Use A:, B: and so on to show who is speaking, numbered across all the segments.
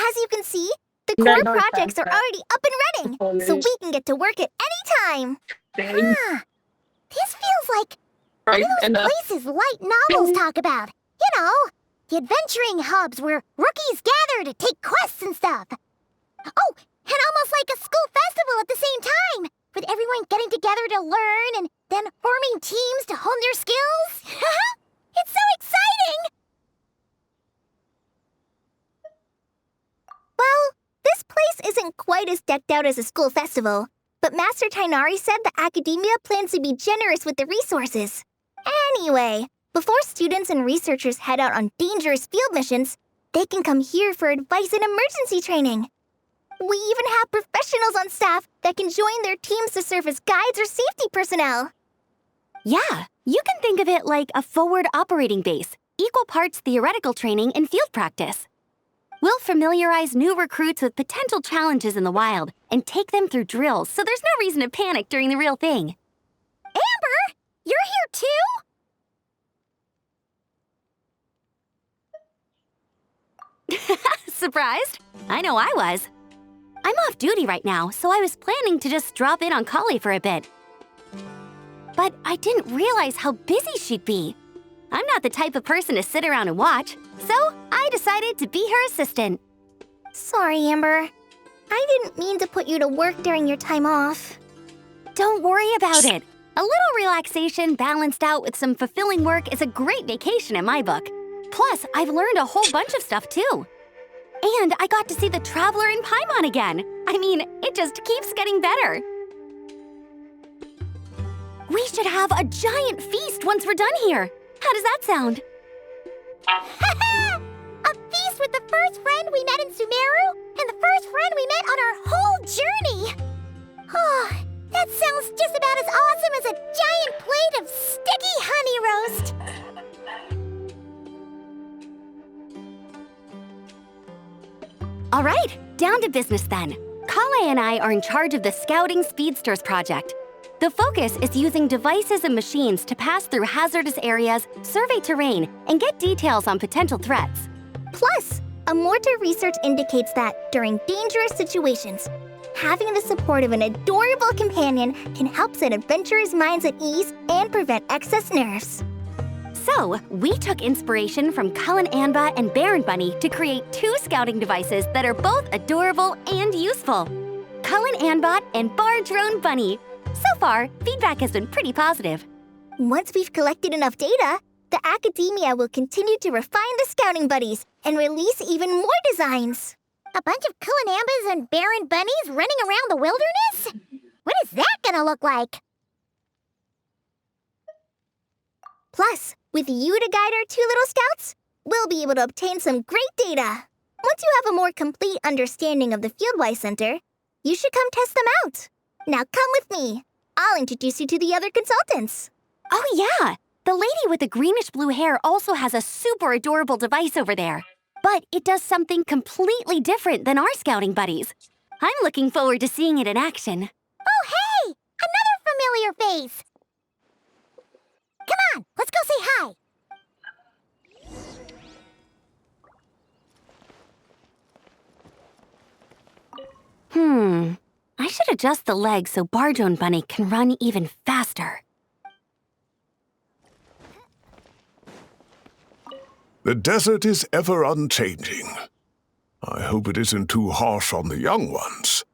A: As you can see, the core projects are already up and running, so we can get to work at any time. Huh. This feels like one of those places light novels talk about. You know, the adventuring hubs where rookies gather to take quests and stuff. Oh, and almost like a school festival at the same time, with everyone getting together to learn and then forming teams to hone their skills. It's so exciting! Well, this place isn't quite as decked out as a school festival, but Master Tainari said the academia plans to be generous with the resources. Anyway, before students and researchers head out on dangerous field missions, they can come here for advice and emergency training. We even have professionals on staff that can join their teams to serve as guides or safety personnel.
B: Yeah, you can think of it like a forward operating base, equal parts theoretical training and field practice. We'll familiarize new recruits with potential challenges in the wild and take them through drills so there's no reason to panic during the real thing.
A: Amber, you're here too?
B: Surprised? I know I was. I'm off duty right now, so I was planning to just drop in on Kali for a bit. But I didn't realize how busy she'd be. I'm not the type of person to sit around and watch, so I decided to be her assistant.
A: Sorry, Amber. I didn't mean to put you to work during your time off.
B: Don't worry about it. A little relaxation balanced out with some fulfilling work is a great vacation in my book. Plus, I've learned a whole bunch of stuff too. And I got to see the Traveler in Paimon again. I mean, it just keeps getting better. We should have a giant feast once we're done here. How does that sound?
A: A feast with the first friend we met in Sumeru and the first friend we met on our whole journey. Oh, that sounds just about as awesome as a giant plate of sticky honey roast.
B: All right, down to business then. Kale and I are in charge of the Scouting Speedsters project. The focus is using devices and machines to pass through hazardous areas, survey terrain, and get details on potential threats.
A: Plus, Amorta research indicates that during dangerous situations, having the support of an adorable companion can help set adventurers' minds at ease and prevent excess nerves.
B: So, we took inspiration from Cullen Anba and Baron Bunny to create 2 scouting devices that are both adorable and useful. Cullen Anbot and Bar Drone Bunny. So far, feedback has been pretty positive.
A: Once we've collected enough data, the academia will continue to refine the scouting buddies and release even more designs. A bunch of Cullen Ambas and Baron Bunnies running around the wilderness? What is that gonna look like? Plus, with you to guide our 2 little scouts, we'll be able to obtain some great data. Once you have a more complete understanding of the Fieldwise Center, you should come test them out. Now come with me. I'll introduce you to the other consultants.
B: Oh yeah, the lady with the greenish-blue hair also has a super adorable device over there. But it does something completely different than our scouting buddies. I'm looking forward to seeing it in action.
A: Oh, hey! Another familiar face! Come on, let's go say hi!
B: I should adjust the legs so Bardrone Bunny can run even faster.
C: The desert is ever unchanging. I hope it isn't too harsh on the young ones.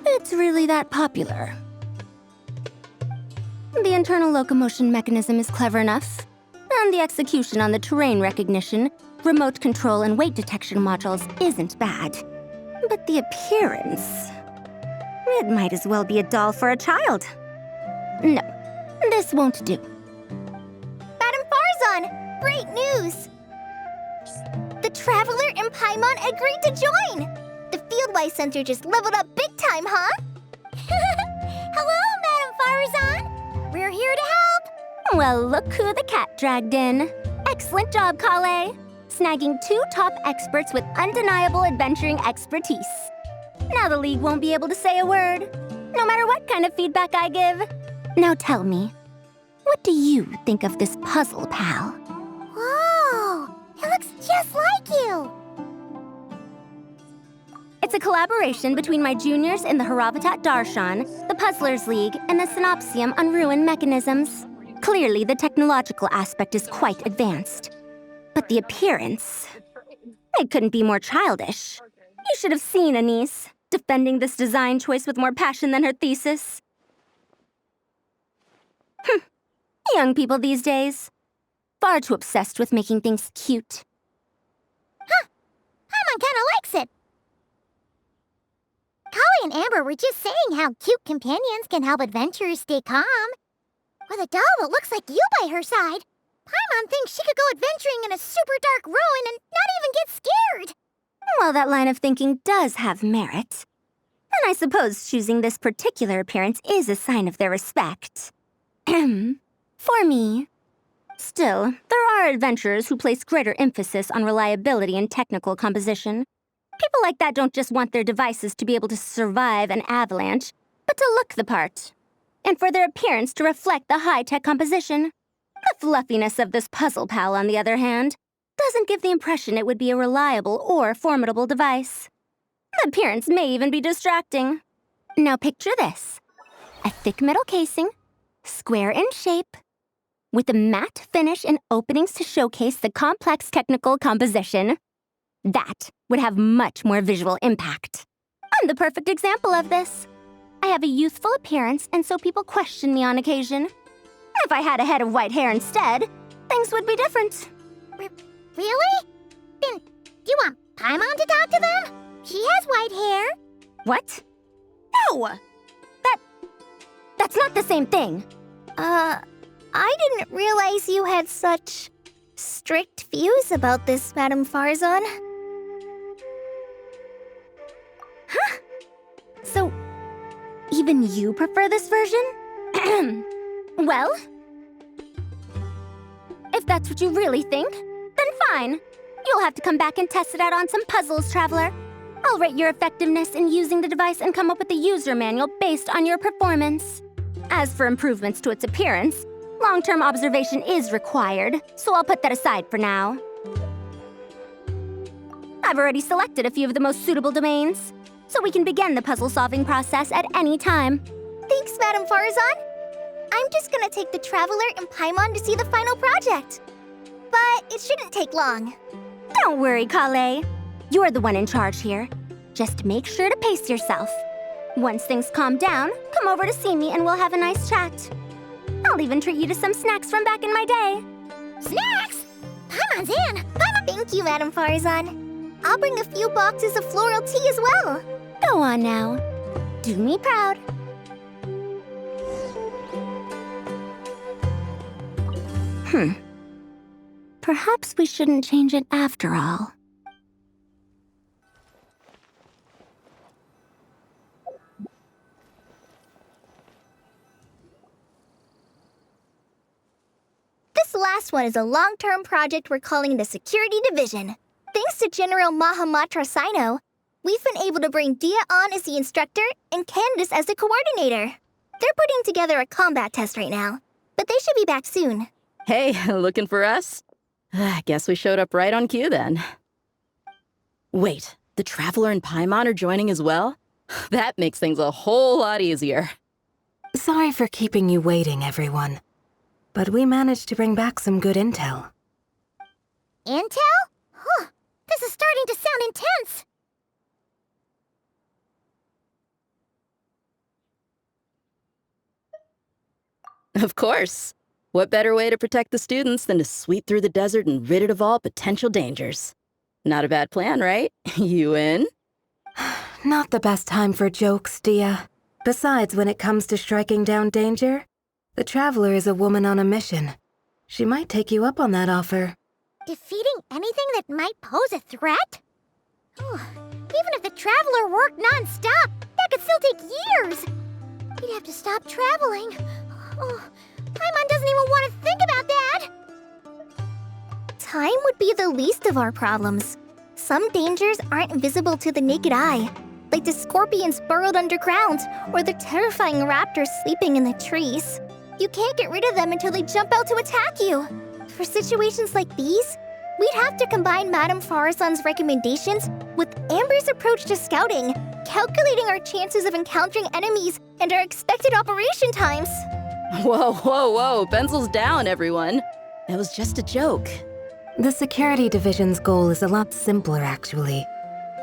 D: It's really that popular. The internal locomotion mechanism is clever enough, and the execution on the terrain recognition, remote control, and weight detection modules isn't bad. But the appearance... it might as well be a doll for a child. No, this won't do.
A: Madam Farzan, great news! The Traveler and Paimon agreed to join! The Fieldwise Center just leveled up big time, huh? Hello, Madam Farzan! We're here to help!
D: Well, look who the cat dragged in. Excellent job, Kale. snagging 2 top experts with undeniable adventuring expertise. Now the League won't be able to say a word, no matter what kind of feedback I give. Now tell me, what do you think of this puzzle, pal?
A: Whoa! It looks just like you!
D: It's a collaboration between my juniors in the Haravatat Darshan, the Puzzlers League, and the Synopsium on Ruin Mechanisms. Clearly, the technological aspect is quite advanced. But the appearance... It couldn't be more childish. You should have seen Anise, defending this design choice with more passion than her thesis. Young people these days. Far too obsessed with making things cute.
A: Huh. Paimon kinda likes it. Kali and Amber were just saying how cute companions can help adventurers stay calm. With a doll that looks like you by her side, Paimon thinks she could go adventuring in a super dark ruin and not even get scared.
D: Well, that line of thinking does have merit. And I suppose choosing this particular appearance is a sign of their respect. For me. Still, there are adventurers who place greater emphasis on reliability and technical composition. People like that don't just want their devices to be able to survive an avalanche, but to look the part. And for their appearance to reflect the high-tech composition. The fluffiness of this puzzle pal, on the other hand, doesn't give the impression it would be a reliable or formidable device. The appearance may even be distracting. Now picture this. A thick metal casing, square in shape, with a matte finish and openings to showcase the complex technical composition. That would have much more visual impact. I'm the perfect example of this. I have a youthful appearance, and so people question me on occasion. If I had a head of white hair instead, things would be different.
A: Really? Then, do you want Paimon to talk to them? She has white hair.
D: What? No! That's not the same thing.
A: I didn't realize you had such strict views about this, Madame Farzan.
D: Huh? So, even you prefer this version? Well, if that's what you really think, then fine. You'll have to come back and test it out on some puzzles, Traveler. I'll rate your effectiveness in using the device and come up with a user manual based on your performance. As for improvements to its appearance, long-term observation is required, so I'll put that aside for now. I've already selected a few of the most suitable domains, so we can begin the puzzle-solving process at any time.
A: Thanks, Madame Farzan. I'm just gonna take the Traveler and Paimon to see the final project. But it shouldn't take long.
D: Don't worry, Kale. You're the one in charge here. Just make sure to pace yourself. Once things calm down, come over to see me and we'll have a nice chat. I'll even treat you to some snacks from back in my day.
A: Snacks? Paimon's in. Thank you, Madame Farzan. I'll bring a few boxes of floral tea as well.
D: Go on now. Do me proud. Perhaps we shouldn't change it after all.
A: This last one is a long-term project we're calling the Security Division. Thanks to General Mahamatra Sino, we've been able to bring Dia on as the instructor and Candace as the coordinator. They're putting together a combat test right now, but they should be back soon.
E: Hey, looking for us? I guess we showed up right on cue then. Wait, the Traveler and Paimon are joining as well? That makes things a whole lot easier.
F: Sorry for keeping you waiting, everyone. But we managed to bring back some good intel.
A: Intel? Huh, this is starting to sound intense.
E: Of course. What better way to protect the students than to sweep through the desert and rid it of all potential dangers? Not a bad plan, right? You in?
F: Not the best time for jokes, Dia. Besides, when it comes to striking down danger, the Traveler is a woman on a mission. She might take you up on that offer.
A: Defeating anything that might pose a threat? Even if the Traveler worked non-stop, that could still take years. He'd have to stop traveling. Paimon doesn't even want to think about that. Time would be the least of our problems. Some dangers aren't visible to the naked eye, like the scorpions burrowed underground or the terrifying raptors sleeping in the trees. You can't get rid of them until they jump out to attack you. For situations like these, we'd have to combine Madame Farason's recommendations with Amber's approach to scouting, calculating our chances of encountering enemies and our expected operation times.
E: Whoa, whoa, whoa, pencils down, everyone. That was just a joke.
F: The security division's goal is a lot simpler, actually.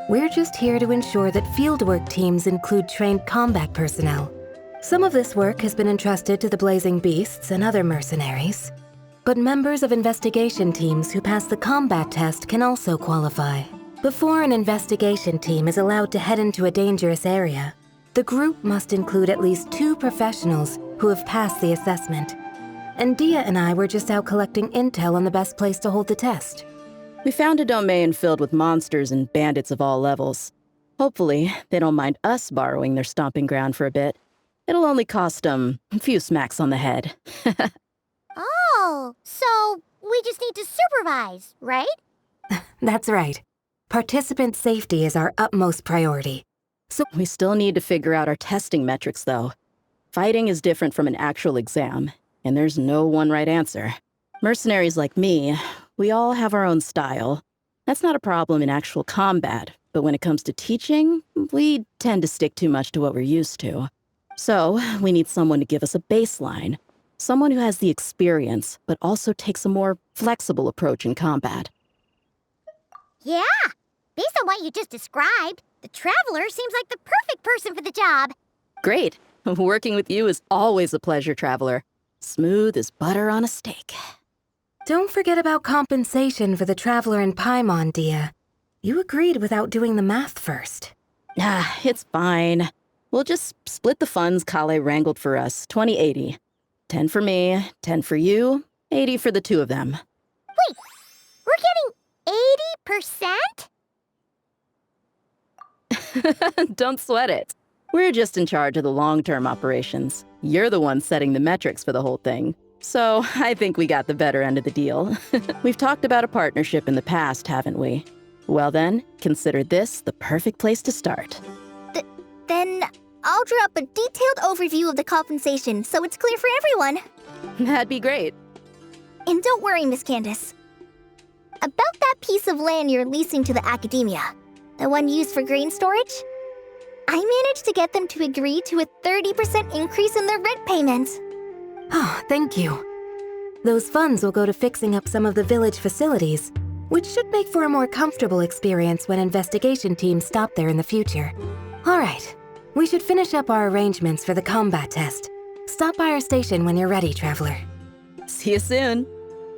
F: We're just here to ensure that fieldwork teams include trained combat personnel. Some of this work has been entrusted to the Blazing Beasts and other mercenaries. But members of investigation teams who pass the combat test can also qualify. Before an investigation team is allowed to head into a dangerous area, the group must include at least 2 professionals who have passed the assessment. And Dia and I were just out collecting intel on the best place to hold the test.
E: We found a domain filled with monsters and bandits of all levels. Hopefully, they don't mind us borrowing their stomping ground for a bit. It'll only cost them a few smacks on the head.
A: Oh, so we just need to supervise, right?
F: That's right. Participant safety is our utmost priority.
E: So we still need to figure out our testing metrics, though. Fighting is different from an actual exam, and there's no one right answer. Mercenaries like me, we all have our own style. That's not a problem in actual combat, but when it comes to teaching, we tend to stick too much to what we're used to. So we need someone to give us a baseline. Someone who has the experience, but also takes a more flexible approach in combat.
A: Yeah, based on what you just described, the Traveler seems like the perfect person for the job.
E: Great. Working with you is always a pleasure, Traveler. Smooth as butter on a steak.
F: Don't forget about compensation for the Traveler in Paimon, Dia. You agreed without doing the math first.
E: Ah, it's fine. We'll just split the funds Kale wrangled for us, 20-80. 10 for me, 10 for you, 80 for the 2 of them.
A: Wait, we're getting 80%?
E: Don't sweat it. We're just in charge of the long-term operations. You're the one setting the metrics for the whole thing. So I think we got the better end of the deal. We've talked about a partnership in the past, haven't we? Well then, consider this the perfect place to start.
A: Then I'll draw up a detailed overview of the compensation so it's clear for everyone.
E: That'd be great.
A: And don't worry, Miss Candace. About that piece of land you're leasing to the academia, the one used for grain storage, I managed to get them to agree to a 30% increase in their rent payments.
F: Oh, thank you. Those funds will go to fixing up some of the village facilities, which should make for a more comfortable experience when investigation teams stop there in the future. All right, we should finish up our arrangements for the combat test. Stop by our station when you're ready, Traveler.
E: See you soon.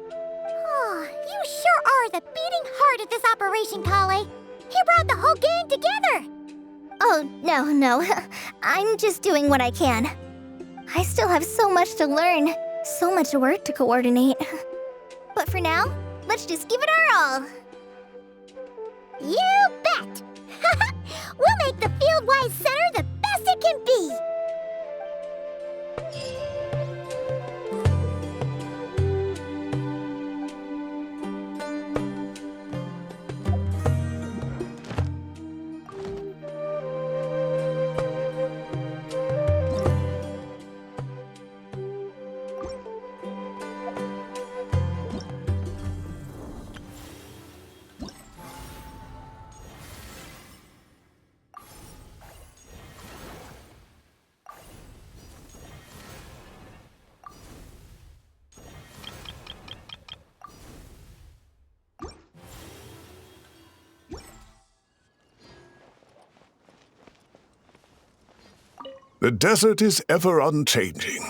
A: Oh, you sure are the beating heart of this operation, Kale. He brought the whole gang together. Oh, no. I'm just doing what I can. I still have so much to learn, so much work to coordinate. But for now, let's just give it our all. You bet! We'll make the Fieldwise Center the best it can be!
C: The desert is ever unchanging.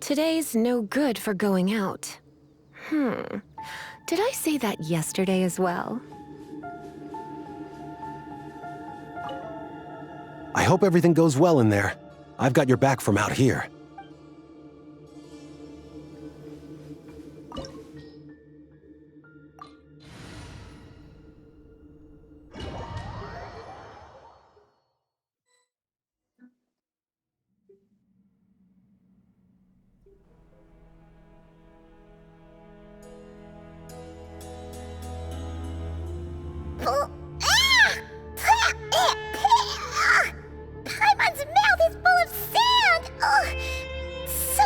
F: Today's no good for going out. Did I say that yesterday as well?
G: I hope everything goes well in there. I've got your back from out here.
A: Oh, Paimon's mouth is full of sand! So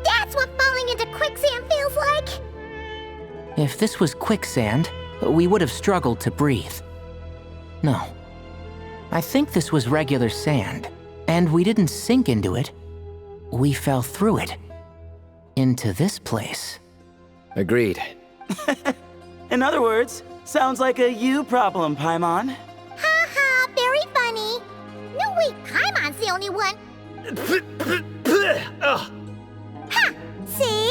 A: that's what falling into quicksand feels like?
H: If this was quicksand, we would have struggled to breathe. No. I think this was regular sand, and we didn't sink into it. We fell through it. Into this place.
I: Agreed.
J: In other words, sounds like a you problem, Paimon.
A: Ha ha, very funny. No, wait, Paimon's the only one. Ha! See?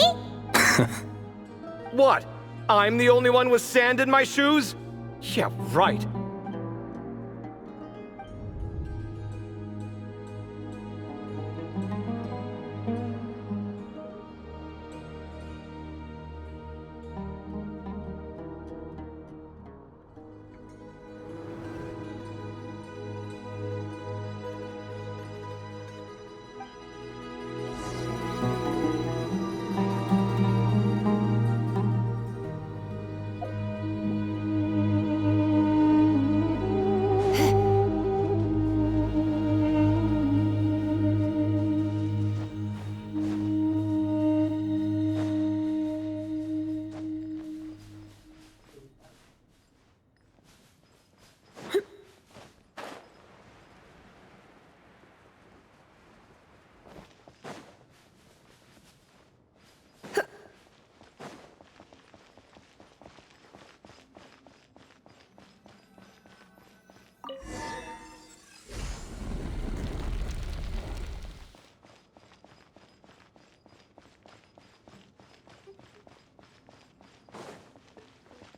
I: What? I'm the only one with sand in my shoes? Yeah, right.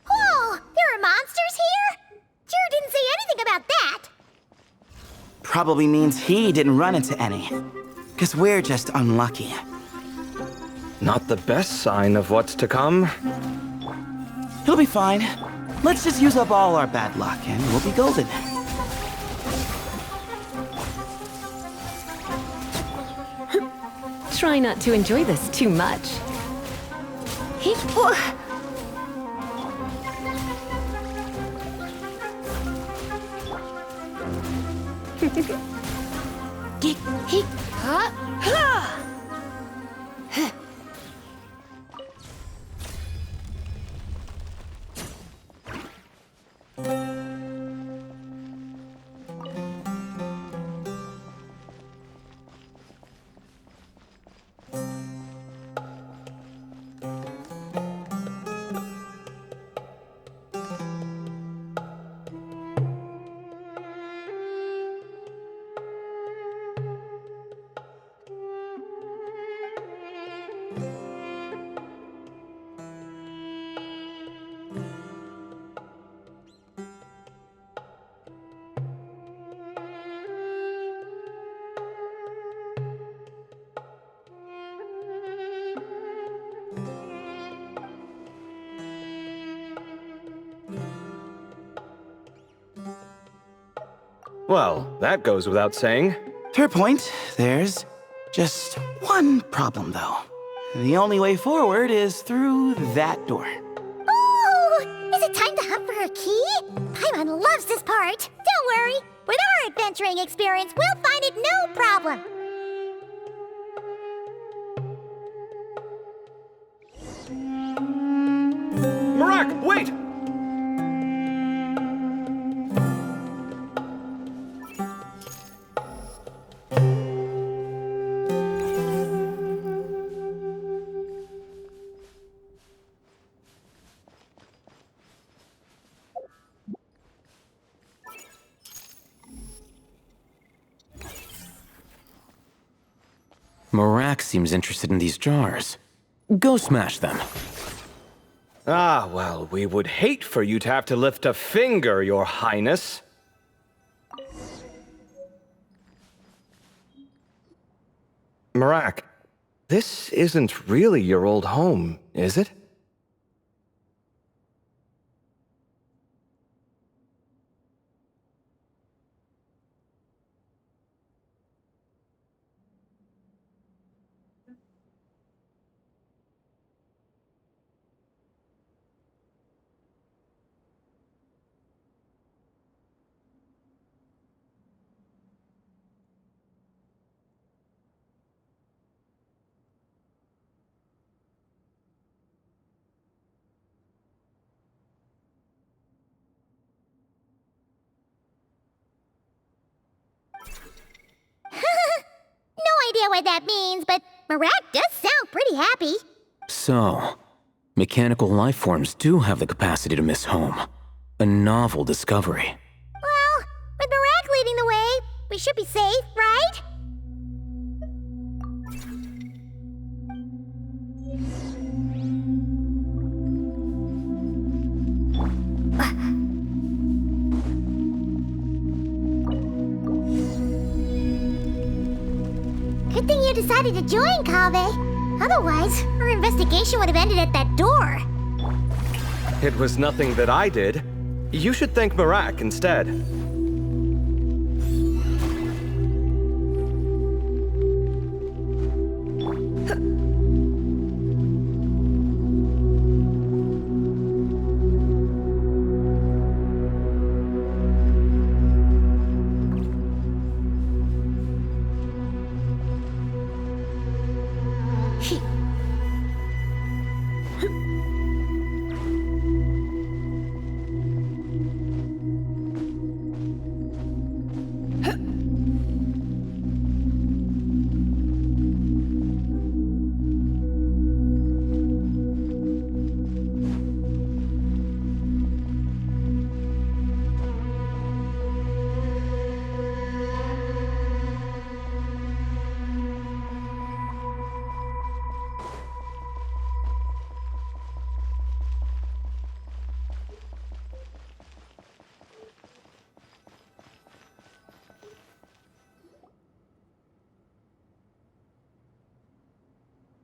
A: Whoa, there are monsters here? Jared didn't say anything about that.
J: Probably means he didn't run into any. 'Cause we're just unlucky.
I: Not the best sign of what's to come.
J: He'll be fine. Let's just use up all our bad luck and we'll be golden.
F: Try not to enjoy this too much.
I: Well, that goes without saying.
J: Fair point. There's just one problem, though. The only way forward is through that door.
A: Oh, is it time to hunt for a key? Paimon loves this part. Don't worry. With our adventuring experience, we'll find it no problem.
I: Marak, wait!
K: Marak seems interested in these jars. Go smash them.
I: Ah, well, we would hate for you to have to lift a finger, Your Highness. Marak, this isn't really your old home, is it?
A: No idea what that means, but Marak does sound pretty happy.
K: So, mechanical life forms do have the capacity to miss home. A novel discovery.
A: Well, with Marak leading the way, we should be safe, right? Good thing you decided to join, Kaveh. Otherwise, our investigation would have ended at that door.
I: It was nothing that I did. You should thank Marak instead.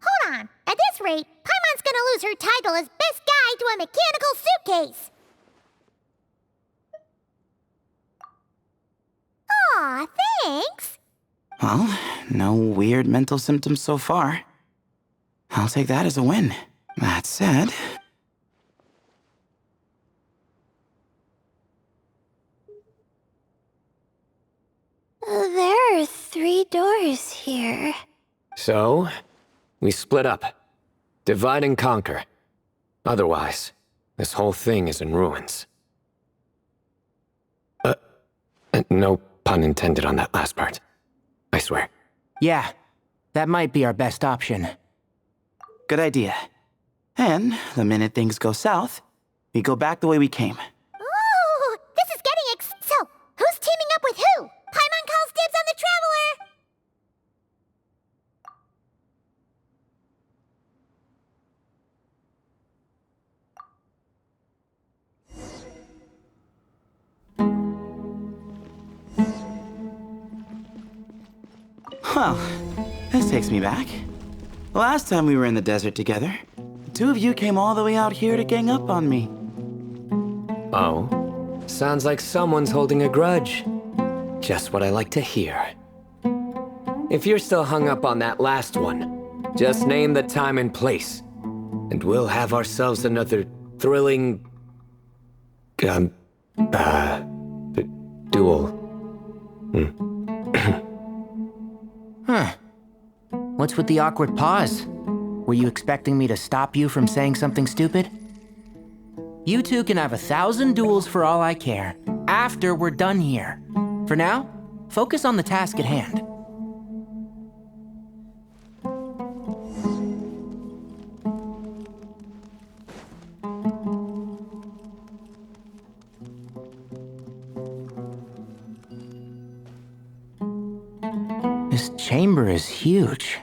A: Hold on. At this rate, Paimon's gonna lose her title as best guy to a mechanical suitcase. Aw, thanks.
J: Well, no weird mental symptoms so far. I'll take that as a win. That said...
A: There are 3 doors here.
I: So, we split up. Divide and conquer. Otherwise, this whole thing is in ruins. No pun intended on that last part. I swear.
H: Yeah, that might be our best option.
J: Good idea. And the minute things go south, we go back the way we came.
A: Ooh, this is getting so, who's teaming up with who? Paimon calls dibs on the Traveler!
J: Well, this takes me back. Last time we were in the desert together, the 2 of you came all the way out here to gang up on me.
I: Oh? Sounds like someone's holding a grudge. Just what I like to hear. If you're still hung up on that last one, just name the time and place, and we'll have ourselves another thrilling... duel.
H: Huh. What's with the awkward pause? Were you expecting me to stop you from saying something stupid? You two can have 1,000 duels for all I care, after we're done here. For now, focus on the task at hand. This chamber is huge.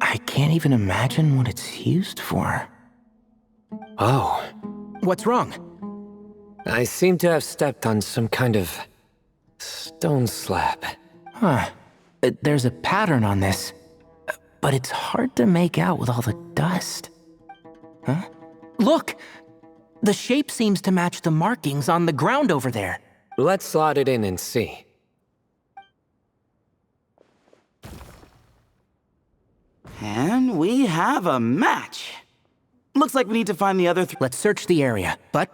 H: I can't even imagine what it's used for.
I: Oh,
H: What's wrong?
I: I seem to have stepped on some kind of stone slab.
H: Huh. There's a pattern on this, but it's hard to make out with all the dust. Huh? Look! The shape seems to match the markings on the ground over there.
I: Let's slot it in and see.
J: And we have a match. Looks like we need to find the other three.
H: Let's search the area, but...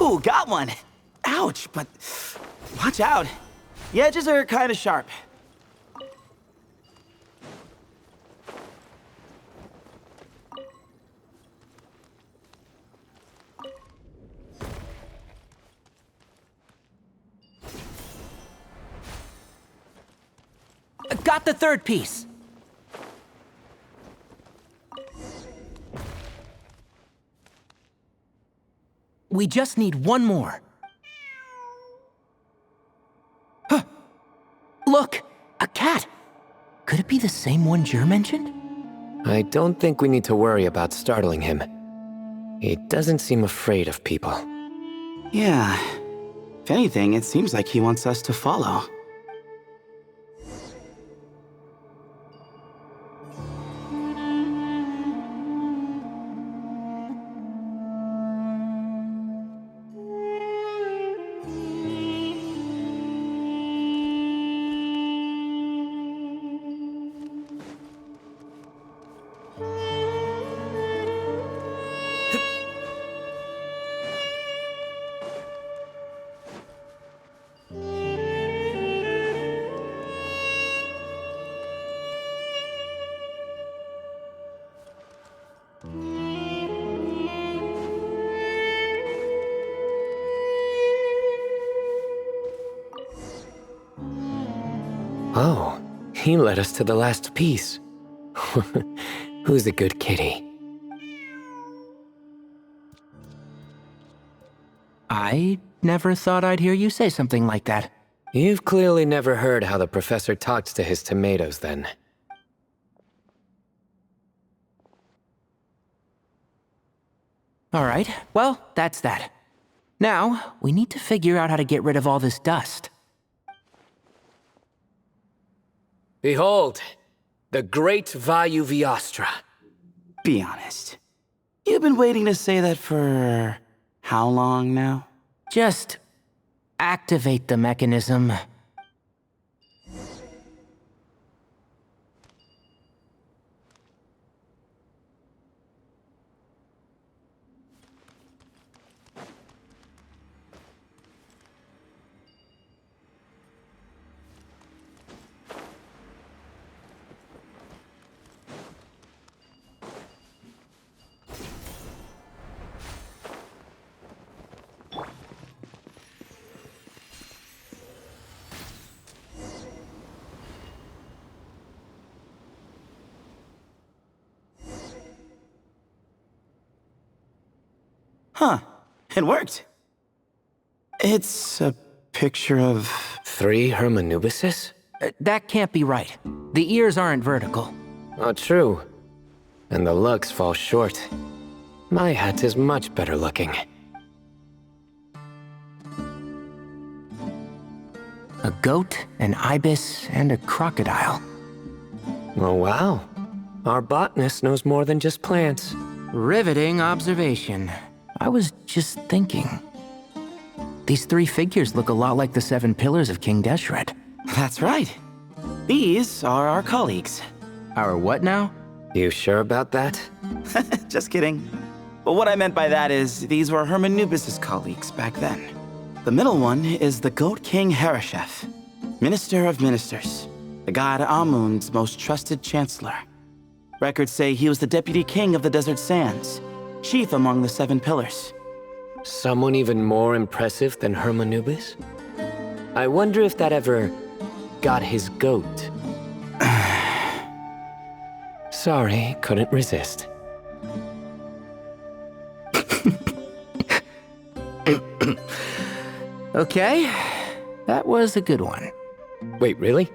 J: Ooh, got one. Ouch, but watch out. The edges are kind of sharp.
H: Got the third piece! We just need one more. Huh. Look! A cat! Could it be the same one Jer mentioned?
I: I don't think we need to worry about startling him. He doesn't seem afraid of people.
J: Yeah. If anything, it seems like he wants us to follow.
I: Oh, he led us to the last piece. Who's a good kitty?
H: I never thought I'd hear you say something like that.
I: You've clearly never heard how the professor talks to his tomatoes, then.
H: All right, well, that's that. Now, we need to figure out how to get rid of all this dust.
I: Behold, the great Vayuviastra.
J: Be honest. You've been waiting to say that for how long now?
H: Just activate the mechanism.
J: Huh. It worked. It's a picture of...
I: 3 Hermanubises?
H: That can't be right. The ears aren't vertical.
I: Oh, true. And the looks fall short. My hat is much better looking.
H: A goat, an ibis, and a crocodile.
I: Oh, wow. Our botanist knows more than just plants.
H: Riveting observation. I was just thinking. These 3 figures look a lot like the 7 pillars of King Deshret.
J: That's right. These are our colleagues.
H: Our what now?
I: You sure about that?
J: Just kidding. But what I meant by that is, these were Hermanubis' colleagues back then. The middle one is the Goat King Hereshef, Minister of Ministers, the god Amun's most trusted chancellor. Records say he was the deputy king of the desert sands, chief among the 7 pillars.
I: Someone even more impressive than Hermanubis? I wonder if that ever got his goat. Sorry, couldn't resist.
H: Okay, that was a good one.
I: Wait, really?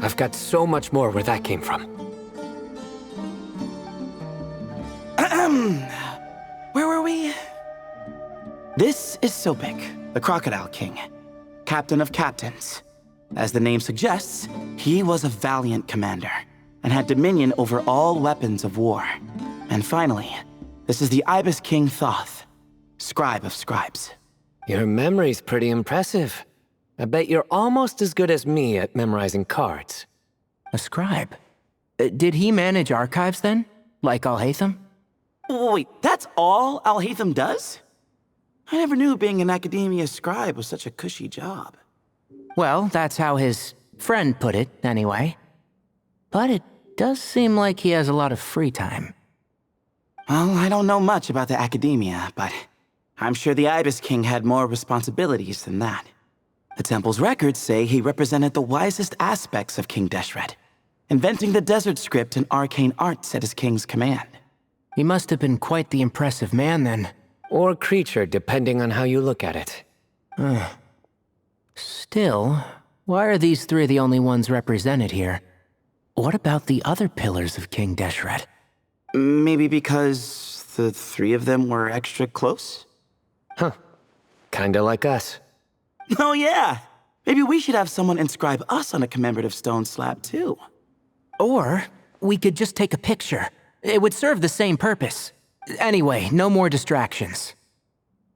I: I've got so much more where that came from.
J: Where were we? This is Sopik, the Crocodile King, captain of captains. As the name suggests, he was a valiant commander and had dominion over all weapons of war. And finally, this is the Ibis King Thoth, scribe of scribes.
I: Your memory's pretty impressive. I bet you're almost as good as me at memorizing cards.
H: A scribe? Did he manage archives then? Like Alhaitham?
J: Wait, that's all Alhaitham does? I never knew being an academia scribe was such a cushy job.
H: Well, that's how his friend put it, anyway. But it does seem like he has a lot of free time.
J: Well, I don't know much about the academia, but I'm sure the Ibis King had more responsibilities than that. The temple's records say he represented the wisest aspects of King Deshret, inventing the desert script and arcane arts at his king's command.
H: He must have been quite the impressive man then.
I: Or creature, depending on how you look at it.
H: Still, why are these 3 the only ones represented here? What about the other pillars of King Deshret?
J: Maybe because the 3 of them were extra close?
I: Huh. Kinda like us.
J: Oh yeah! Maybe we should have someone inscribe us on a commemorative stone slab too.
H: Or we could just take a picture. It would serve the same purpose. Anyway, no more distractions.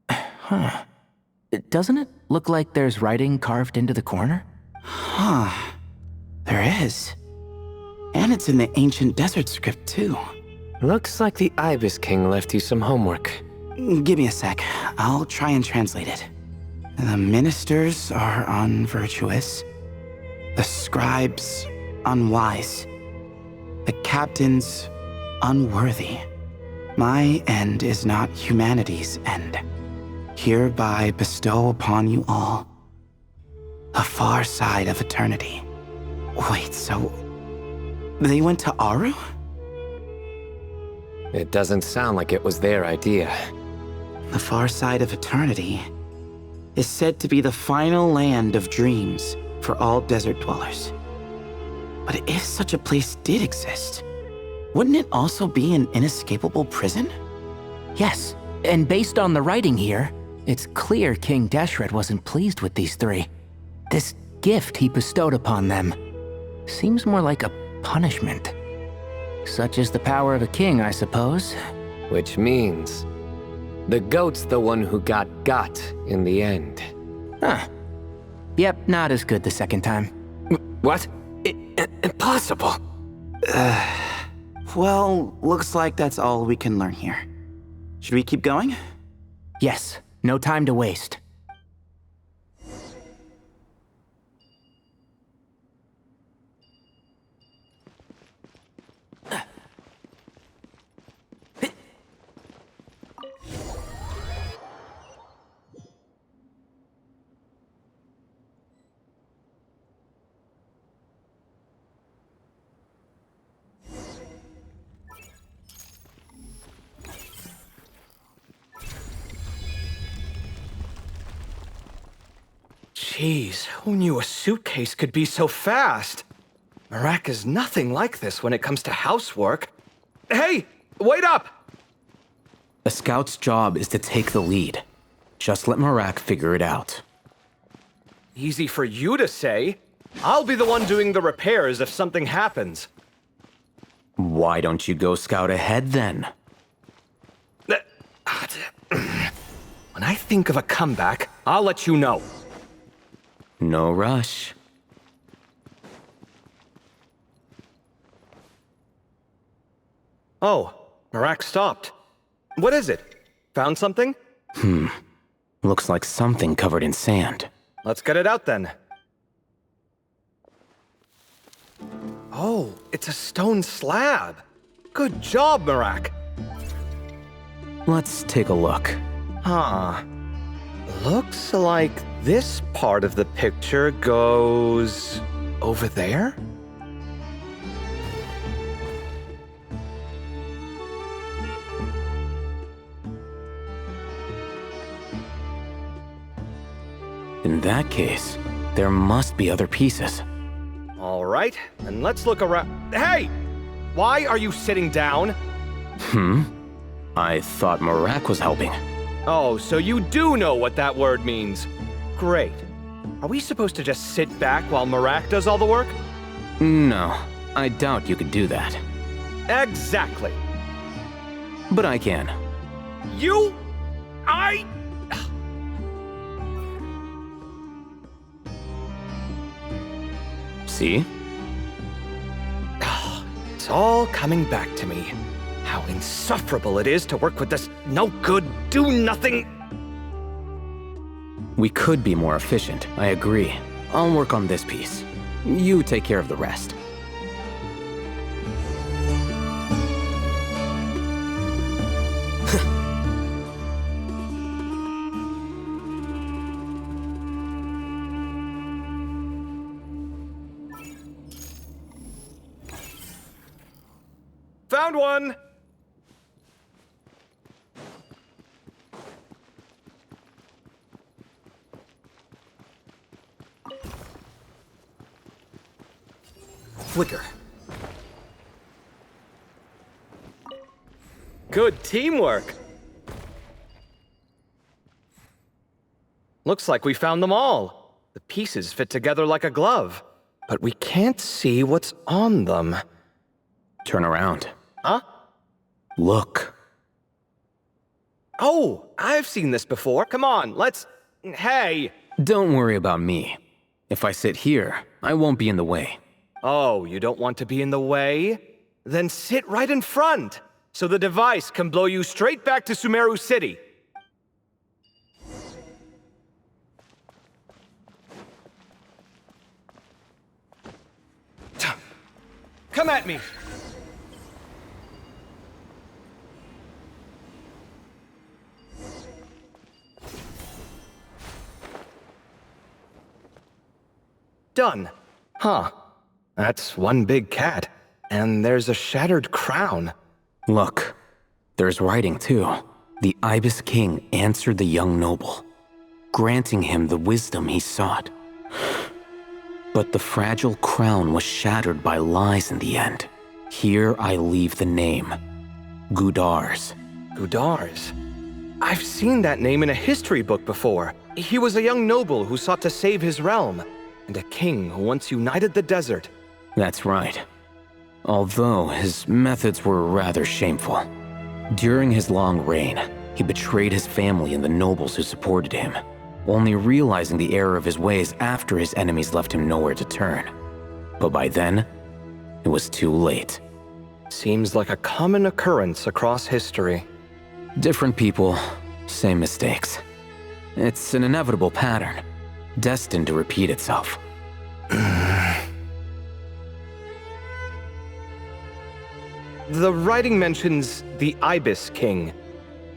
H: Huh. Doesn't it look like there's writing carved into the corner?
J: Huh. There is. And it's in the ancient desert script too.
I: Looks like the Ibis King left you some homework.
J: Give me a sec. I'll try and translate it. The ministers are unvirtuous. The scribes, unwise. The captains, unworthy. My end is not humanity's end. Hereby bestow upon you all a far side of eternity. Wait, so they went to Aru?
I: It doesn't sound like it was their idea.
J: The far side of eternity is said to be the final land of dreams for all desert dwellers. But if such a place did exist, wouldn't it also be an inescapable prison?
H: Yes, and based on the writing here, it's clear King Deshret wasn't pleased with these 3. This gift he bestowed upon them seems more like a punishment. Such is the power of a king, I suppose.
I: Which means the goat's the one who got in the end.
H: Huh. Yep, not as good the second time.
I: What? Impossible.
J: Well, looks like that's all we can learn here. Should we keep going?
H: Yes, no time to waste.
L: Jeez, who knew a suitcase could be so fast? Marak is nothing like this when it comes to housework. Hey, wait up!
K: A scout's job is to take the lead. Just let Marak figure it out.
L: Easy for you to say. I'll be the one doing the repairs if something happens.
K: Why don't you go scout ahead then?
L: When I think of a comeback, I'll let you know.
K: No rush.
L: Oh, Marak stopped. What is it? Found something?
K: Looks like something covered in sand.
L: Let's get it out then. Oh, it's a stone slab. Good job, Marak.
K: Let's take a look.
L: Huh. Looks like this part of the picture goes over there?
K: In that case, there must be other pieces.
L: All right, and let's look around. Hey! Why are you sitting down?
K: I thought Marak was helping.
L: Oh, so you do know what that word means. Great. Are we supposed to just sit back while Marak does all the work?
K: No, I doubt you could do that.
L: Exactly.
K: But I can. See?
L: It's all coming back to me. How insufferable it is to work with this no-good, do-nothing...
K: We could be more efficient, I agree. I'll work on this piece. You take care of the rest.
L: Found one! Flicker. Good teamwork! Looks like we found them all. The pieces fit together like a glove. But we can't see what's on them.
K: Turn around.
L: Huh?
K: Look.
L: Oh, I've seen this before. Come on, let's... Hey!
K: Don't worry about me. If I sit here, I won't be in the way.
L: Oh, you don't want to be in the way? Then sit right in front, so the device can blow you straight back to Sumeru City. Come at me! Done. Huh. That's one big cat. And there's a shattered crown.
K: Look, there's writing too. The Ibis King answered the young noble, granting him the wisdom he sought. But the fragile crown was shattered by lies in the end. Here I leave the name. Gudars.
L: Gudars? I've seen that name in a history book before. He was a young noble who sought to save his realm, and a king who once united the desert.
K: That's right. Although his methods were rather shameful. During his long reign, he betrayed his family and the nobles who supported him, only realizing the error of his ways after his enemies left him nowhere to turn. But by then, it was too late.
L: Seems like a common occurrence across history.
K: Different people, same mistakes. It's an inevitable pattern, destined to repeat itself.
L: The writing mentions the Ibis King,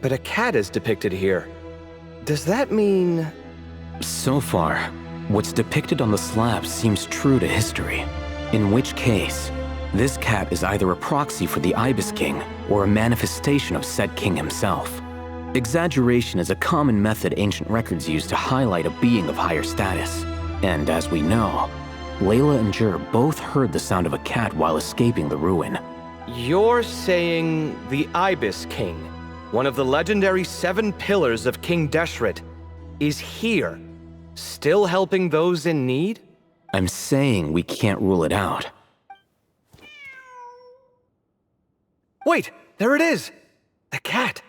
L: but a cat is depicted here. Does that mean...
K: So far, what's depicted on the slab seems true to history. In which case, this cat is either a proxy for the Ibis King or a manifestation of said king himself. Exaggeration is a common method ancient records use to highlight a being of higher status. And as we know, Layla and Jur both heard the sound of a cat while escaping the ruin.
L: You're saying the Ibis King, one of the legendary 7 pillars of King Deshret, is here, still helping those in need?
K: I'm saying we can't rule it out.
L: Wait, there it is! The cat!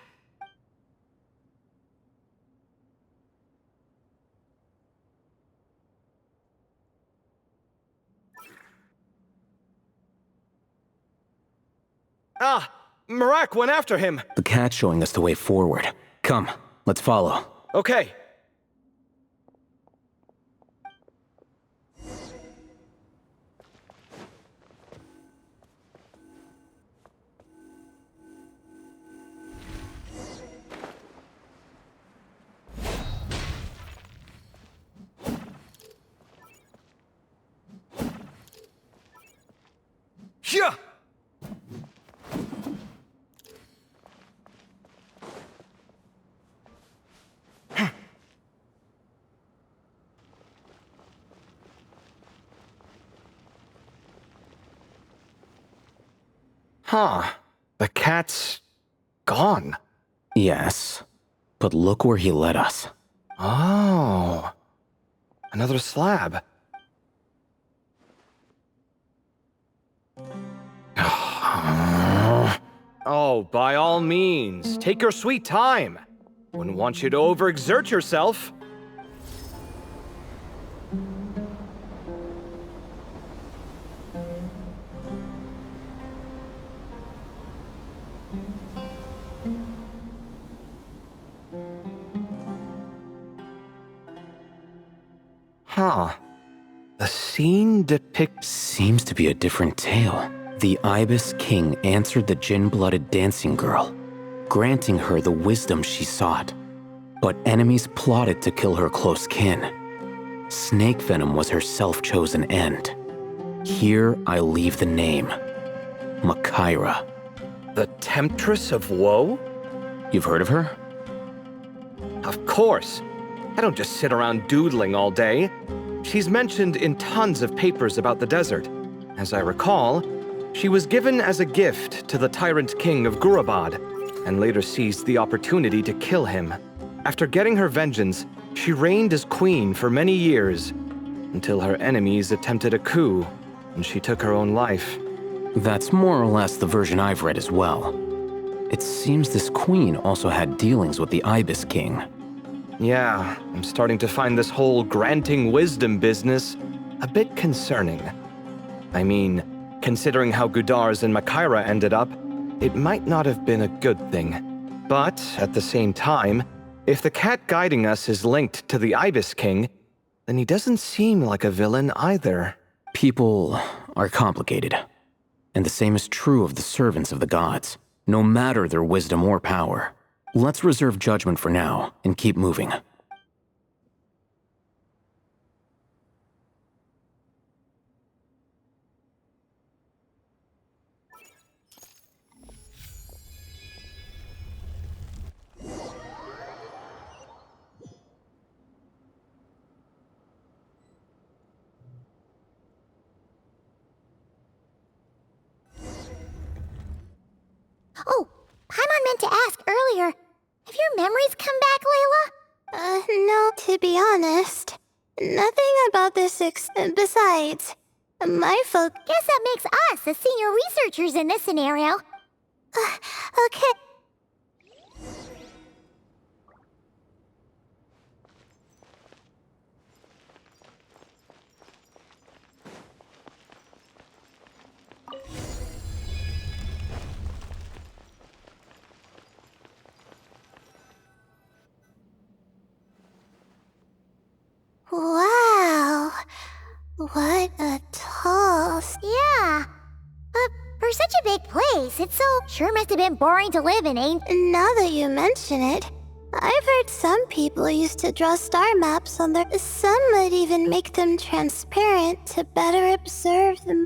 L: Ah! Marak went after him!
K: The cat's showing us the way forward. Come, let's follow.
L: Okay. Yeah! Huh. The cat's gone.
K: Yes, but look where he led us.
L: Oh. Another slab. Oh, by all means, take your sweet time. Wouldn't want you to overexert yourself. Huh. The scene depicts...
K: Seems to be a different tale. The Ibis King answered the gin-blooded dancing girl, granting her the wisdom she sought. But enemies plotted to kill her close kin. Snake venom was her self-chosen end. Here I leave the name. Makaira.
L: The Temptress of Woe?
K: You've heard of her?
L: Of course. I don't just sit around doodling all day. She's mentioned in tons of papers about the desert. As I recall, she was given as a gift to the tyrant king of Gurabad, and later seized the opportunity to kill him. After getting her vengeance, she reigned as queen for many years, until her enemies attempted a coup, and she took her own life.
K: That's more or less the version I've read as well. It seems this queen also had dealings with the Ibis King.
L: Yeah, I'm starting to find this whole granting wisdom business a bit concerning. I mean, considering how Gudar's and Makaira ended up, it might not have been a good thing. But, at the same time, if the cat guiding us is linked to the Ibis King, then he doesn't seem like a villain either.
K: People are complicated. And the same is true of the servants of the gods, no matter their wisdom or power. Let's reserve judgment for now and keep moving.
A: Oh, Paimon meant to ask earlier. Have your memories come back, Layla?
M: No, to be honest. Nothing about this besides, my folk...
A: Guess that makes us the senior researchers in this scenario.
M: Okay. Wow. What a tall...
A: Yeah. For such a big place, it's so... Sure must have been boring to live in, ain't...
M: Now that you mention it, I've heard some people used to draw star maps on their... Some might even make them transparent to better observe them.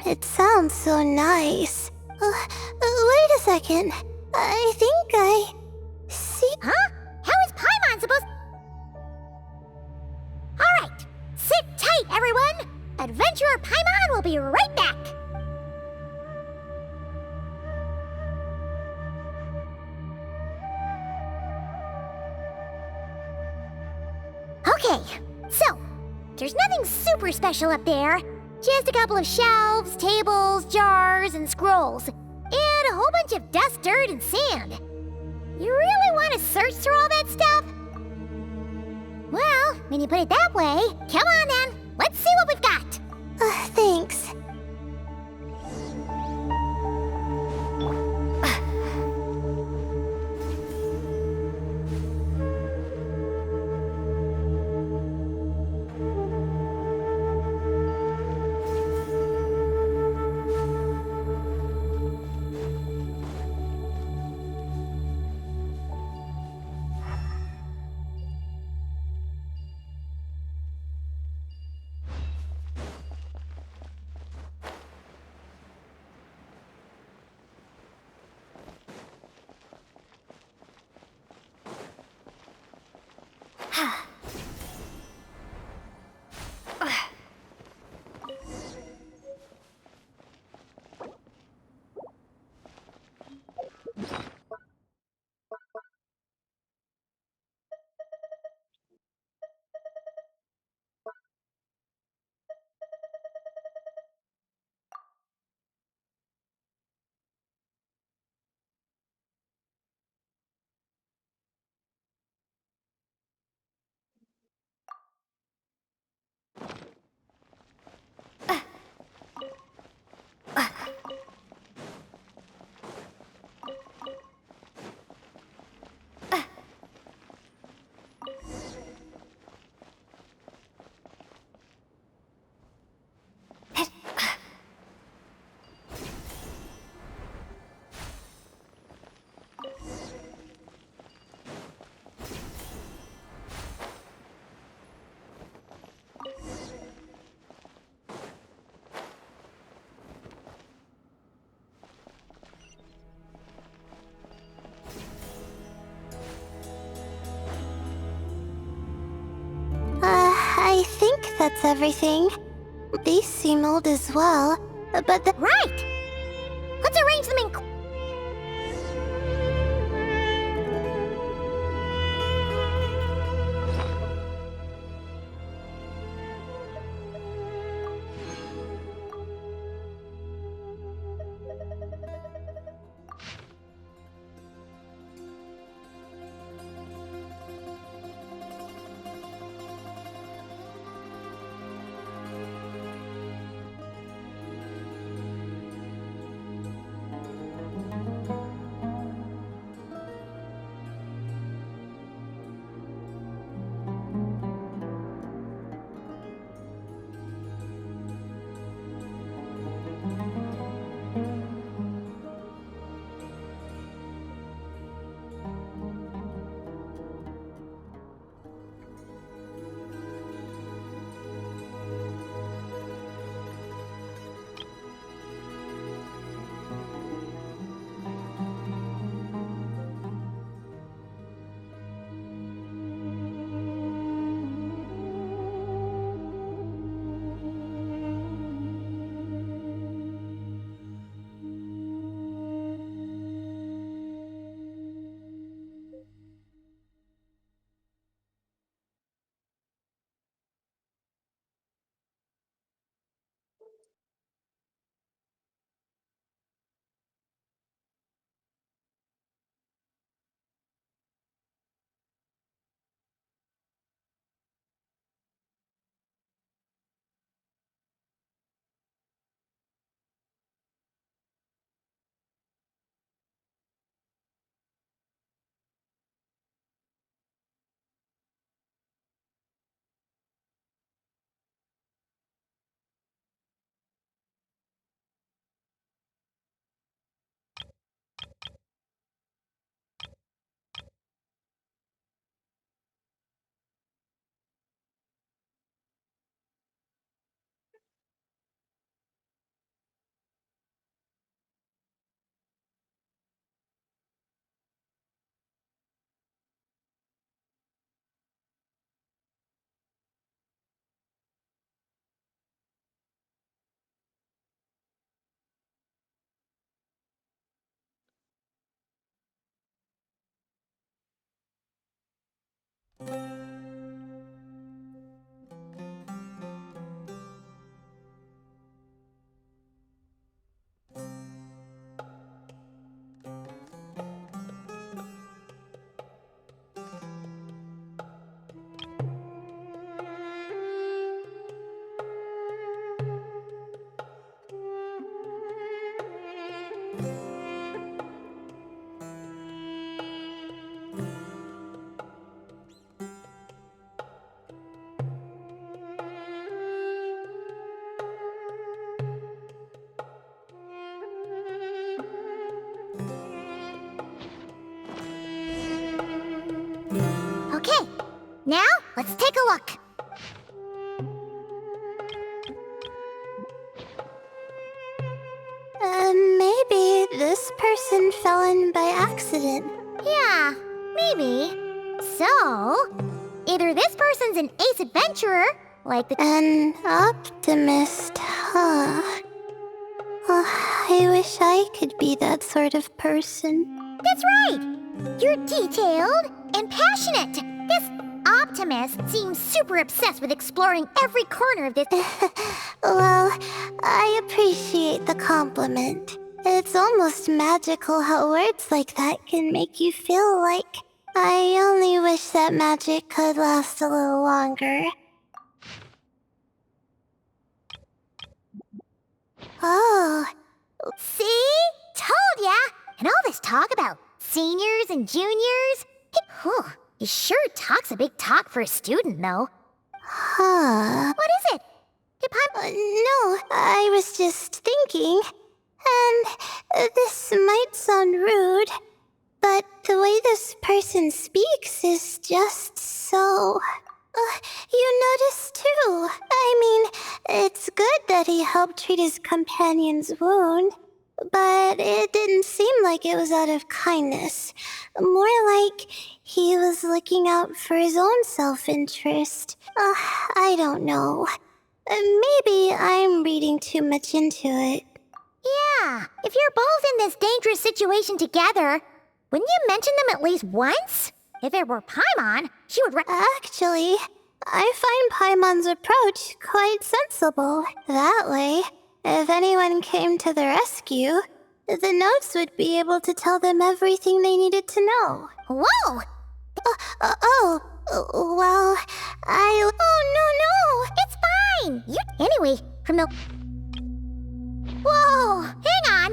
M: It sounds so nice. Wait a second. I think I... see...
A: Huh? How is Paimon supposed... Alright, sit tight, everyone! Adventurer Paimon will be right back! Okay, so, there's nothing super special up there. Just a couple of shelves, tables, jars, and scrolls. And a whole bunch of dust, dirt, and sand. You really want to search through all that stuff? Well, when you put it that way, come on then. Let's see what we've got.
M: Thanks. that's everything. These seem old as well, but the—
A: Right! Let's arrange them in... Okay, now let's take a look.
M: Maybe this person fell in by accident.
A: Yeah, maybe. So, either this person's an ace adventurer, like the...
M: An optimist, huh? Oh, I wish I could be that sort of person.
A: That's right! You're detailed and passionate. This optimist seems super obsessed with exploring every corner of this...
M: Well, I appreciate the compliment. It's almost magical how words like that can make you feel like... I only wish that magic could last a little longer. Oh.
A: See? Told ya! And all this talk about seniors and juniors... Whew, he sure talks a big talk for a student, though.
M: Huh.
A: What is it?
M: No, I was just thinking. And this might sound rude, but the way this person speaks is just so... you notice too. I mean, it's good that he helped treat his companion's wound, but it didn't seem like it was out of kindness. More like he was looking out for his own self-interest. I don't know. Maybe I'm reading too much into it.
A: Yeah, if you're both in this dangerous situation together, wouldn't you mention them at least once? If it were Paimon, she would
M: Actually, I find Paimon's approach quite sensible. That way, if anyone came to the rescue, the notes would be able to tell them everything they needed to know.
A: Whoa!
M: Well,
A: Oh, no! It's fine! Anyway, from the... Whoa! Hang on!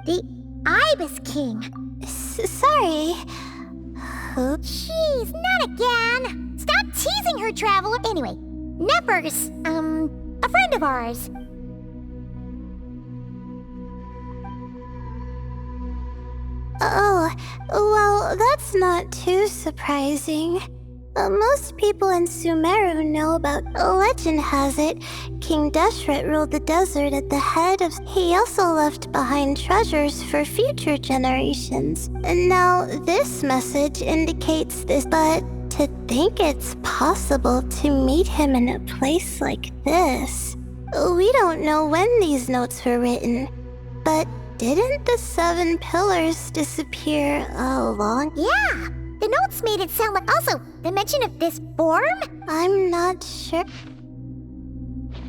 A: The Ibis King.
M: Sorry.
A: Jeez, not again! Stop teasing her, Traveler! Anyway, Nefer's, a friend of ours.
M: Oh, well, that's not too surprising. Most people in Sumeru know about. Legend has it, King Deshret ruled the desert at the head of. He also left behind treasures for future generations. And now this message indicates this, but to think it's possible to meet him in a place like this. We don't know when these notes were written, but didn't the 7 pillars disappear long?
A: Yeah! The notes made it sound like also the mention of this form?
M: I'm not sure.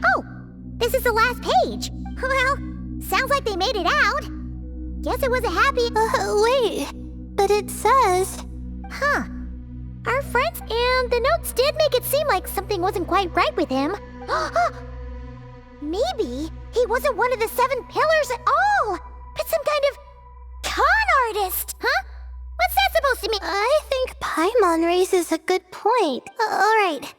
A: Oh, this is the last page. Well, sounds like they made it out. Guess it was a happy...
M: Wait, but it says...
A: Huh. Our friends and the notes did make it seem like something wasn't quite right with him. Maybe he wasn't one of the 7 pillars at all, but some kind of con artist, huh? What's that supposed to mean?
M: I think Paimon raises a good point. Alright,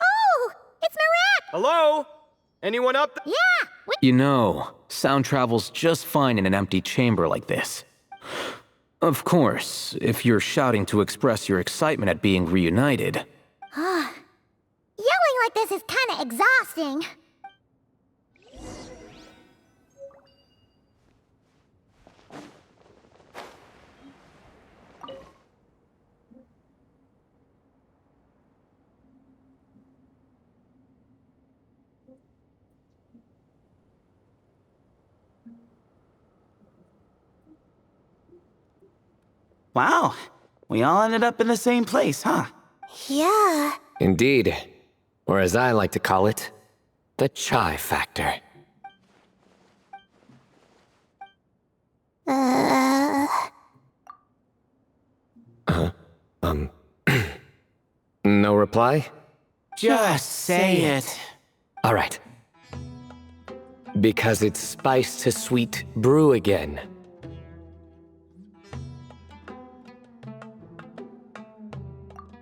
M: Oh,
A: it's Marat!
L: Hello? Anyone up there?
A: Yeah!
K: You know, sound travels just fine in an empty chamber like this. Of course, if you're shouting to express your excitement at being reunited.
A: Yelling like this is kinda exhausting.
J: Wow, we all ended up in the same place, huh?
M: yeah.
I: Indeed. Or as I like to call it, the chai factor. No reply?
J: Just say it.
I: All right. Because it's spice to sweet brew again.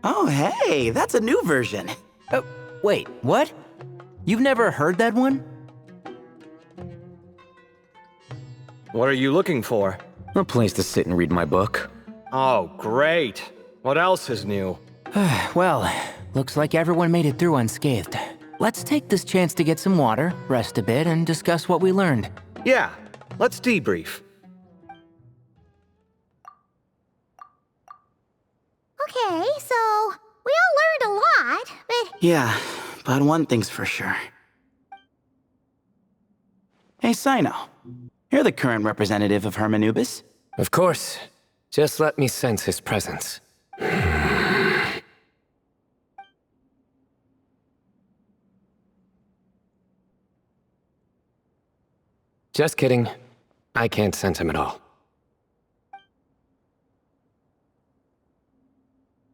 J: Oh, hey, that's a new version.
H: Oh, wait, what? You've never heard that one?
L: What are you looking for?
K: A place to sit and read my book.
L: Oh, great. What else is new?
H: Well, looks like everyone made it through unscathed. Let's take this chance to get some water, rest a bit, and discuss what we learned.
L: Yeah, let's debrief.
A: Okay, so we all learned a lot, but...
J: Yeah, but one thing's for sure. Hey, Sino. You're the current representative of Hermanubis.
I: Of course. Just let me sense his presence. Just kidding. I can't sense him at all.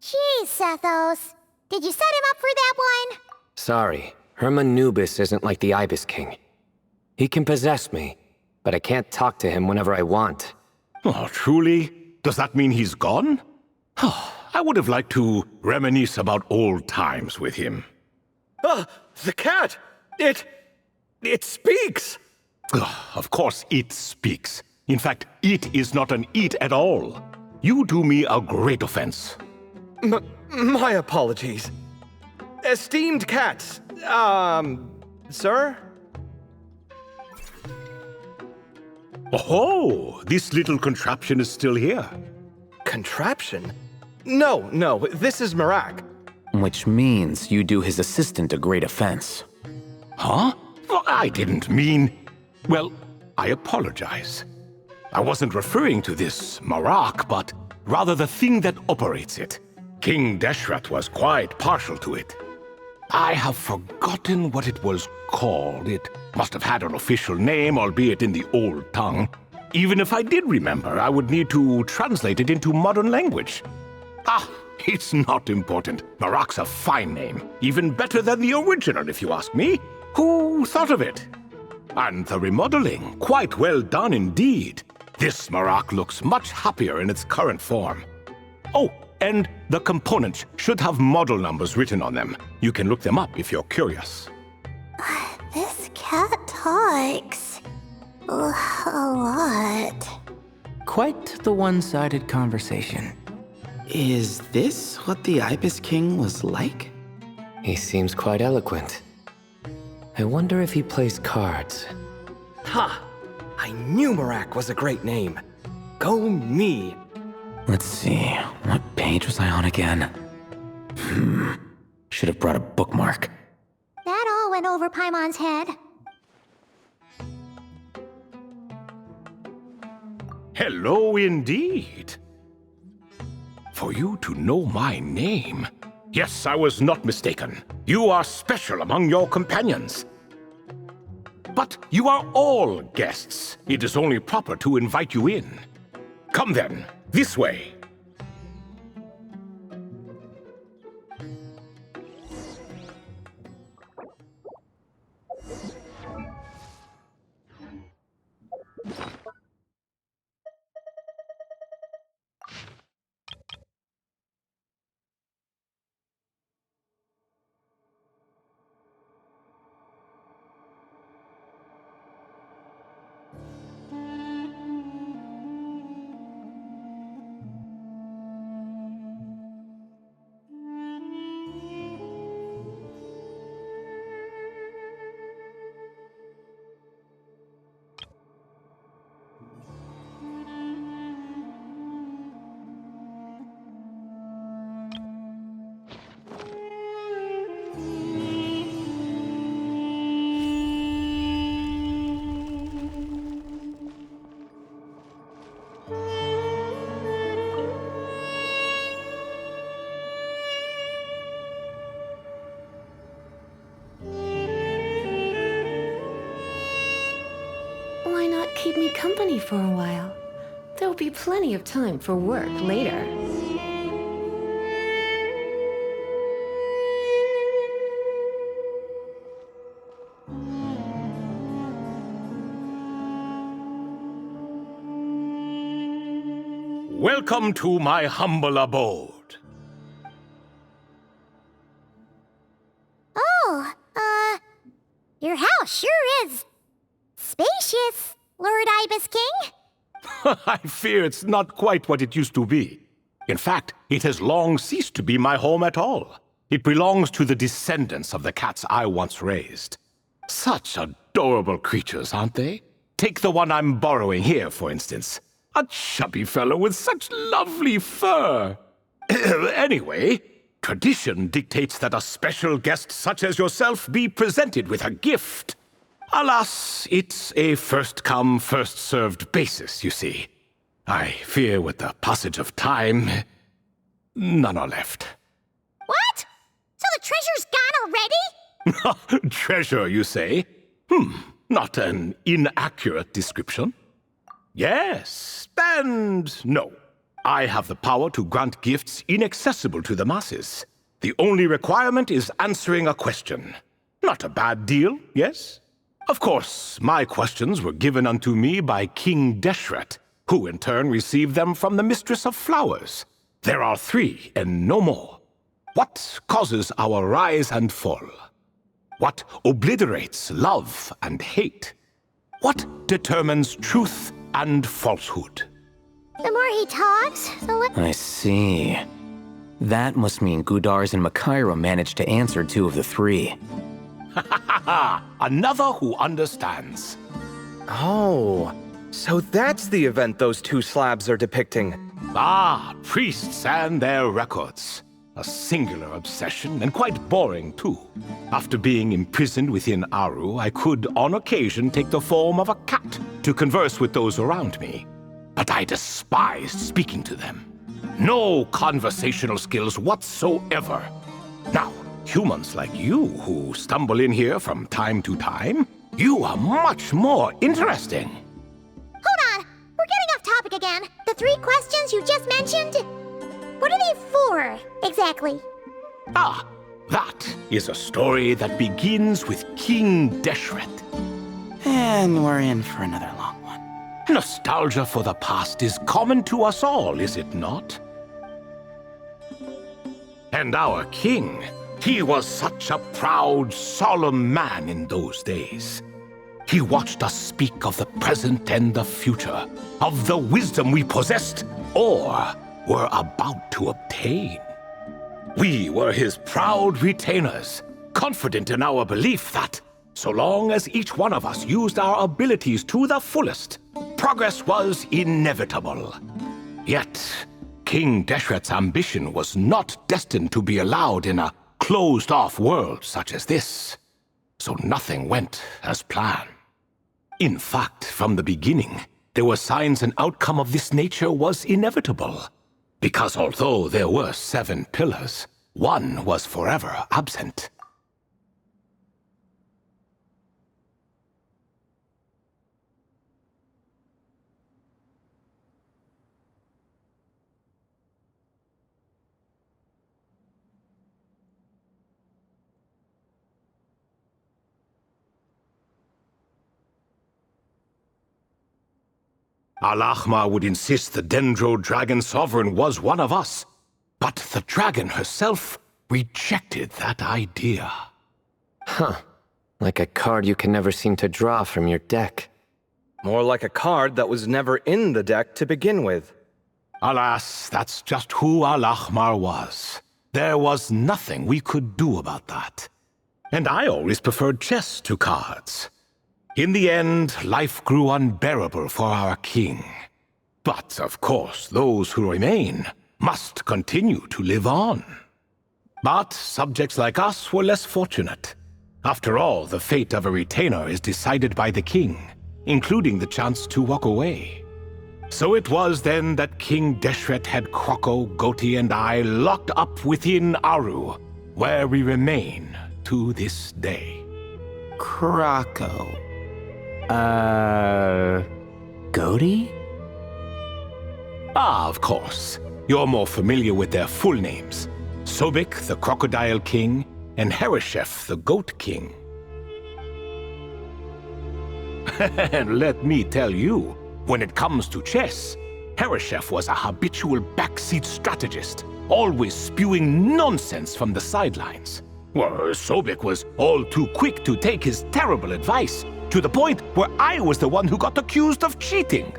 A: Jeez, Sethos. Did you set him up for that one?
I: Sorry, Hermanubis isn't like the Ibis King. He can possess me, but I can't talk to him whenever I want.
C: Oh, truly? Does that mean he's gone? I would have liked to reminisce about old times with him.
L: The cat! It speaks!
C: Of course it speaks. In fact, it is not an it at all. You do me a great offense.
L: My apologies. Esteemed cats, sir?
C: Oh, this little contraption is still here.
L: Contraption? No, this is Marak.
K: Which means you do his assistant a great offense.
C: Huh? Well, I didn't mean... Well, I apologize. I wasn't referring to this Marak, but rather the thing that operates it. King Deshret was quite partial to it. I have forgotten what it was called. It must have had an official name, albeit in the old tongue. Even if I did remember, I would need to translate it into modern language. Ah, it's not important. Marak's a fine name. Even better than the original, if you ask me. Who thought of it? And the remodeling, quite well done indeed. This Marak looks much happier in its current form. Oh, and the components should have model numbers written on them. You can look them up if you're curious.
M: This cat talks a lot.
H: Quite the one-sided conversation.
J: Is this what the Ibis King was like?
I: He seems quite eloquent. I wonder if he plays cards.
L: Ha! I knew Marak was a great name. Go me!
K: Let's see, what page was I on again? Should have brought a bookmark.
A: That all went over Paimon's head.
C: Hello indeed. For you to know my name. Yes, I was not mistaken. You are special among your companions. But you are all guests. It is only proper to invite you in. Come then, this way.
F: Why not keep me company for a while? There'll be plenty of time for work later.
C: Welcome to my humble abode.
A: Oh, your house sure is spacious, Lord Ibis King.
C: I fear it's not quite what it used to be. In fact, it has long ceased to be my home at all. It belongs to the descendants of the cats I once raised. Such adorable creatures, aren't they? Take the one I'm borrowing here, for instance. A chubby fellow with such lovely fur. Anyway, tradition dictates that a special guest such as yourself be presented with a gift. Alas, it's a first-come, first-served basis, you see. I fear with the passage of time, none are left.
A: What? So the treasure's gone already?
C: Treasure, you say? Not an inaccurate description. Yes, and no. I have the power to grant gifts inaccessible to the masses. The only requirement is answering a question. Not a bad deal, yes? Of course, my questions were given unto me by King Deshret, who in turn received them from the Mistress of Flowers. There are 3 and no more. What causes our rise and fall? What obliterates love and hate? What determines truth and falsehood?
A: The more he talks, the less...
K: I see. That must mean Gudars and Makaira managed to answer 2 of the 3.
C: Another who understands.
L: Oh, So that's the event those two slabs are depicting.
C: Ah, priests and their records. A singular obsession, and quite boring too. After being imprisoned within Aru, I could, on occasion, take the form of a cat to converse with those around me. But I despised speaking to them. No conversational skills whatsoever. Now, humans like you who stumble in here from time to time, you are much more interesting.
A: Hold on! We're getting off topic again. The 3 questions you just mentioned? What are they for, exactly?
C: Ah, that is a story that begins with King Deshret.
J: And we're in for another long one.
C: Nostalgia for the past is common to us all, is it not? And our king, he was such a proud, solemn man in those days. He watched us speak of the present and the future, of the wisdom we possessed, or were about to obtain. We were his proud retainers, confident in our belief that, so long as each one of us used our abilities to the fullest, progress was inevitable. Yet, King Deshret's ambition was not destined to be allowed in a closed-off world such as this. So nothing went as planned. In fact, from the beginning, there were signs an outcome of this nature was inevitable. Because although there were 7 pillars, one was forever absent. Al-Ahmar would insist the Dendro Dragon Sovereign was one of us, but the dragon herself rejected that idea.
I: Huh. Like a card you can never seem to draw from your deck.
L: More like a card that was never in the deck to begin with.
C: Alas, that's just who Al-Ahmar was. There was nothing we could do about that. And I always preferred chess to cards. In the end, life grew unbearable for our king. But, of course, those who remain must continue to live on. But subjects like us were less fortunate. After all, the fate of a retainer is decided by the king, including the chance to walk away. So it was then that King Deshret had Kroko, Goti, and I locked up within Aru, where we remain to this day.
J: Krako.
H: Goti?
C: Ah, of course. You're more familiar with their full names. Sobek, the Crocodile King, and Hereshef, the Goat King. And let me tell you, when it comes to chess, Hereshef was a habitual backseat strategist, always spewing nonsense from the sidelines. Well, Sobek was all too quick to take his terrible advice, to the point where I was the one who got accused of cheating.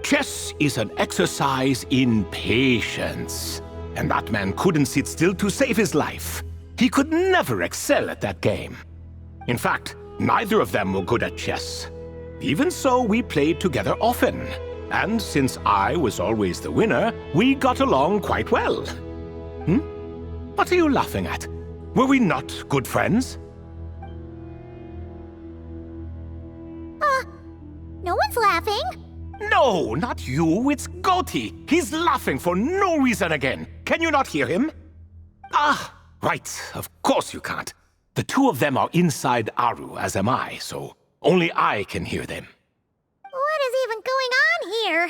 C: Chess is an exercise in patience, and that man couldn't sit still to save his life. He could never excel at that game. In fact, neither of them were good at chess. Even so, we played together often, and since I was always the winner, we got along quite well. What are you laughing at? Were we not good friends?
A: No one's laughing.
C: No, not you. It's Goti. He's laughing for no reason again. Can you not hear him? Ah, right. Of course you can't. The two of them are inside Aru, as am I, so only I can hear them.
A: What is even going on here?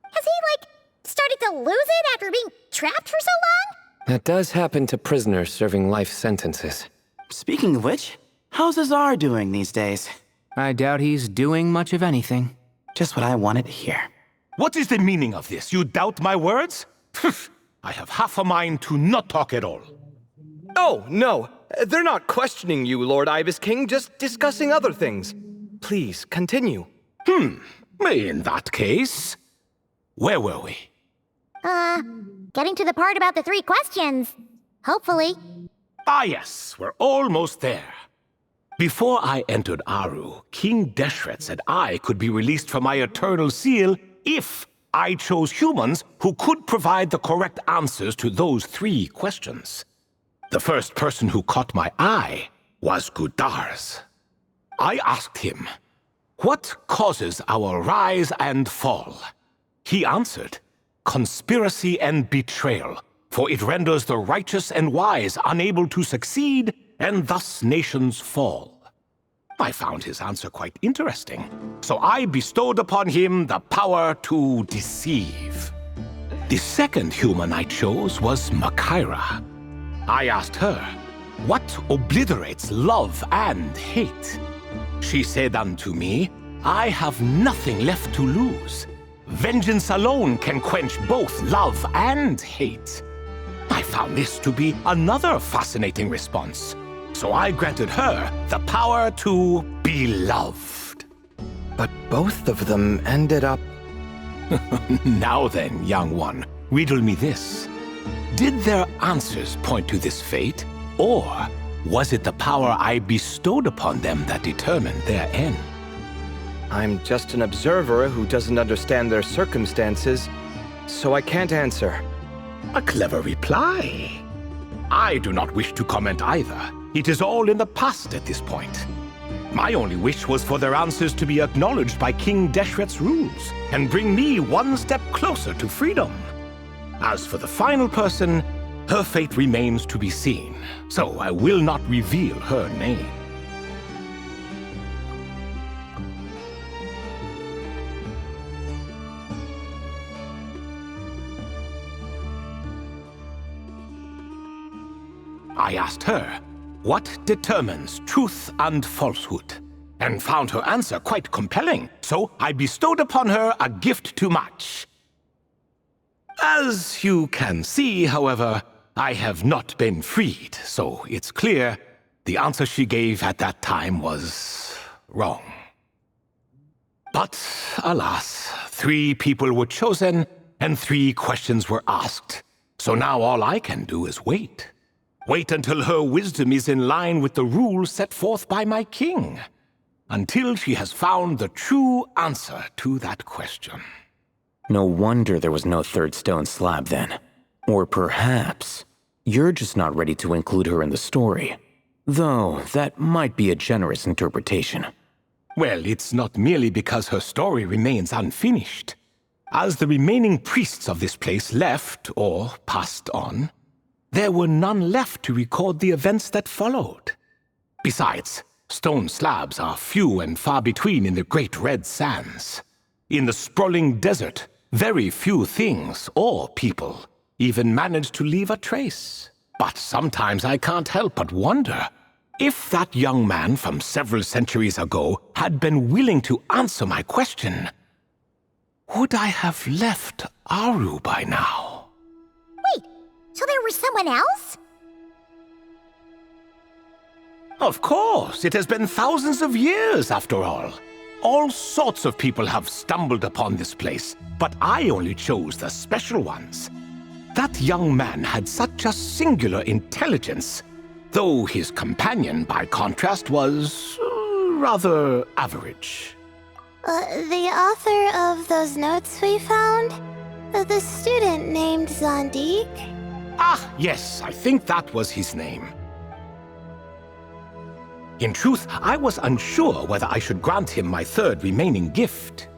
A: Has he, started to lose it after being trapped for so long?
I: That does happen to prisoners serving life sentences.
J: Speaking of which, how's Azar doing these days?
H: I doubt he's doing much of anything.
J: Just what I wanted to hear.
C: What is the meaning of this? You doubt my words? I have half a mind to not talk at all.
L: Oh, no. They're not questioning you, Lord Ibis King, just discussing other things. Please, continue.
C: In that case, where were we?
A: Getting to the part about the 3 questions. Hopefully.
C: Ah, yes, we're almost there. Before I entered Aru, King Deshret said I could be released from my eternal seal if I chose humans who could provide the correct answers to those 3 questions. The first person who caught my eye was Gudars. I asked him, "What causes our rise and fall?" He answered, "Conspiracy and betrayal, for it renders the righteous and wise unable to succeed, and thus nations fall." I found his answer quite interesting, so I bestowed upon him the power to deceive. The second human I chose was Makaira. I asked her, "What obliterates love and hate?" She said unto me, "I have nothing left to lose. Vengeance alone can quench both love and hate." I found this to be another fascinating response, so I granted her the power to be loved.
L: But both of them ended up...
C: Now then, young one, riddle me this. Did their answers point to this fate, or was it the power I bestowed upon them that determined their end?
L: I'm just an observer who doesn't understand their circumstances, so I can't answer.
C: A clever reply. I do not wish to comment either. It is all in the past at this point. My only wish was for their answers to be acknowledged by King Deshret's rules and bring me one step closer to freedom. As for the final person, her fate remains to be seen, so I will not reveal her name. I asked her, "What determines truth and falsehood?" and found her answer quite compelling, so I bestowed upon her a gift to match. As you can see, however, I have not been freed, so it's clear the answer she gave at that time was wrong. But alas, 3 people were chosen and 3 questions were asked, so now all I can do is wait. Wait until her wisdom is in line with the rules set forth by my king. Until she has found the true answer to that question.
K: No wonder there was no 3rd stone slab then. Or perhaps you're just not ready to include her in the story. Though that might be a generous interpretation.
C: Well, it's not merely because her story remains unfinished. As the remaining priests of this place left or passed on, there were none left to record the events that followed. Besides, stone slabs are few and far between in the Great Red Sands. In the sprawling desert, very few things or people even manage to leave a trace. But sometimes I can't help but wonder if that young man from several centuries ago had been willing to answer my question. Would I have left Aru by now?
A: So there was someone else?
C: Of course, it has been thousands of years after all. All sorts of people have stumbled upon this place, but I only chose the special ones. That young man had such a singular intelligence, though his companion, by contrast, was rather average.
M: The author of those notes we found? The student named Zandik?
C: Ah, yes, I think that was his name. In truth, I was unsure whether I should grant him my 3rd remaining gift.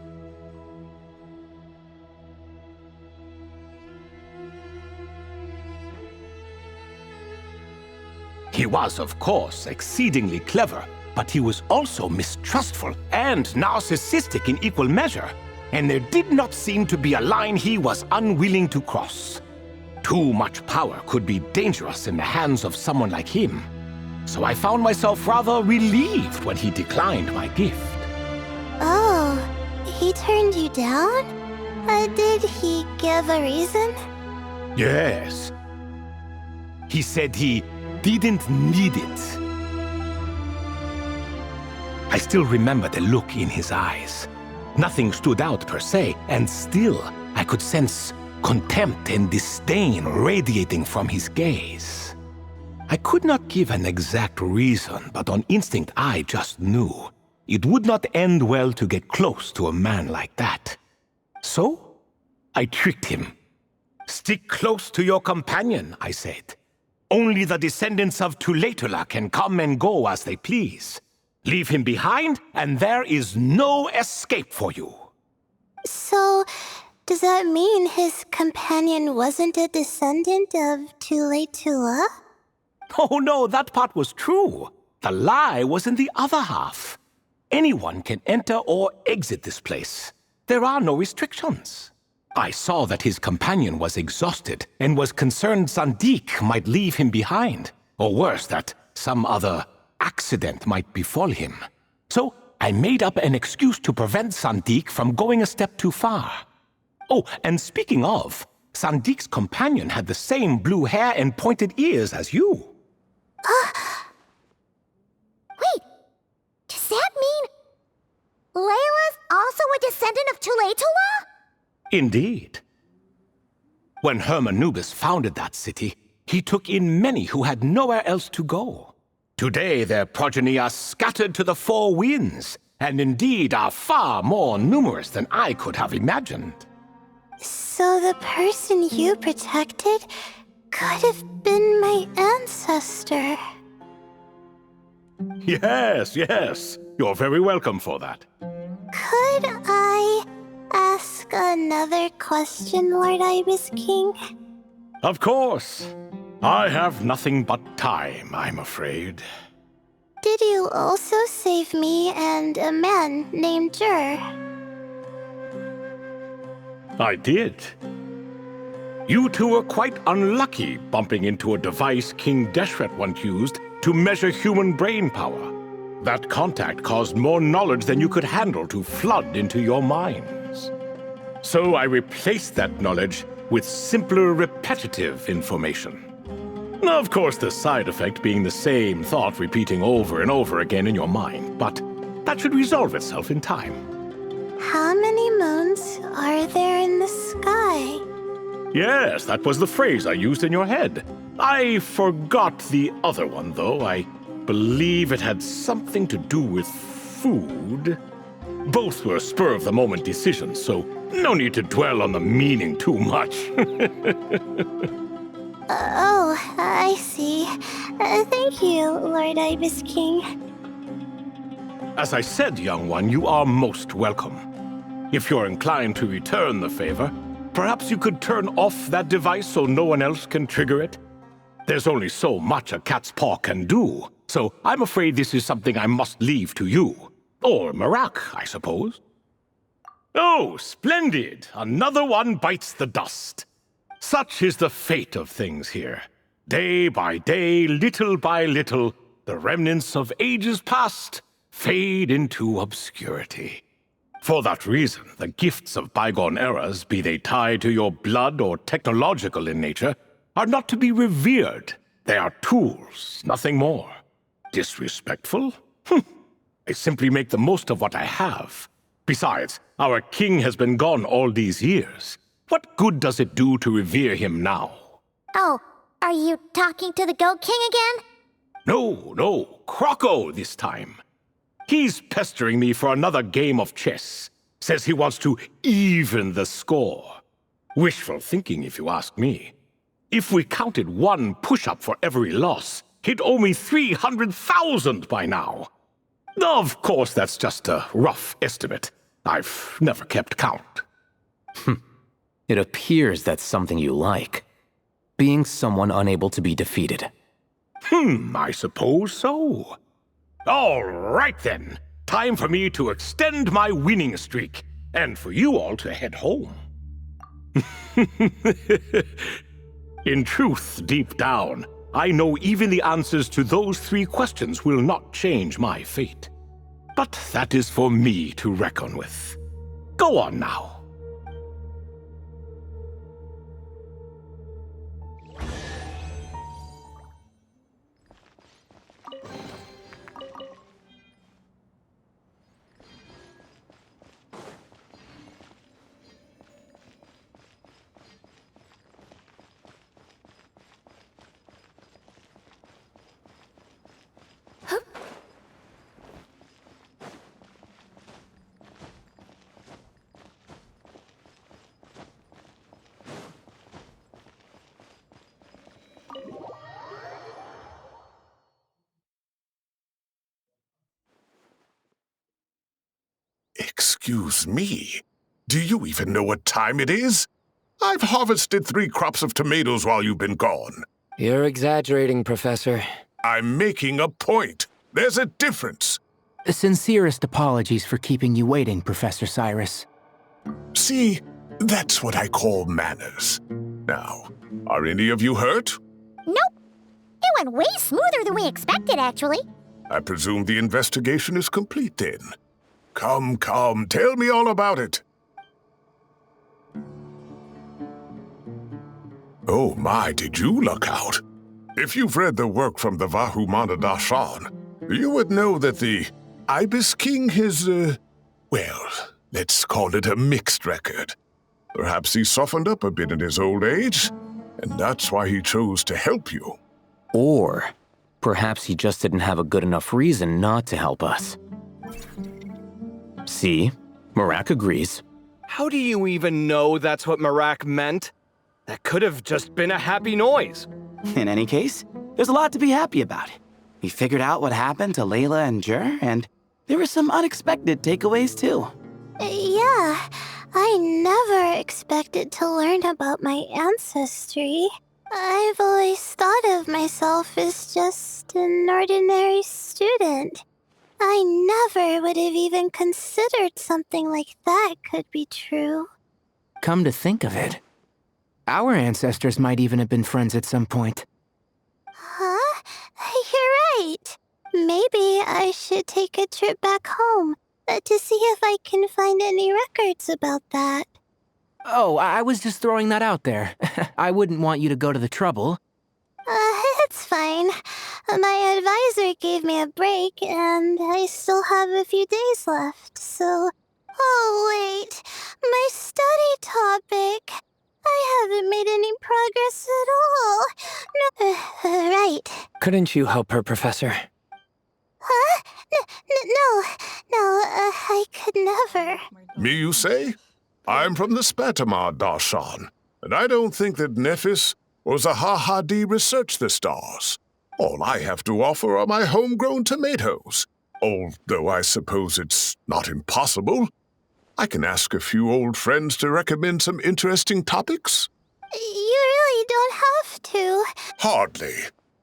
C: He was, of course, exceedingly clever, but he was also mistrustful and narcissistic in equal measure, and there did not seem to be a line he was unwilling to cross. Too much power could be dangerous in the hands of someone like him, so I found myself rather relieved when he declined my gift.
M: Oh, he turned you down? Did he give a reason?
C: Yes. He said he didn't need it. I still remember the look in his eyes. Nothing stood out per se, and still I could sense contempt and disdain radiating from his gaze. I could not give an exact reason, but on instinct I just knew. It would not end well to get close to a man like that. So, I tricked him. Stick close to your companion, I said. Only the descendants of Tuletula can come and go as they please. Leave him behind, and there is no escape for you.
M: So, does that mean his companion wasn't a descendant of Tuletula?
C: Oh no, that part was true. The lie was in the other half. Anyone can enter or exit this place. There are no restrictions. I saw that his companion was exhausted and was concerned Sandik might leave him behind, or worse, that some other accident might befall him. So I made up an excuse to prevent Sandik from going a step too far. Oh, and speaking of, Sandik's companion had the same blue hair and pointed ears as you.
A: Wait, does that mean Layla's also a descendant of Tuletula?
C: Indeed. When Hermanubis founded that city, he took in many who had nowhere else to go. Today their progeny are scattered to the four winds, and indeed are far more numerous than I could have imagined.
M: So the person you protected could have been my ancestor.
C: Yes, yes. You're very welcome for that.
M: Could I ask another question, Lord Ibis King?
C: Of course. I have nothing but time, I'm afraid.
M: Did you also save me and a man named Jur?
C: I did. You two were quite unlucky bumping into a device King Deshret once used to measure human brain power. That contact caused more knowledge than you could handle to flood into your minds. So I replaced that knowledge with simpler, repetitive information. Of course, the side effect being the same thought repeating over and over again in your mind, but that should resolve itself in time.
M: How many moons are there in the sky?
C: Yes, that was the phrase I used in your head. I forgot the other one, though. I believe it had something to do with food. Both were spur-of-the-moment decisions, so no need to dwell on the meaning too much.
M: Oh, I see. Thank you, Lord Ibis King.
C: As I said, young one, you are most welcome. If you're inclined to return the favor, perhaps you could turn off that device so no one else can trigger it? There's only so much a cat's paw can do, so I'm afraid this is something I must leave to you. Or Marak, I suppose. Oh, splendid! Another one bites the dust. Such is the fate of things here. Day by day, little by little, the remnants of ages past fade into obscurity. For that reason, the gifts of bygone eras, be they tied to your blood or technological in nature, are not to be revered. They are tools, nothing more. Disrespectful? I simply make the most of what I have. Besides, our king has been gone all these years. What good does it do to revere him now?
A: Oh, are you talking to the Goat King again?
C: No, Croco this time. He's pestering me for another game of chess. Says he wants to even the score. Wishful thinking, if you ask me. If we counted one push-up for every loss, he'd owe me 300,000 by now. Of course, that's just a rough estimate. I've never kept count.
K: It appears that's something you like. Being someone unable to be defeated.
C: I suppose so. All right then. Time for me to extend my winning streak, and for you all to head home. In truth, deep down, I know even the answers to those 3 questions will not change my fate. But that is for me to reckon with. Go on now.
N: Excuse me. Do you even know what time it is? I've harvested 3 crops of tomatoes while you've been gone.
I: You're exaggerating, Professor.
N: I'm making a point. There's a difference.
H: Sincerest apologies for keeping you waiting, Professor Cyrus.
N: See, that's what I call manners. Now, are any of you hurt?
A: Nope. It went way smoother than we expected, actually.
N: I presume the investigation is complete then. Come, tell me all about it. Oh my, did you look out? If you've read the work from the Vahumana Dashan, you would know that the Ibis King has, well, let's call it a mixed record. Perhaps he softened up a bit in his old age, and that's why he chose to help you.
K: Or perhaps he just didn't have a good enough reason not to help us. See? Marak agrees.
L: How do you even know that's what Marak meant? That could have just been a happy noise.
J: In any case, there's a lot to be happy about. We figured out what happened to Layla and Jur, and there were some unexpected takeaways too.
M: Yeah, I never expected to learn about my ancestry. I've always thought of myself as just an ordinary student. I never would have even considered something like that could be true.
H: Come to think of it, our ancestors might even have been friends at some point.
M: Huh? You're right. Maybe I should take a trip back home to see if I can find any records about that.
H: Oh, I was just throwing that out there. I wouldn't want you to go to the trouble.
M: It's fine. My advisor gave me a break, and I still have a few days left, so... Oh, wait. My study topic. I haven't made any progress at all. No, right.
I: Couldn't you help her, Professor?
M: Huh? No, I could never.
N: Me, you say? I'm from the Spatamar Darshan, and I don't think that Nephis or Zahahadi researched the stars. All I have to offer are my homegrown tomatoes. Although I suppose it's not impossible. I can ask a few old friends to recommend some interesting topics.
M: You really don't have to.
N: Hardly.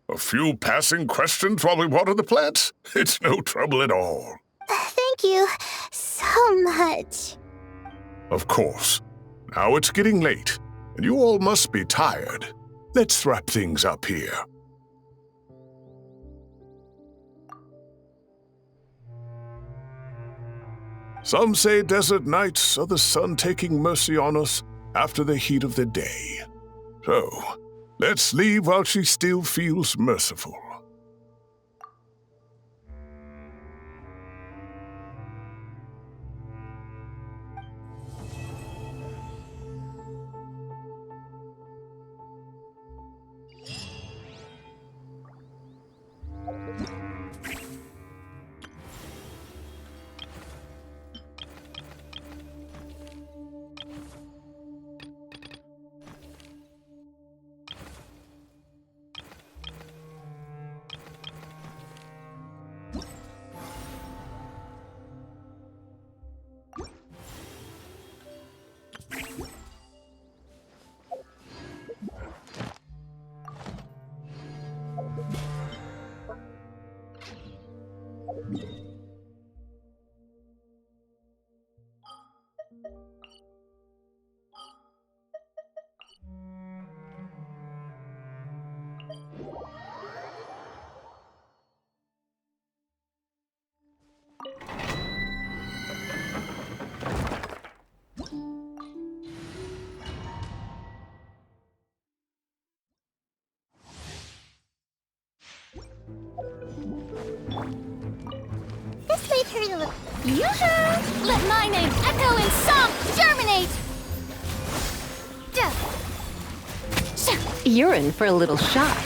N: A few passing questions while we water the plants? It's no trouble at all.
M: Thank you so much.
N: Of course. Now it's getting late, and you all must be tired. Let's wrap things up here. Some say desert nights are the sun taking mercy on us after the heat of the day. So, let's leave while she still feels merciful.
A: This may turn a little... Usual! Let my name echo in song germinate!
F: You're in for a little shock.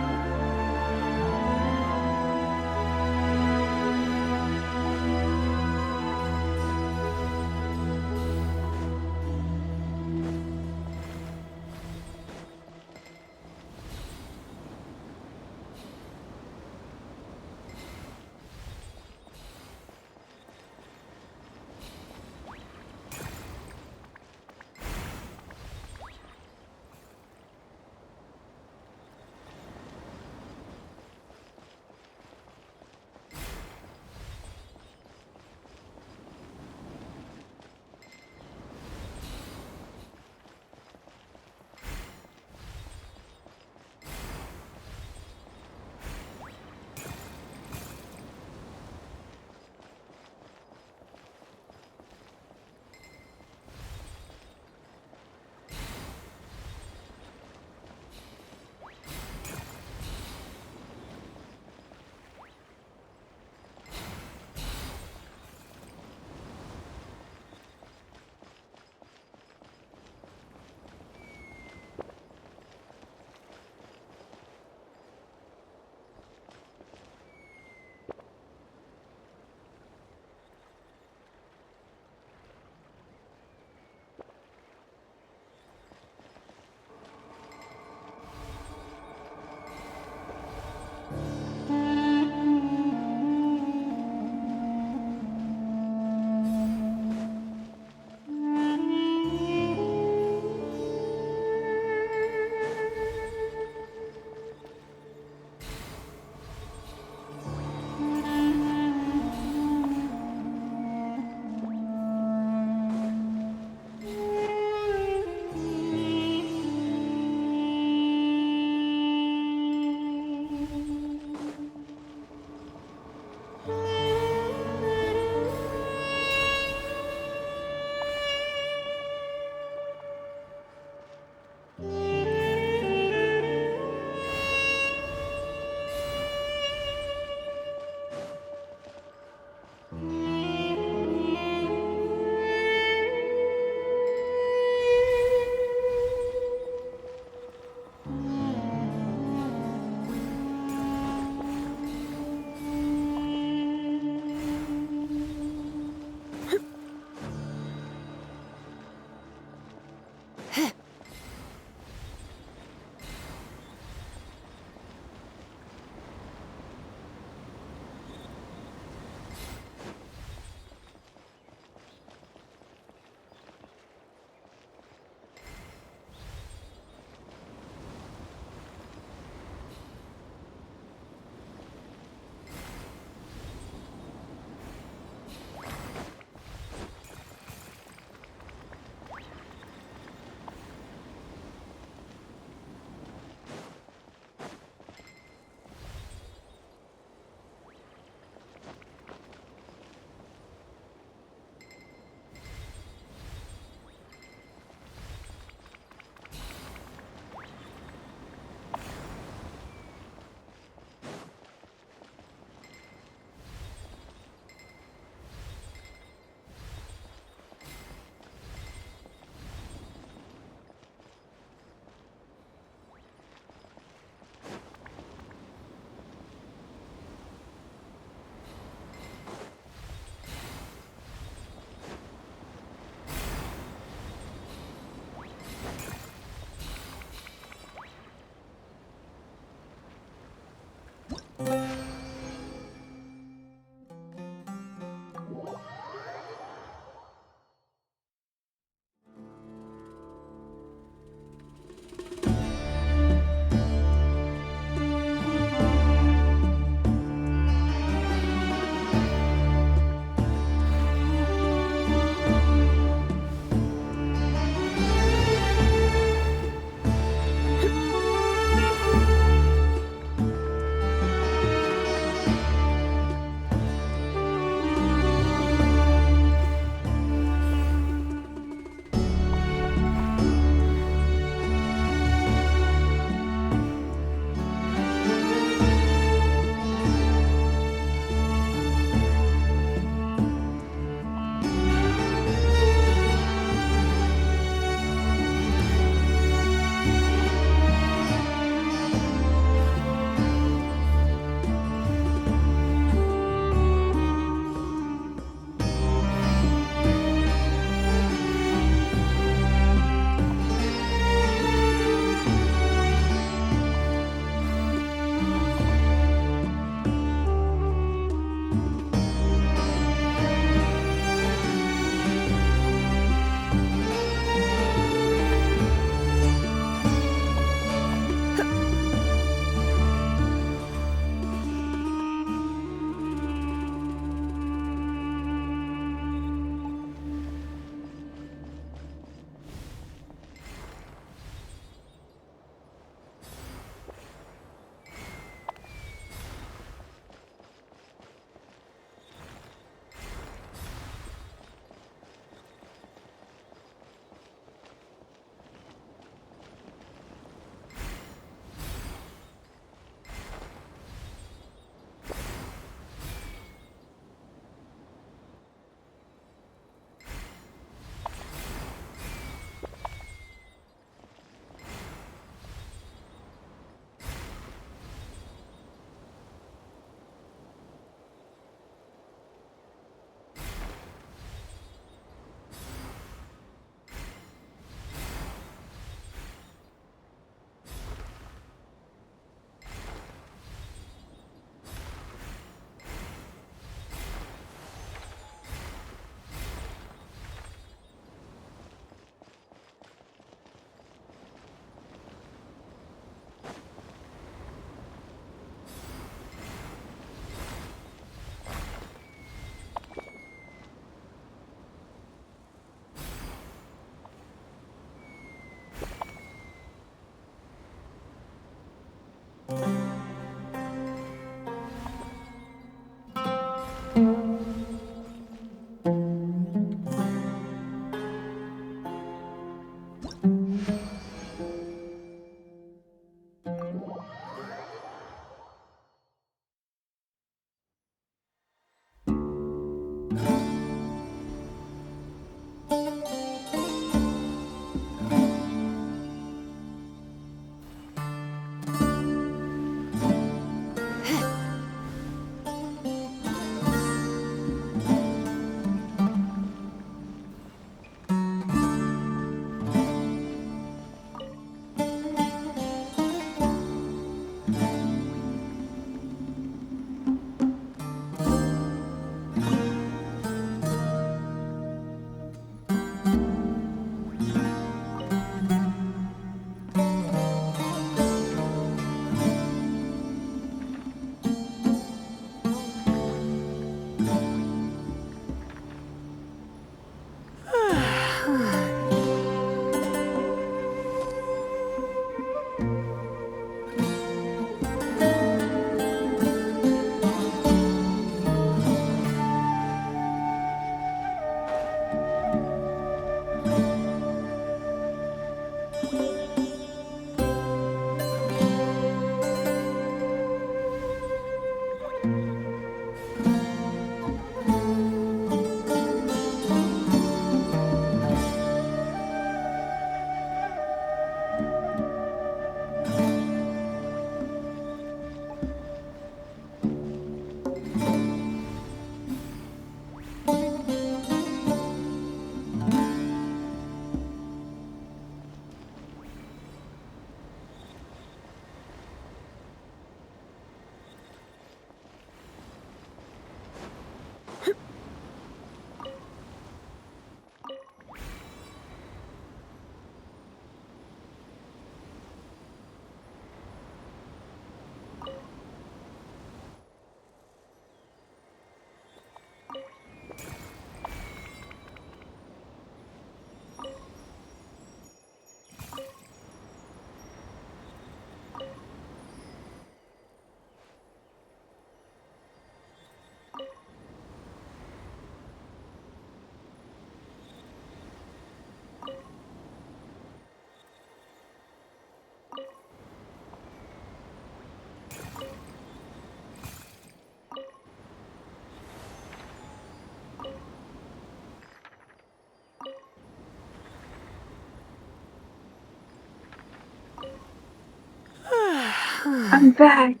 O: I'm back.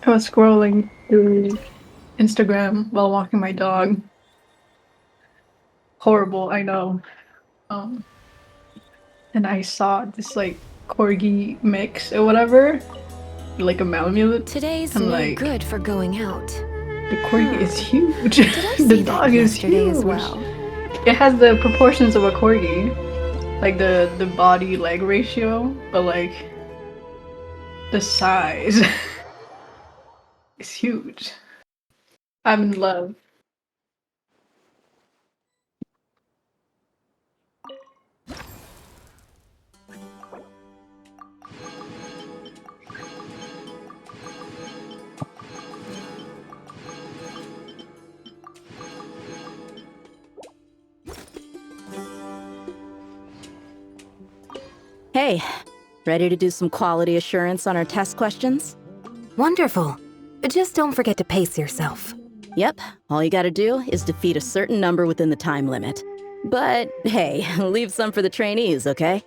O: I was scrolling through Instagram while walking my dog. Horrible, I know. Um, and I saw this like corgi mix or whatever, like a Malamute.
F: Today's
O: and
F: no
O: like
F: good for going out.
O: the corgi is huge.
F: Did I
O: The
F: see that
O: dog is
F: yesterday
O: huge.
F: as well?
O: It has the proportions of a corgi, like the body leg ratio, but like the size is huge. I'm in love.
E: Hey, ready to do some quality assurance on our test questions?
F: Wonderful. Just don't forget to pace yourself.
E: Yep, all you gotta do is defeat a certain number within the time limit. But hey, leave some for the trainees, okay?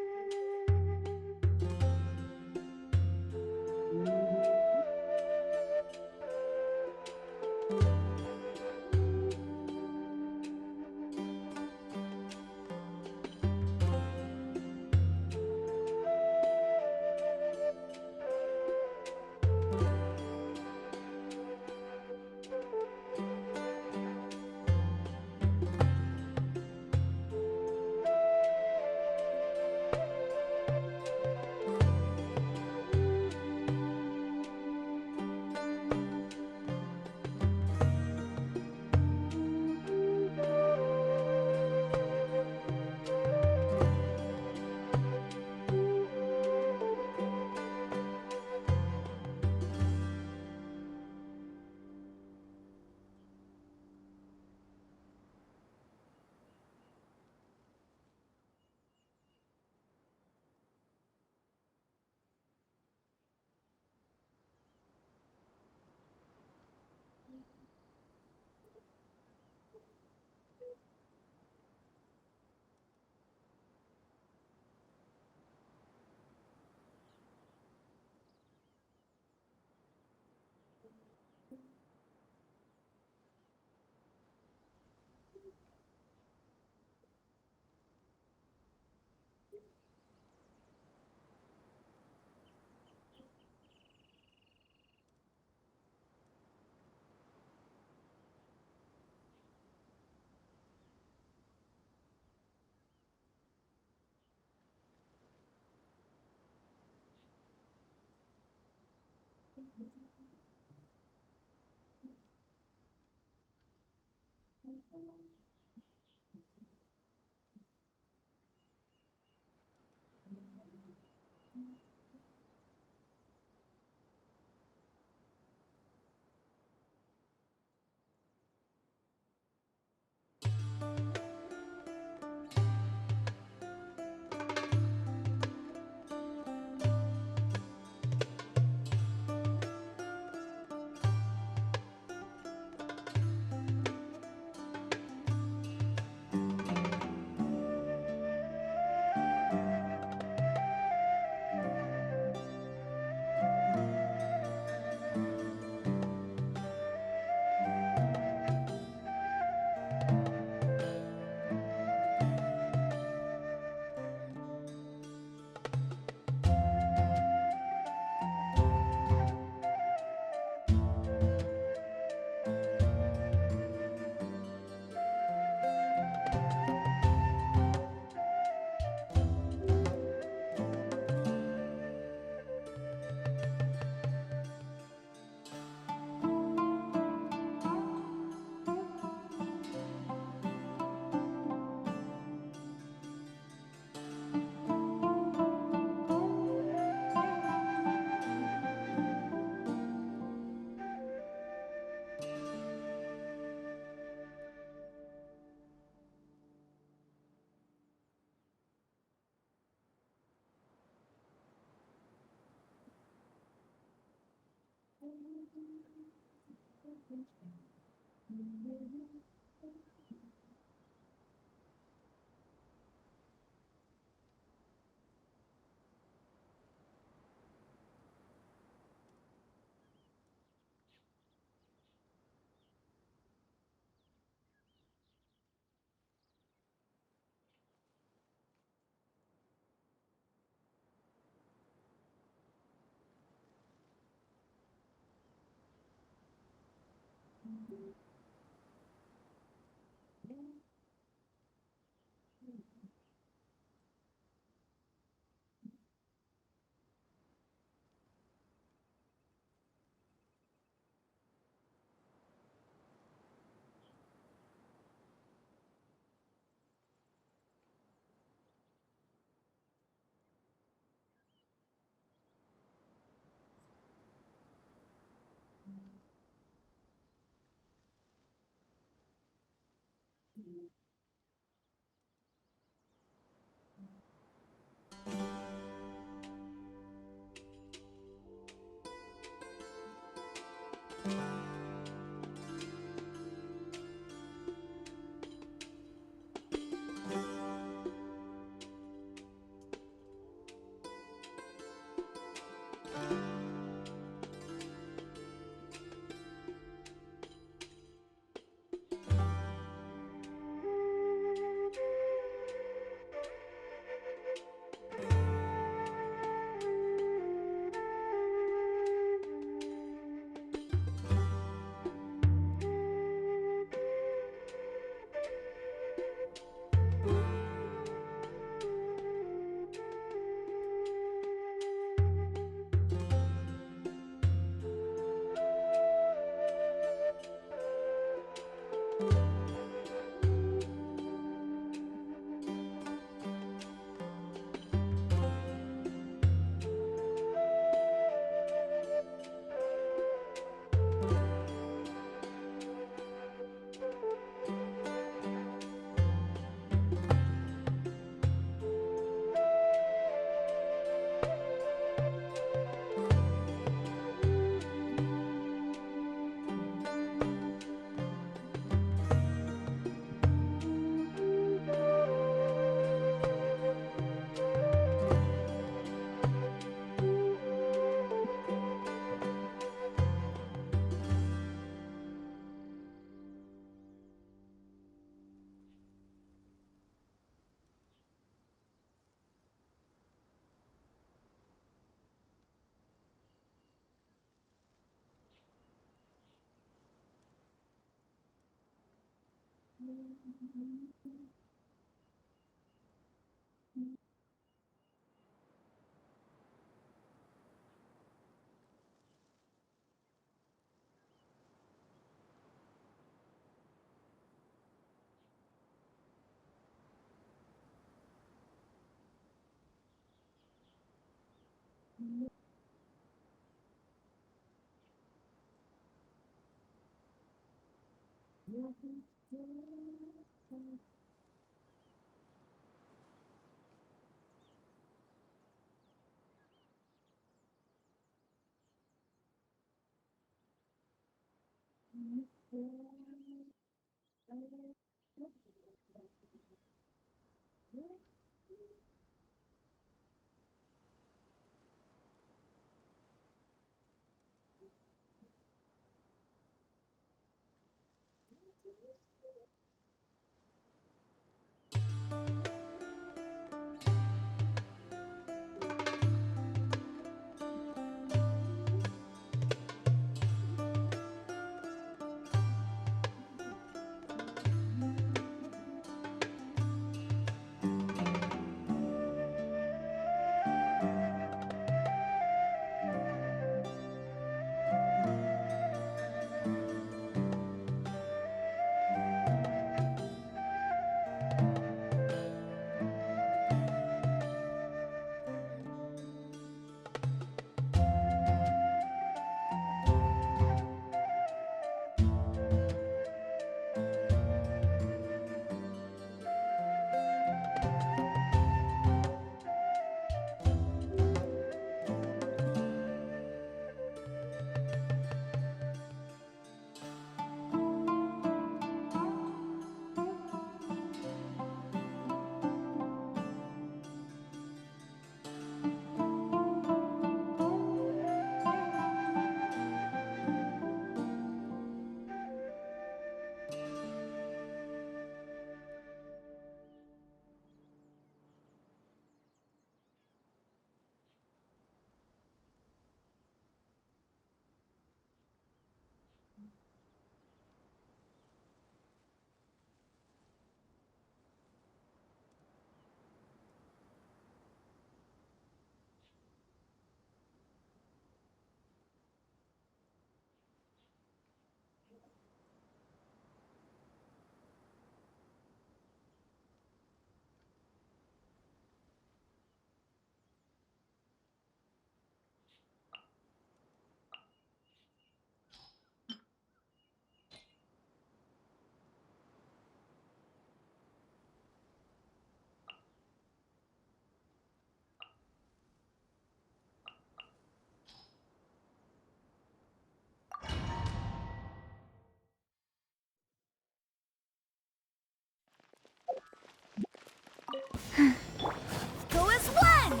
A: Go as one!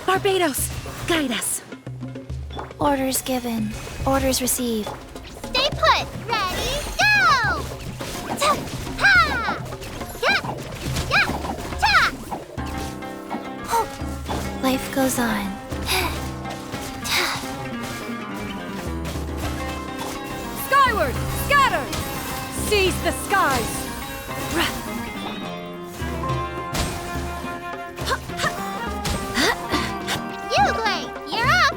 F: Barbados, guide us.
M: Orders given. Orders received.
A: Stay put! Ready, go! Ha! Yeah! Yeah! Ta!
M: Life goes on.
F: Skyward! Scatter! Seize the skies!
A: You, Blake! You're up!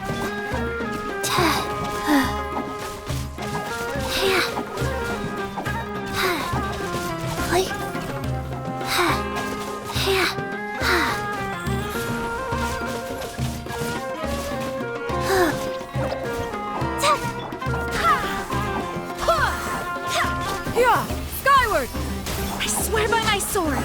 F: Yeah! Skyward! I swear by my sword!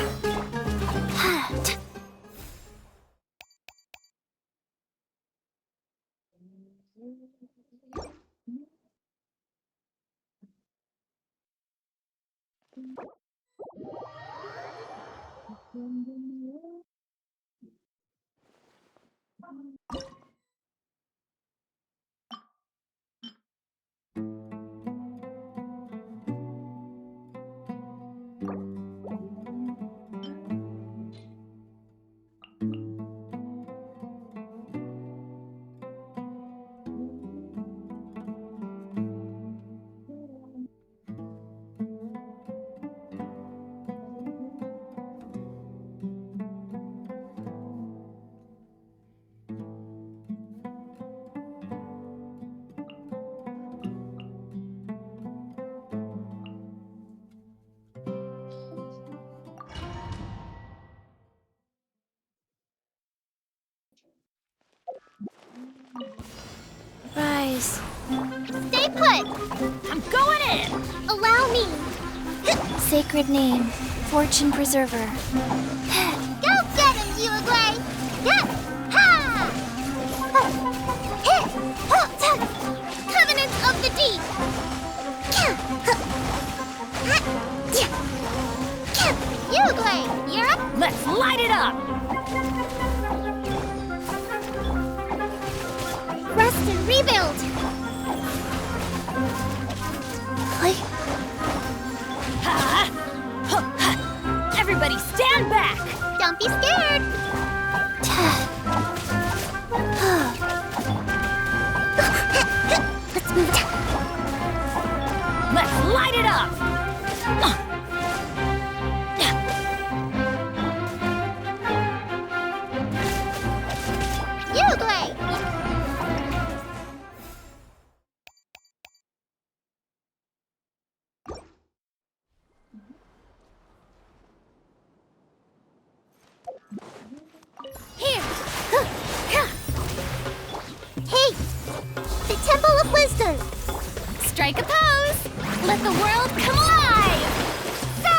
M: eyes.
A: Stay put!
B: I'm going in!
A: Allow me!
M: Sacred name, Fortune Preserver.
A: Go get him, Uruguay! Ha! Covenant of the Deep! Uruguay, you're up!
B: Let's light it up!
A: Rest and rebuild!
B: Everybody stand back!
A: Don't be scared! Let's move it.
B: Let's light it up!
A: Uruguay! Here! Hey! The Temple of Wisdom!
B: Strike a pose! Let the world come alive!
A: Sa!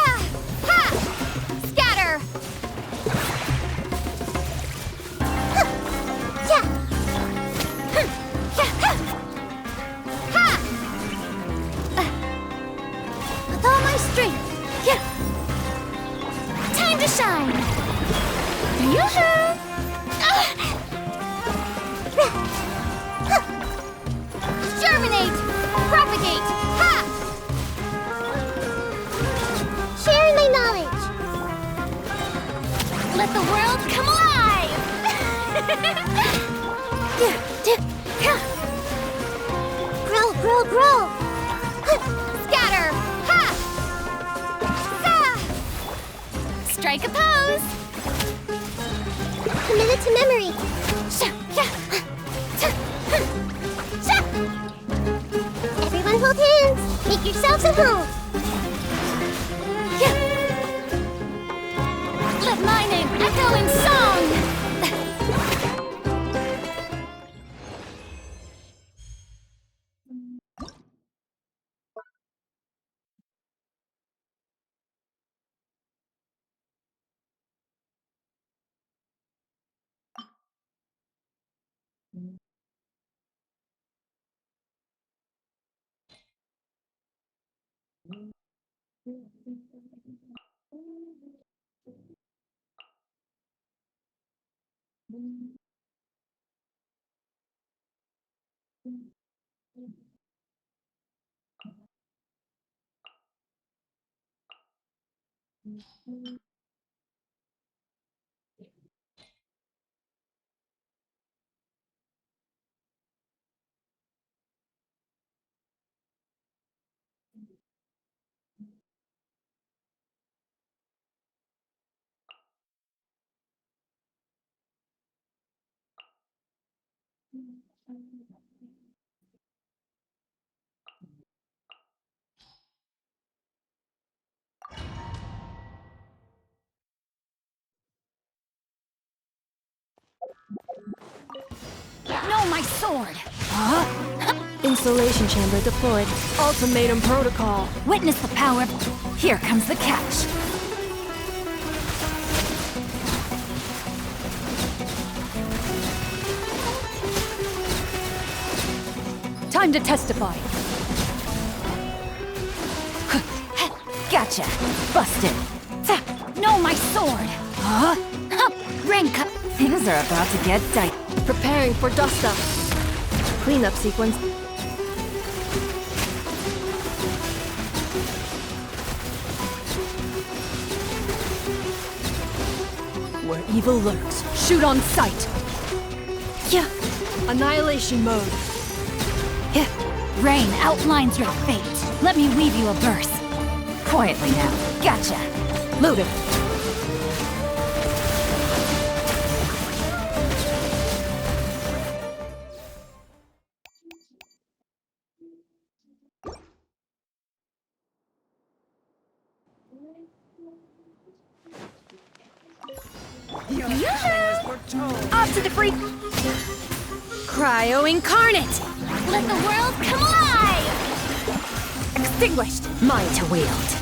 A: Ha! Scatter! Huh! Yeah! Huh! Yeah! Ha! Ha! With all my strength! Yeah! Time to shine! Yoo-hoo! Germinate! Propagate! Ha! Sharing my knowledge!
B: Let the world come alive!
A: Grow, grow, grow! Scatter! Ha! Sa!
B: Strike a pose!
A: Committed to memory! Everyone hold hands! Make yourselves at home!
B: Let my name echo in song! No, my sword!
F: Insulation chamber deployed. Ultimatum protocol.
B: Witness the power. Here comes the catch. Time to testify. Gotcha. Busted. No, my sword. Rank up. Things are about to get tight.
F: Preparing for dust-up. Cleanup sequence.
B: Where evil lurks, shoot on sight. Yeah.
F: Annihilation mode.
B: Yeah. Rain outlines your fate. Let me weave you a verse. Quietly now. Gotcha. Loaded. Off to the free. Cryo incarnate. Let the world come alive! Extinguished! Mine to wield.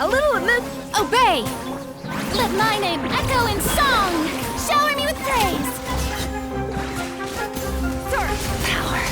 B: A little of this. Obey! Let my name echo in song! Shower me with praise! Source power!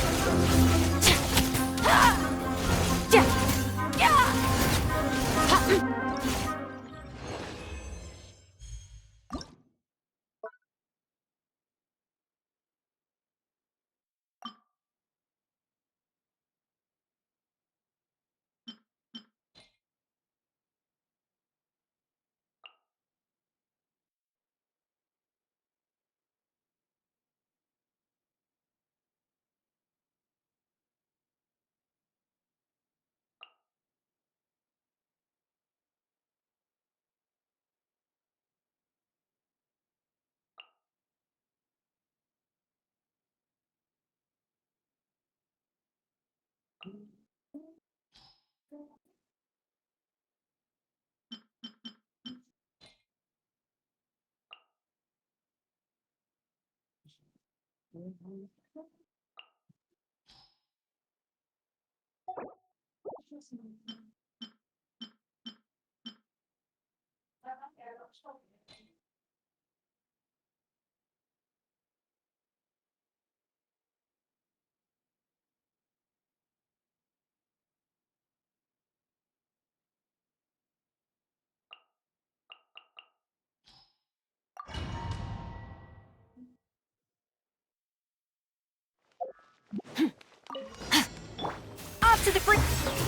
B: Off to the free.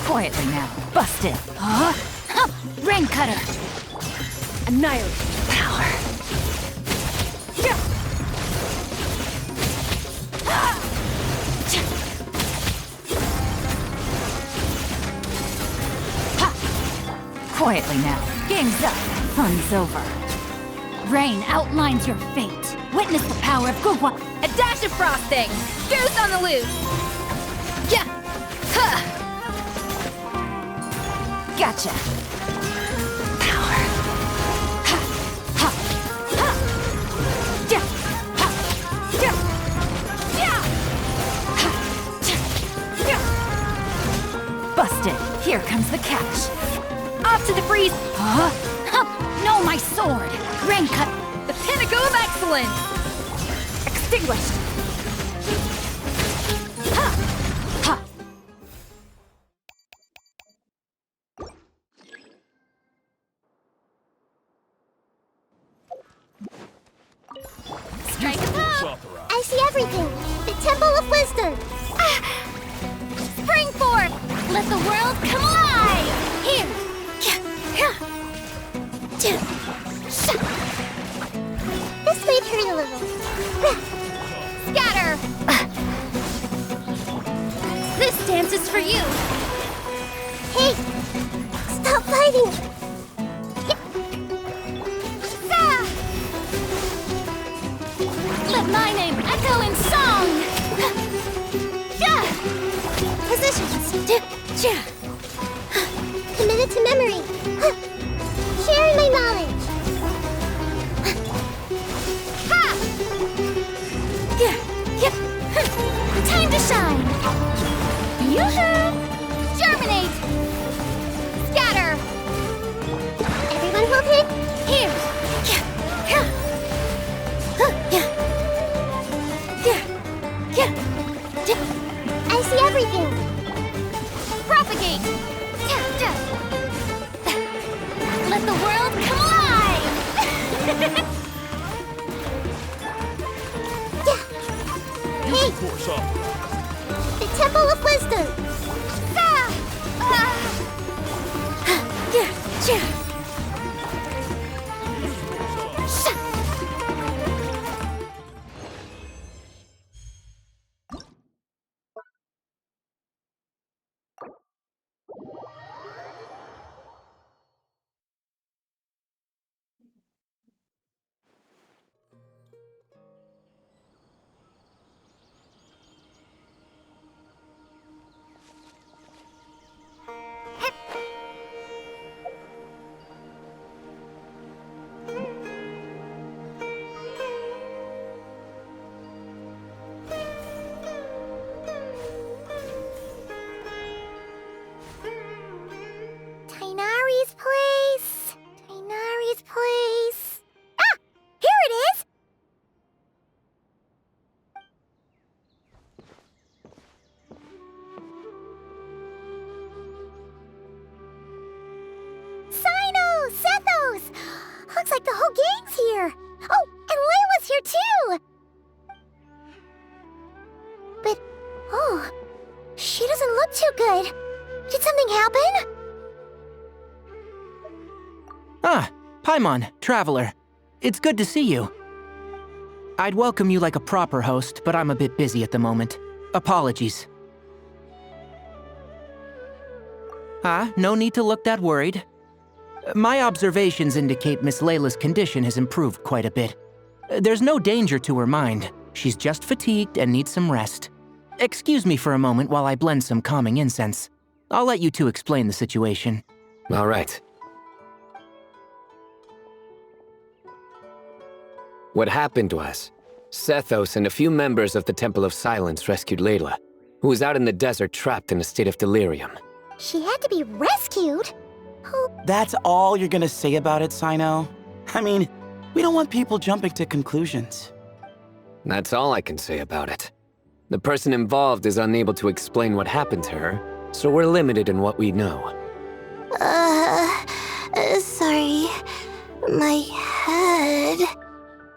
B: Quietly now. Busted. Huh? Rain cutter. Annihilate. Power. Yeah. Quietly now. Game's up. Fun's over. Rain outlines your fate. Witness the power of Gugwa. A dash of frosting. Goose on the loose. Yeah. Huh. Gotcha. Power. Ha. Ha. Ha. Yeah. Ha. Yeah. Yeah. Ha. Yeah. Busted. Here comes the catch. Off to the freeze. Huh? Huh. No, my sword. Rain cut. The pinnacle of excellence. Extinguished. Ha. Ha. Strike a pose.
A: I see everything. The Temple of Wisdom.
B: Spring forth. Let the world come alive. Here.
A: This might hurt a little.
B: Scatter. This dance is for you.
A: Hey! Stop fighting!
B: Let my name echo in song.
A: Positions. Committed to memory. Sharing my knowledge.
B: Ha! Time to shine. Yoo-hoo! Germinate. Scatter.
A: Everyone hold it.
B: Here.
A: I see everything.
B: Propagate. Let the world come alive.
A: Hey! The Temple of Wisdom. like the whole gang's here. Oh, and Layla's here too. But, oh, she doesn't look too good. Did something happen?
H: Ah, Paimon, Traveler. It's good to see you. I'd welcome you like a proper host, but I'm a bit busy at the moment. Apologies. No need to look that worried. My observations indicate Miss Layla's condition has improved quite a bit. There's no danger to her mind. She's just fatigued and needs some rest. Excuse me for a moment while I blend some calming incense. I'll let you two explain the situation.
I: All right. What happened was, Sethos and a few members of the Temple of Silence rescued Layla, who was out in the desert trapped in a state of delirium.
A: She had to be rescued?
J: That's all you're gonna say about it, Sino? I mean, we don't want people jumping to conclusions.
I: That's all I can say about it. The person involved is unable to explain what happened to her, so we're limited in what we know.
M: Sorry. My head...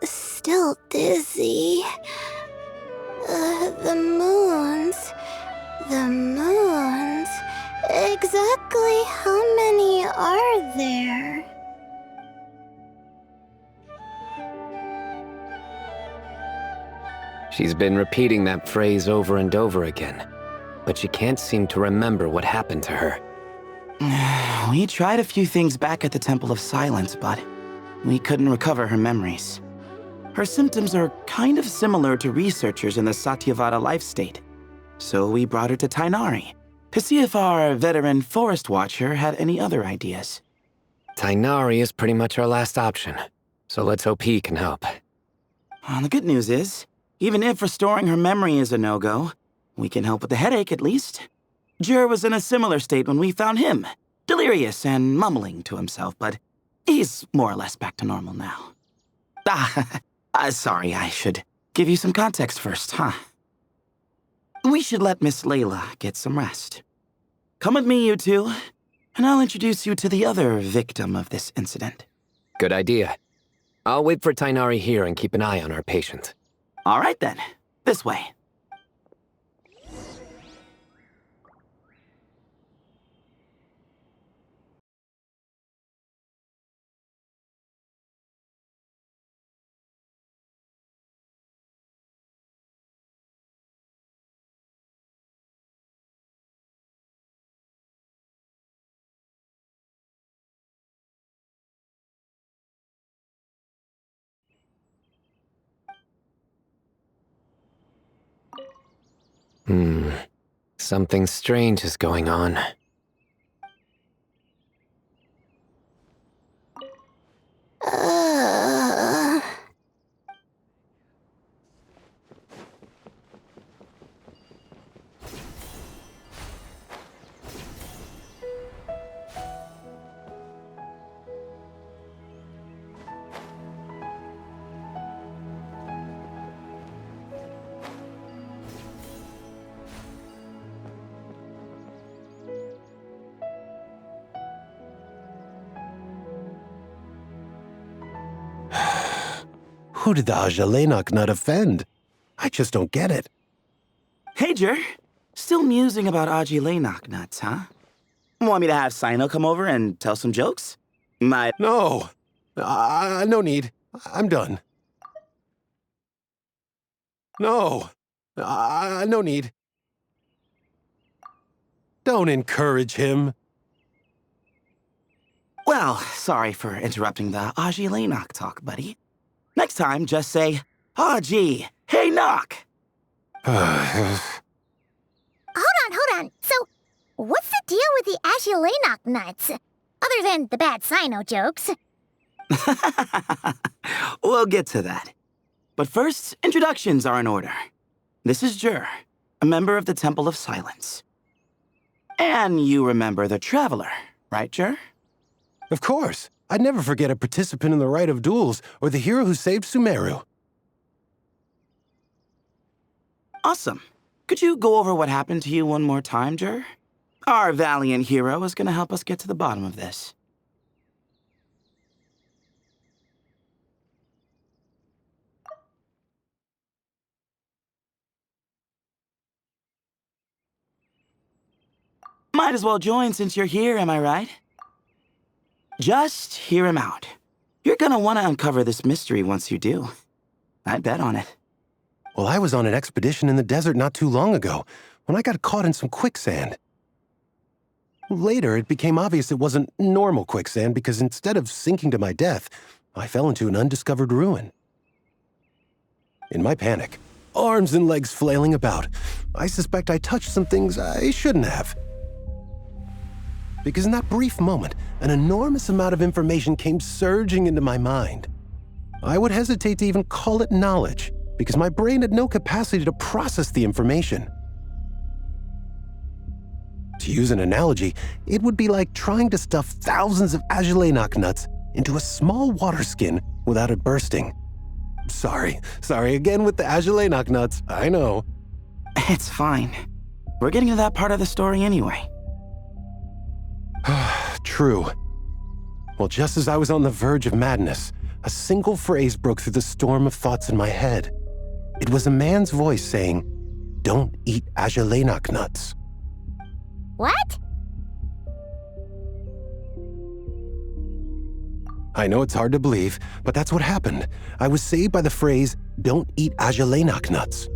M: still dizzy. The moons... Exactly how many are there?
I: She's been repeating that phrase over and over again, but she can't seem to remember what happened to her.
J: We tried a few things back at the Temple of Silence, but we couldn't recover her memories. Her symptoms are kind of similar to researchers in the Satyavada life state, so we brought her to Tainari to see if our veteran forest watcher had any other ideas.
I: Tainari is pretty much our last option, so let's hope he can help.
J: Well, the good news is, even if restoring her memory is a no-go, we can help with the headache at least. Jur was in a similar state when we found him, delirious and mumbling to himself, but he's more or less back to normal now. Sorry, I should give you some context first, huh? We should let Miss Layla get some rest. Come with me, you two, and I'll introduce you to the other victim of this incident.
I: Good idea. I'll wait for Tainari here and keep an eye on our patient.
J: All right then, this way.
I: Something strange is going on.
G: Who did the Ajalenok nut offend? I just don't get it.
J: Hey, Jur. Still musing about Ajalenok nuts, huh? Want me to have Sino come over and tell some jokes?
G: No. No need. I'm done. No. No need. Don't encourage him.
J: Well, sorry for interrupting the Ajalenok talk, buddy. Next time, just say, Aji, hey, knock.
A: Hold on. So, what's the deal with the Ajalenok nuts? Other than the bad Sino jokes.
J: We'll get to that. But first, introductions are in order. This is Jur, a member of the Temple of Silence. And you remember the Traveler, right, Jur?
G: Of course. I'd never forget a participant in the Rite of Duels or the hero who saved Sumeru.
J: Awesome. Could you go over what happened to you one more time, Jur? Our valiant hero is going to help us get to the bottom of this. Might as well join since you're here, am I right? Just hear him out. You're gonna want to uncover this mystery once you do. I'd bet on it.
G: Well, I was on an expedition in the desert not too long ago when I got caught in some quicksand. Later, it became obvious it wasn't normal quicksand because instead of sinking to my death, I fell into an undiscovered ruin. In my panic, arms and legs flailing about, I suspect I touched some things I shouldn't have. Because in that brief moment, an enormous amount of information came surging into my mind. I would hesitate to even call it knowledge, because my brain had no capacity to process the information. To use an analogy, it would be like trying to stuff thousands of agelenok nuts into a small water skin without it bursting. Sorry again with the agelenok nuts, I know.
J: It's fine. We're getting to that part of the story anyway.
G: True. Well, just as I was on the verge of madness, a single phrase broke through the storm of thoughts in my head. It was a man's voice saying, "Don't eat agelenok nuts."
A: What?
G: I know it's hard to believe, but that's what happened. I was saved by the phrase, "Don't eat agelenok nuts."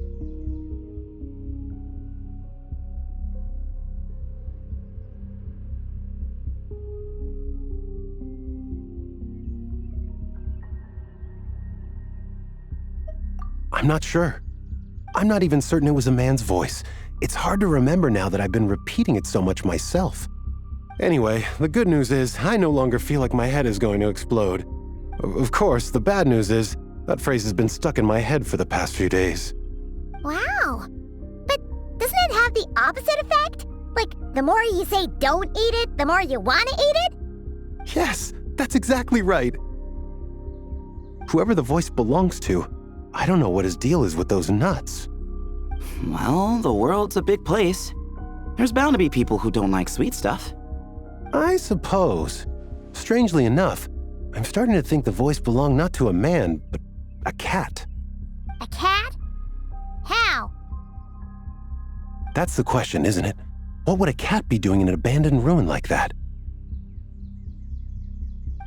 G: I'm not sure. I'm not even certain it was a man's voice. It's hard to remember now that I've been repeating it so much myself. Anyway, the good news is I no longer feel like my head is going to explode. Of course, the bad news is that phrase has been stuck in my head for the past few days.
A: Wow. But doesn't it have the opposite effect? Like, the more you say don't eat it, the more you want to eat it?
G: Yes, that's exactly right. Whoever the voice belongs to, I don't know what his deal is with those nuts.
J: Well, the world's a big place. There's bound to be people who don't like sweet stuff.
G: I suppose. Strangely enough, I'm starting to think the voice belonged not to a man, but a cat.
A: A cat? How?
G: That's the question, isn't it? What would a cat be doing in an abandoned ruin like that?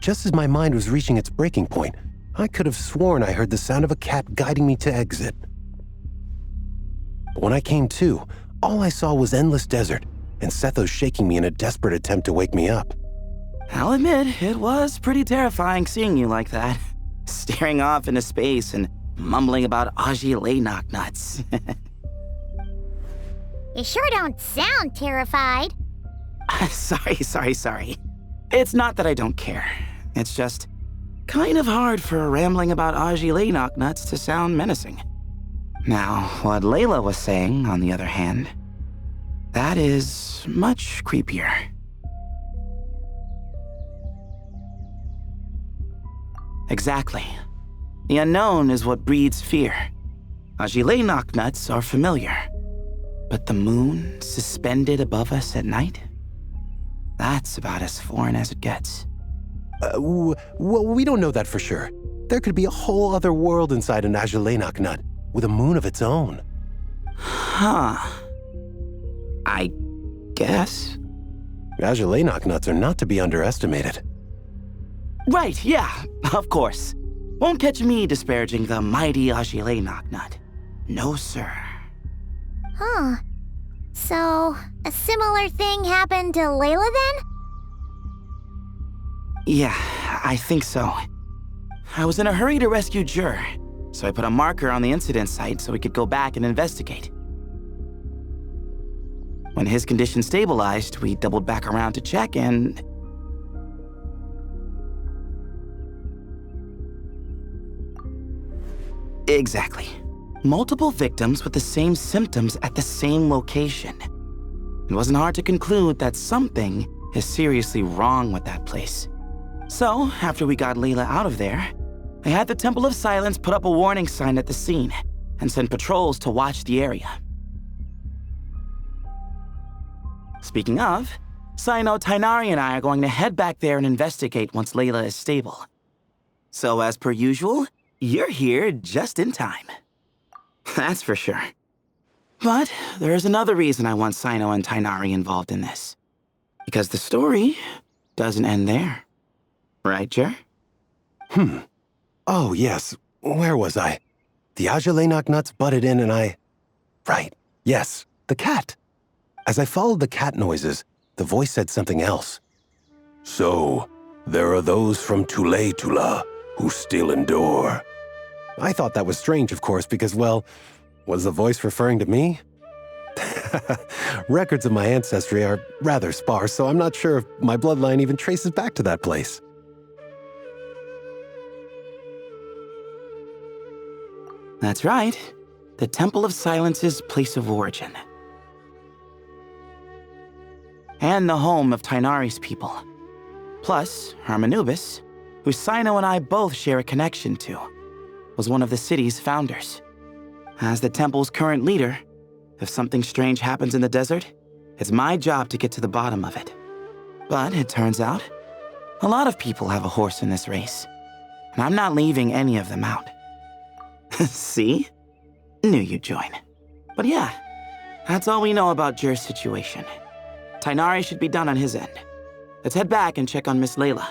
G: Just as my mind was reaching its breaking point, I could have sworn I heard the sound of a cat guiding me to exit. But when I came to, all I saw was endless desert, and Sethos shaking me in a desperate attempt to wake me up.
J: I'll admit, it was pretty terrifying seeing you like that. Staring off into space and mumbling about agelenok nuts.
A: You sure don't sound terrified.
J: Sorry. It's not that I don't care. It's just kind of hard for rambling about agelenok nuts to sound menacing. Now, what Layla was saying, on the other hand, that is much creepier. Exactly. The unknown is what breeds fear. Agelenok nuts are familiar. But the moon suspended above us at night? That's about as foreign as it gets.
G: Well, we don't know that for sure. There could be a whole other world inside an agelenok nut, with a moon of its own.
J: Huh. I guess.
G: Agelenok nuts are not to be underestimated.
J: Right, yeah, of course. Won't catch me disparaging the mighty agelenok nut. No, sir.
A: Huh. So, a similar thing happened to Layla then?
J: Yeah, I think so. I was in a hurry to rescue Jur, so I put a marker on the incident site so we could go back and investigate. When his condition stabilized, we doubled back around to check and... Exactly. Multiple victims with the same symptoms at the same location. It wasn't hard to conclude that something is seriously wrong with that place. So, after we got Layla out of there, I had the Temple of Silence put up a warning sign at the scene and send patrols to watch the area. Speaking of, Sino, Tainari, and I are going to head back there and investigate once Layla is stable. So, as per usual, you're here just in time. That's for sure. But there's another reason I want Sino and Tainari involved in this. Because the story doesn't end there. Right, Jer?
G: Oh, yes. Where was I? The Ajalenok nuts butted in and I... Right. Yes, the cat. As I followed the cat noises, the voice said something else. So, there are those from Tula who still endure. I thought that was strange, of course, because, well, was the voice referring to me? Records of my ancestry are rather sparse, so I'm not sure if my bloodline even traces back to that place.
J: That's right. The Temple of Silence's place of origin. And the home of Tainari's people. Plus, Harmonubis, who Sino and I both share a connection to, was one of the city's founders. As the temple's current leader, if something strange happens in the desert, it's my job to get to the bottom of it. But it turns out, a lot of people have a horse in this race, and I'm not leaving any of them out. See? Knew you'd join. But yeah, that's all we know about Jer's situation. Tainari should be done on his end. Let's head back and check on Miss Layla.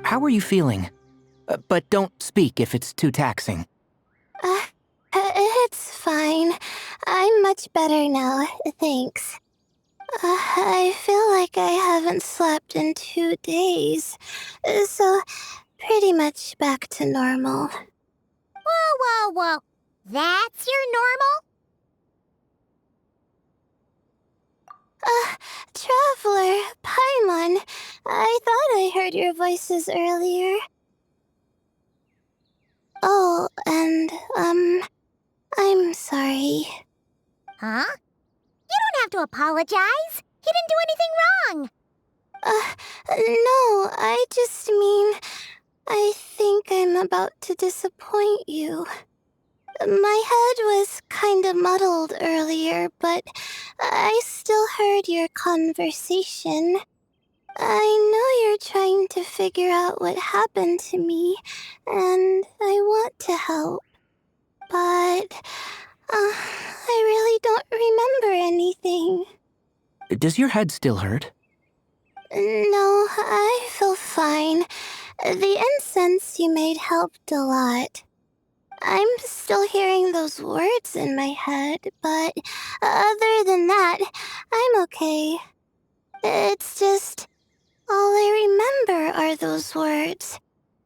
H: How are you feeling? But don't speak if it's too taxing.
M: It's fine. I'm much better now, thanks. I feel like I haven't slept in 2 days, so pretty much back to normal.
A: Whoa. That's your normal?
M: Traveler, Paimon, I thought I heard your voices earlier. Oh, and, I'm sorry.
A: Huh? You don't have to apologize. He didn't do anything wrong.
M: No, I just mean, I think I'm about to disappoint you. My head was kinda muddled earlier, but I still heard your conversation. I know you're trying to figure out what happened to me, and I want to help. But, I really don't remember anything.
H: Does your head still hurt?
M: No, I feel fine. The incense you made helped a lot. I'm still hearing those words in my head, but other than that, I'm okay. It's just, all I remember are those words.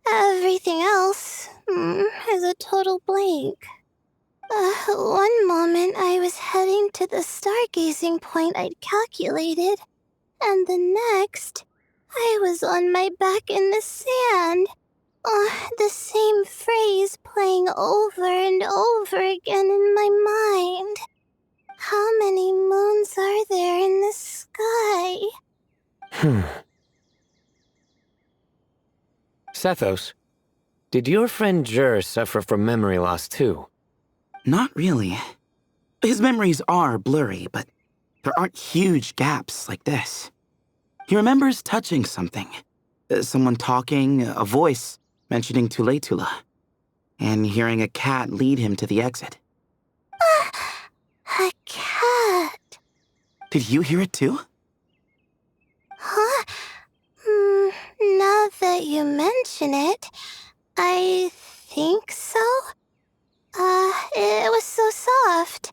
M: Everything else is a total blank. One moment I was heading to the stargazing point I'd calculated, and the next, I was on my back in the sand. The same phrase playing over and over again in my mind. How many moons are there in the sky?
I: Sethos, did your friend Jur suffer from memory loss too?
J: Not really. His memories are blurry, but there aren't huge gaps like this. He remembers touching something. Someone talking, a voice mentioning Tuletula, and hearing a cat lead him to the exit.
M: A cat.
J: Did you hear it too?
M: Huh? Now that you mention it, I think so. It was so soft.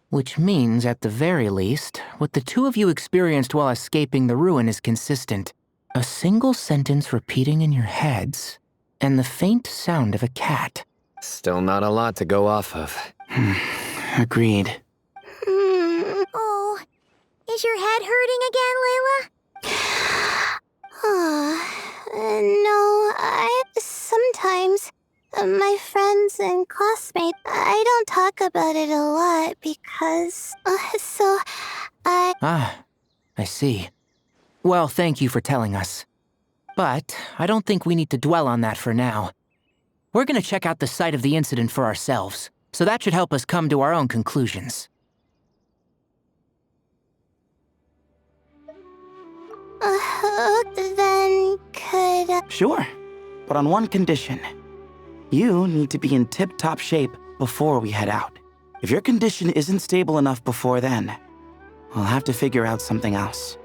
H: Which means, at the very least, what the two of you experienced while escaping the ruin is consistent. A single sentence repeating in your heads, and the faint sound of a cat.
I: Still not a lot to go off of.
J: Agreed.
A: Oh, is your head hurting again, Layla?
M: No, sometimes, my friends and classmates, I don't talk about it a lot because,
H: Ah, I see. Well, thank you for telling us. But I don't think we need to dwell on that for now. We're gonna check out the site of the incident for ourselves, so that should help us come to our own conclusions.
M: Then could...
J: Sure, but on one condition. You need to be in tip-top shape before we head out. If your condition isn't stable enough before then, we'll have to figure out something else.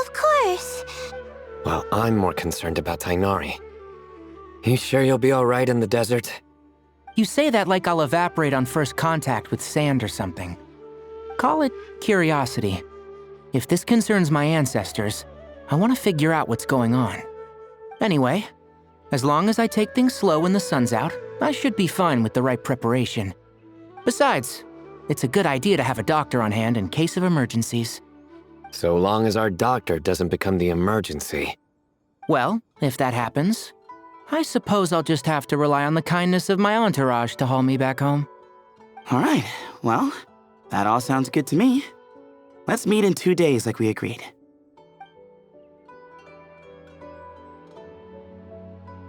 M: Of course.
I: Well, I'm more concerned about Tainari. You sure you'll be alright in the desert?
H: You say that like I'll evaporate on first contact with sand or something. Call it curiosity. If this concerns my ancestors, I want to figure out what's going on. Anyway, as long as I take things slow when the sun's out, I should be fine with the right preparation. Besides, it's a good idea to have a doctor on hand in case of emergencies.
I: So long as our doctor doesn't become the emergency.
H: Well, if that happens, I suppose I'll just have to rely on the kindness of my entourage to haul me back home.
J: All right, well, that all sounds good to me. Let's meet in 2 days like we agreed.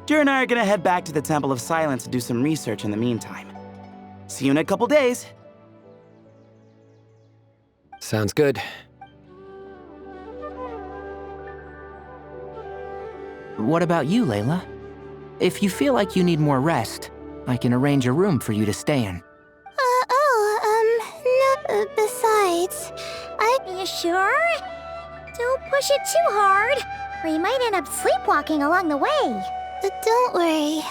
J: Jer and I are gonna head back to the Temple of Silence to do some research in the meantime. See you in a couple days.
I: Sounds good.
H: What about you, Layla? If you feel like you need more rest, I can arrange a room for you to stay in.
M: No, besides,
A: You sure? Don't push it too hard, or you might end up sleepwalking along the way.
M: Don't worry.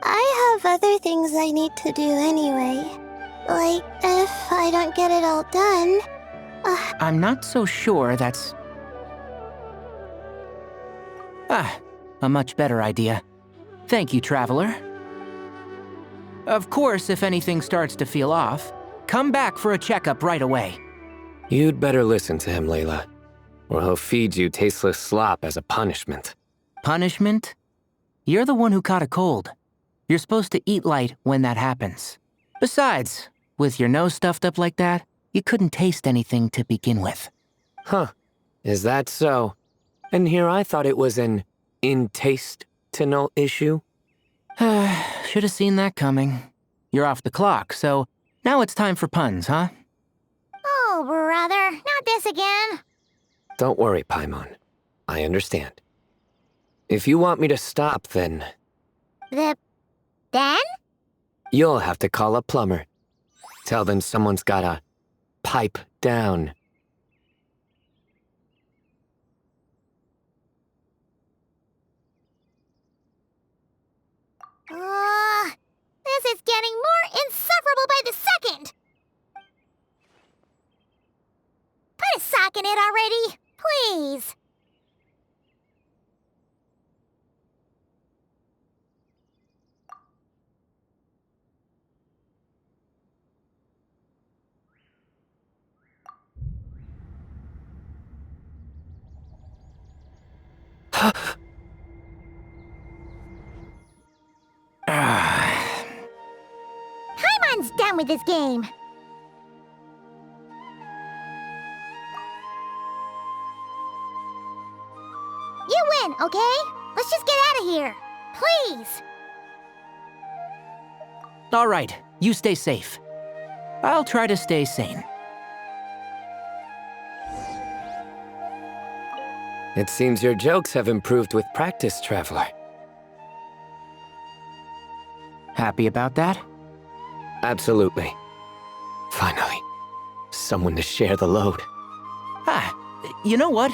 M: I have other things I need to do anyway. Like, if I don't get it all done...
H: I'm not so sure that's... a much better idea. Thank you, Traveler. Of course, if anything starts to feel off, come back for a checkup right away.
I: You'd better listen to him, Layla, or he'll feed you tasteless slop as a punishment.
H: Punishment? You're the one who caught a cold. You're supposed to eat light when that happens. Besides, with your nose stuffed up like that, you couldn't taste anything to begin with.
I: Huh. Is that so? And here I thought it was an in-taste-to-know issue.
H: Should have seen that coming. You're off the clock, so now it's time for puns, huh?
A: Oh, brother, not this again.
I: Don't worry, Paimon. I understand. If you want me to stop, then...
A: Then?
I: You'll have to call a plumber. Tell them someone's gotta pipe down.
A: This is getting more insufferable by the second! Put a sock in it already, please. Paimon's done with this game. You win, okay? Let's just get out of here. Please.
H: All right, you stay safe. I'll try to stay sane.
I: It seems your jokes have improved with practice, Traveler.
H: Happy about that?
I: Absolutely. Finally, someone to share the load.
H: You know what?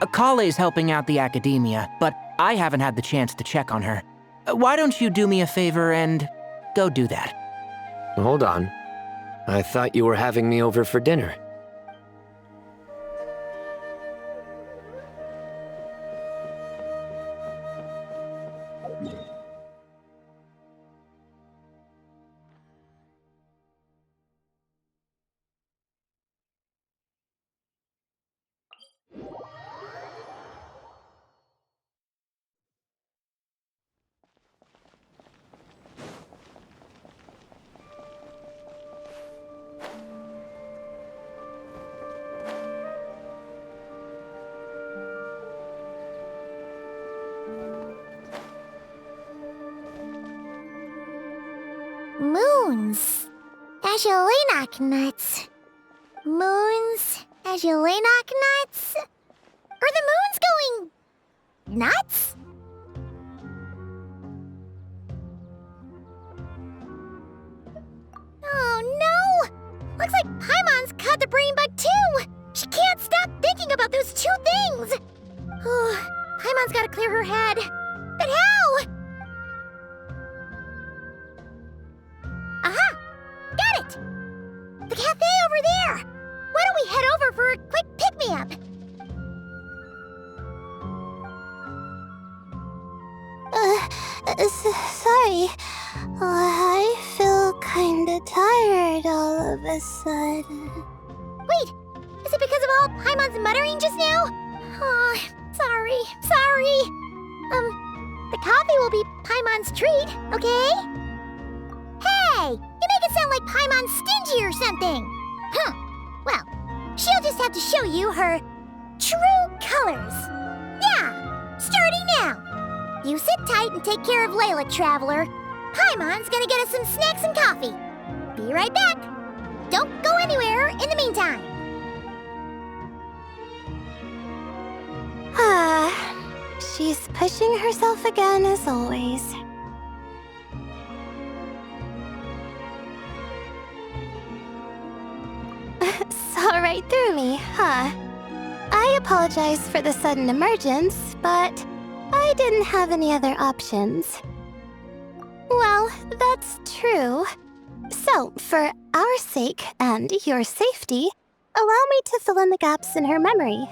H: Akale's helping out the academia, but I haven't had the chance to check on her. Why don't you do me a favor and go do that?
I: Hold on. I thought you were having me over for dinner.
A: Moons. Azulenak nuts. Moons. Azulenak nuts? Are the moons going... nuts? Oh no! Looks like Paimon's caught the brain bug too! She can't stop thinking about those two things! Oh, Paimon's gotta clear her head. But how? Aha! Got it! The cafe over there! Why don't we head over for a quick pick-me-up?
M: Sorry. I feel kinda tired all of a sudden.
A: Wait! Is it because of all Paimon's muttering just now? Oh, sorry. The coffee will be Paimon's treat, okay? Hey! You make it sound like Paimon's stingy or something! Huh. Well, she'll just have to show you her true colors. Yeah! Starting now! You sit tight and take care of Layla, Traveler. Paimon's gonna get us some snacks and coffee. Be right back. Don't go anywhere in the meantime.
M: She's pushing herself again as always. Saw right through me, huh? I apologize for the sudden emergence, but I didn't have any other options. Well, that's true. So, for our sake and your safety, allow me to fill in the gaps in her memory.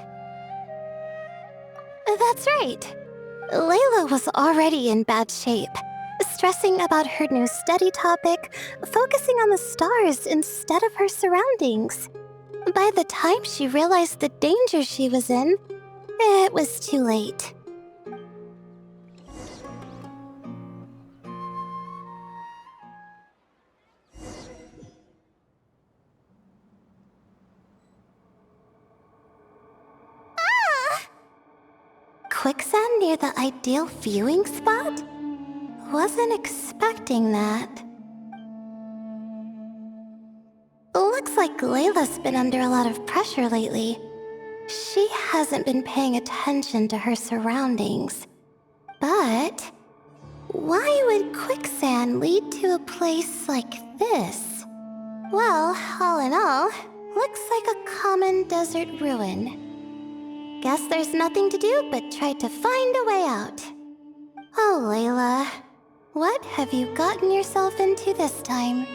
M: That's right. Layla was already in bad shape, stressing about her new study topic, focusing on the stars instead of her surroundings. By the time she realized the danger she was in, it was too late. Quicksand near the ideal viewing spot? Wasn't expecting that. Looks like Layla's been under a lot of pressure lately. She hasn't been paying attention to her surroundings. But why would quicksand lead to a place like this? Well, all in all, looks like a common desert ruin. Guess there's nothing to do but try to find a way out. Oh, Layla, what have you gotten yourself into this time?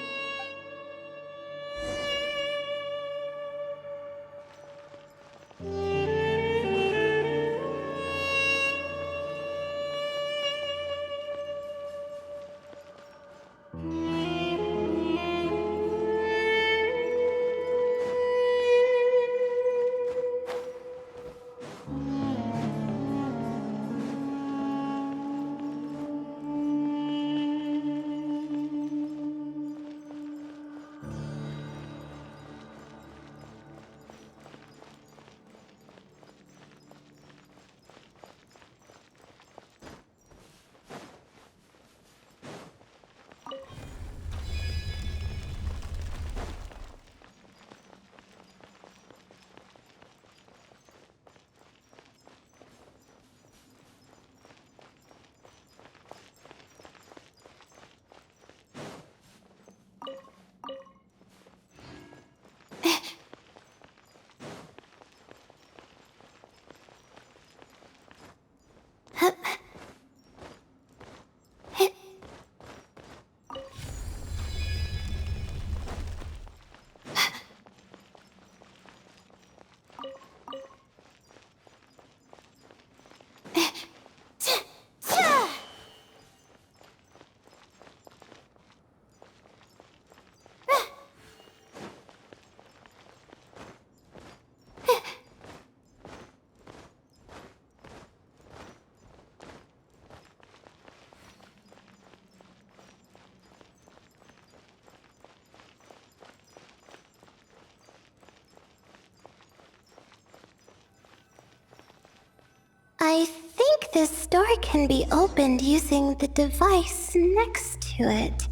M: I think this door can be opened using the device next to it.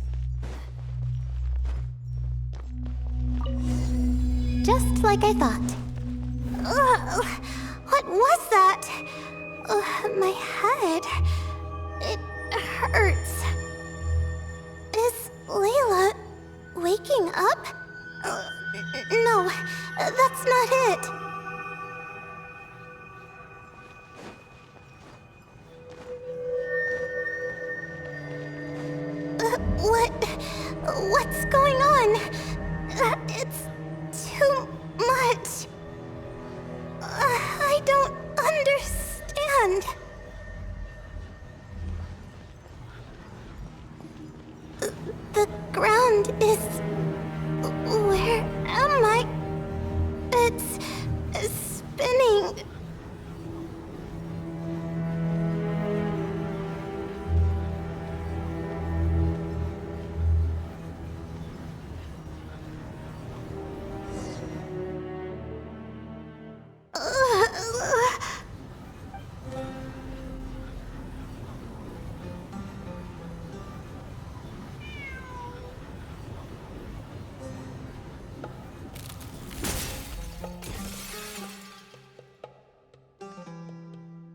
M: Just like I thought. Ugh, what was that? My head. It hurts. Is Layla waking up? No, that's not it. What's going on? It's too much. I don't understand. The ground is... Where am I? It's spinning.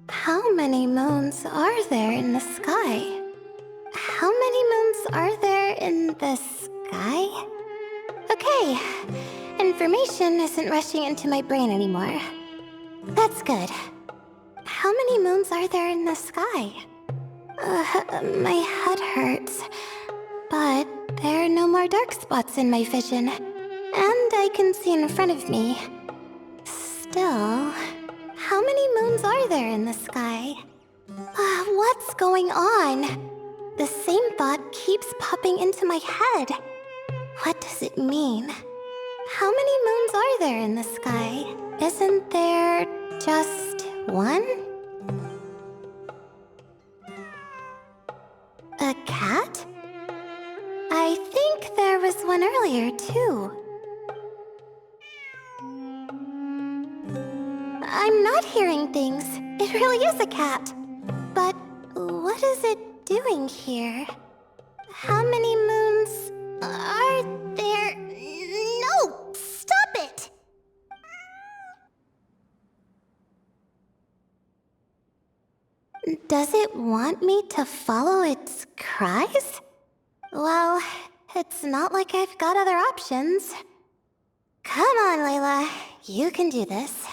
M: How many moons are there in the sky? How many moons are there in the sky? Okay, information isn't rushing into my brain anymore. That's good. How many moons are there in the sky? My head hurts. But there are no more dark spots in my vision. And I can see in front of me. Still, how many moons are there in the sky? What's going on? The same thought keeps popping into my head. What does it mean? How many moons are there in the sky? Isn't there just one? A cat? I think there was one earlier, too. I'm not hearing things. It really is a cat. But what is it doing here? How many moons are there? No! Stop it! Does it want me to follow its cries? Well, it's not like I've got other options. Come on, Layla. You can do this.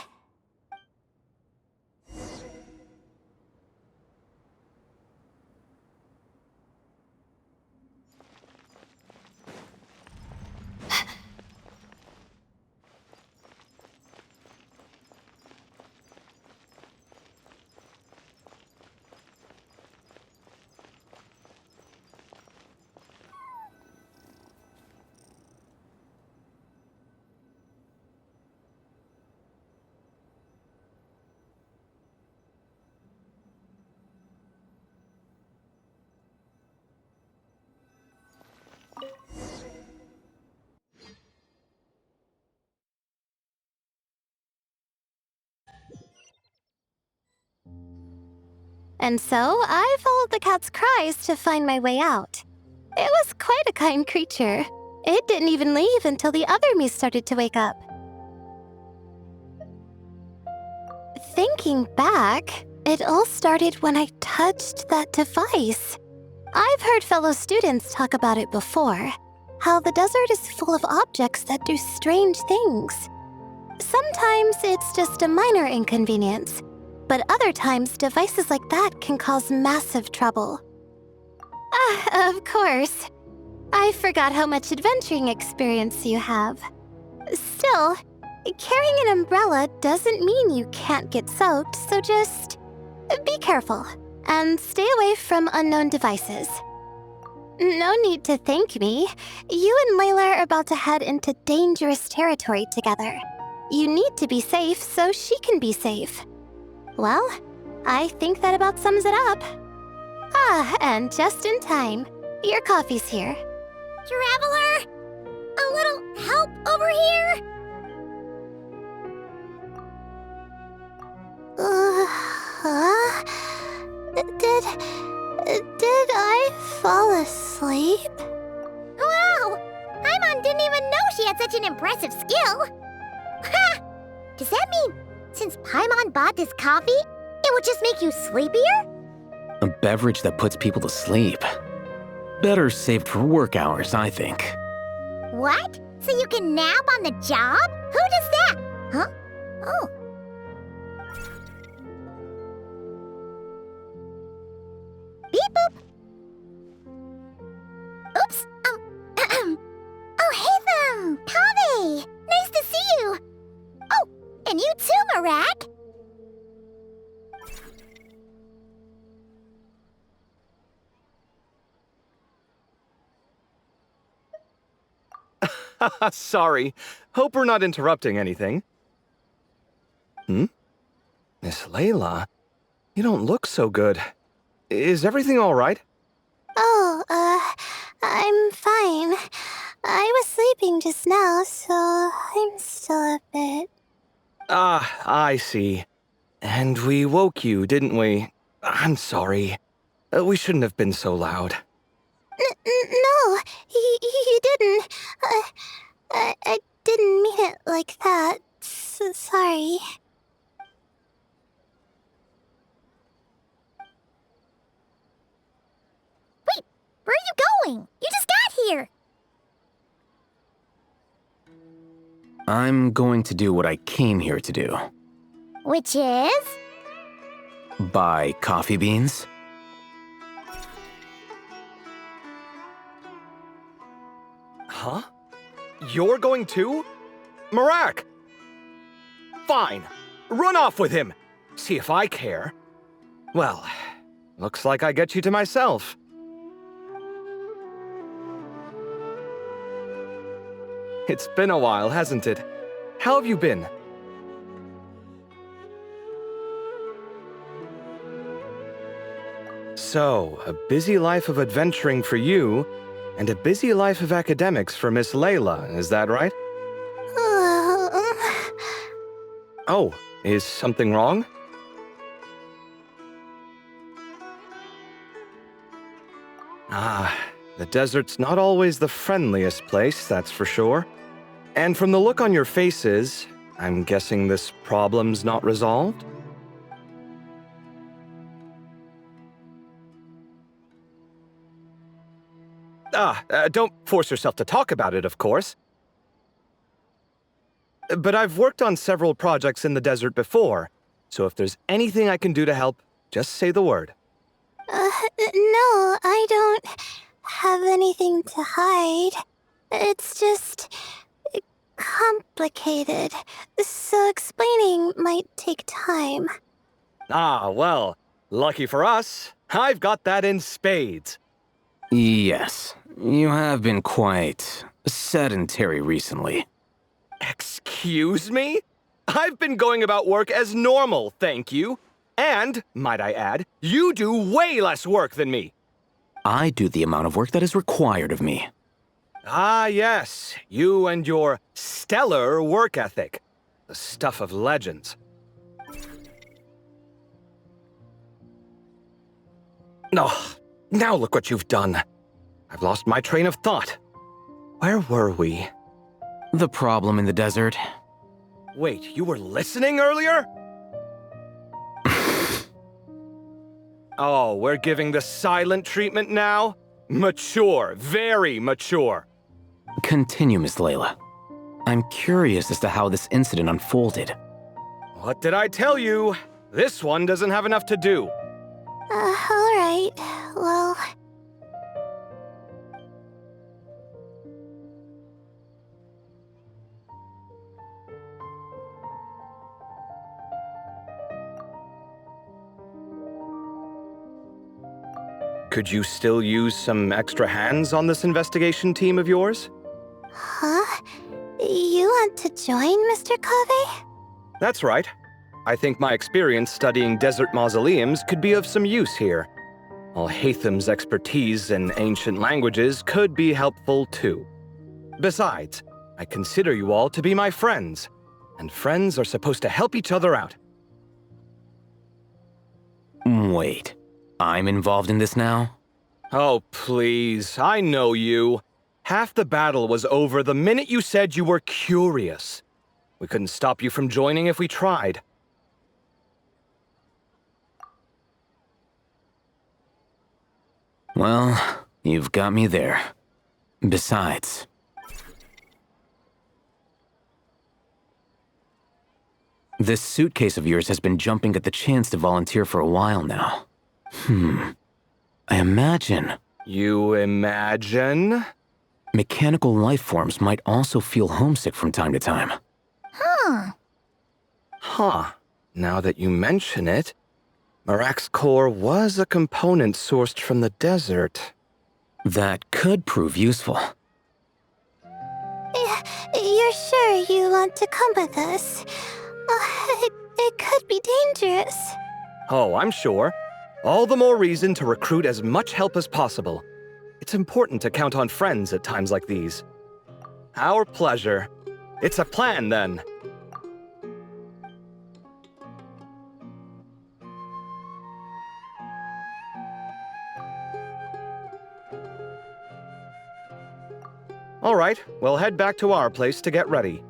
M: And so, I followed the cat's cries to find my way out. It was quite a kind creature. It didn't even leave until the other me started to wake up. Thinking back, it all started when I touched that device. I've heard fellow students talk about it before, how the desert is full of objects that do strange things. Sometimes it's just a minor inconvenience, but other times devices like that can cause massive trouble. Of course. I forgot how much adventuring experience you have. Still, carrying an umbrella doesn't mean you can't get soaked, so just be careful and stay away from unknown devices. No need to thank me. You and Layla are about to head into dangerous territory together. You need to be safe so she can be safe. Well, I think that about sums it up. And just in time. Your coffee's here.
A: Traveler! A little help over here?
M: Did I fall asleep?
A: Wow! Paimon didn't even know she had such an impressive skill. Ha! Does that mean since Paimon bought this coffee, it would just make you sleepier?
K: A beverage that puts people to sleep. Better saved for work hours, I think.
A: What? So you can nap on the job? Who does that? Huh? Oh. Beep boop. Oops. Oh, hey them! Kaveh! Nice to see you! Oh, and you too, Marak!
L: Sorry. Hope we're not interrupting anything. Miss Layla, you don't look so good. Is everything all right?
M: Oh, I'm fine. I was sleeping just now, so I'm still a bit...
L: Ah, I see. And we woke you, didn't we? I'm sorry. We shouldn't have been so loud.
M: No, you didn't. I didn't mean it like that. Sorry.
A: Wait, where are you going? You just got here!
K: I'm going to do what I came here to do.
A: Which is?
K: Buy coffee beans.
L: Huh? You're going too? Marak! Fine. Run off with him. See if I care. Well, looks like I get you to myself. It's been a while, hasn't it? How have you been? So, a busy life of adventuring for you, and a busy life of academics for Miss Layla, is that right? Oh, is something wrong? Ah, the desert's not always the friendliest place, that's for sure. And from the look on your faces, I'm guessing this problem's not resolved? Don't force yourself to talk about it, of course. But I've worked on several projects in the desert before, so if there's anything I can do to help, just say the word.
M: No, I don't have anything to hide. It's just complicated, so explaining might take time.
L: Ah, well, lucky for us, I've got that in spades.
K: Yes, you have been quite sedentary recently.
L: Excuse me? I've been going about work as normal, thank you. And, might I add, you do way less work than me.
K: I do the amount of work that is required of me.
L: Ah, yes, you and your stellar work ethic. The stuff of legends. Oh, now look what you've done. I've lost my train of thought. Where were we?
K: The problem in the desert.
L: Wait, you were listening earlier? Oh, we're giving the silent treatment now? Mature, very mature.
K: Continue, Miss Layla. I'm curious as to how this incident unfolded.
L: What did I tell you? This one doesn't have enough to do.
M: Alright, well...
L: Could you still use some extra hands on this investigation team of yours?
M: Huh? You want to join, Mr. Cave?
L: That's right. I think my experience studying desert mausoleums could be of some use here. Al-Haytham's expertise in ancient languages could be helpful too. Besides, I consider you all to be my friends, and friends are supposed to help each other out.
K: Wait, I'm involved in this now?
L: Oh, please, I know you. Half the battle was over the minute you said you were curious. We couldn't stop you from joining if we tried.
K: Well, you've got me there. Besides... this suitcase of yours has been jumping at the chance to volunteer for a while now. I imagine...
L: You imagine?
K: Mechanical life forms might also feel homesick from time to time.
L: Huh. Now that you mention it, Marak's core was a component sourced from the desert.
K: That could prove useful.
M: You're sure you want to come with us? It could be dangerous.
L: Oh, I'm sure. All the more reason to recruit as much help as possible. It's important to count on friends at times like these. Our pleasure. It's a plan, then. All right, we'll head back to our place to get ready.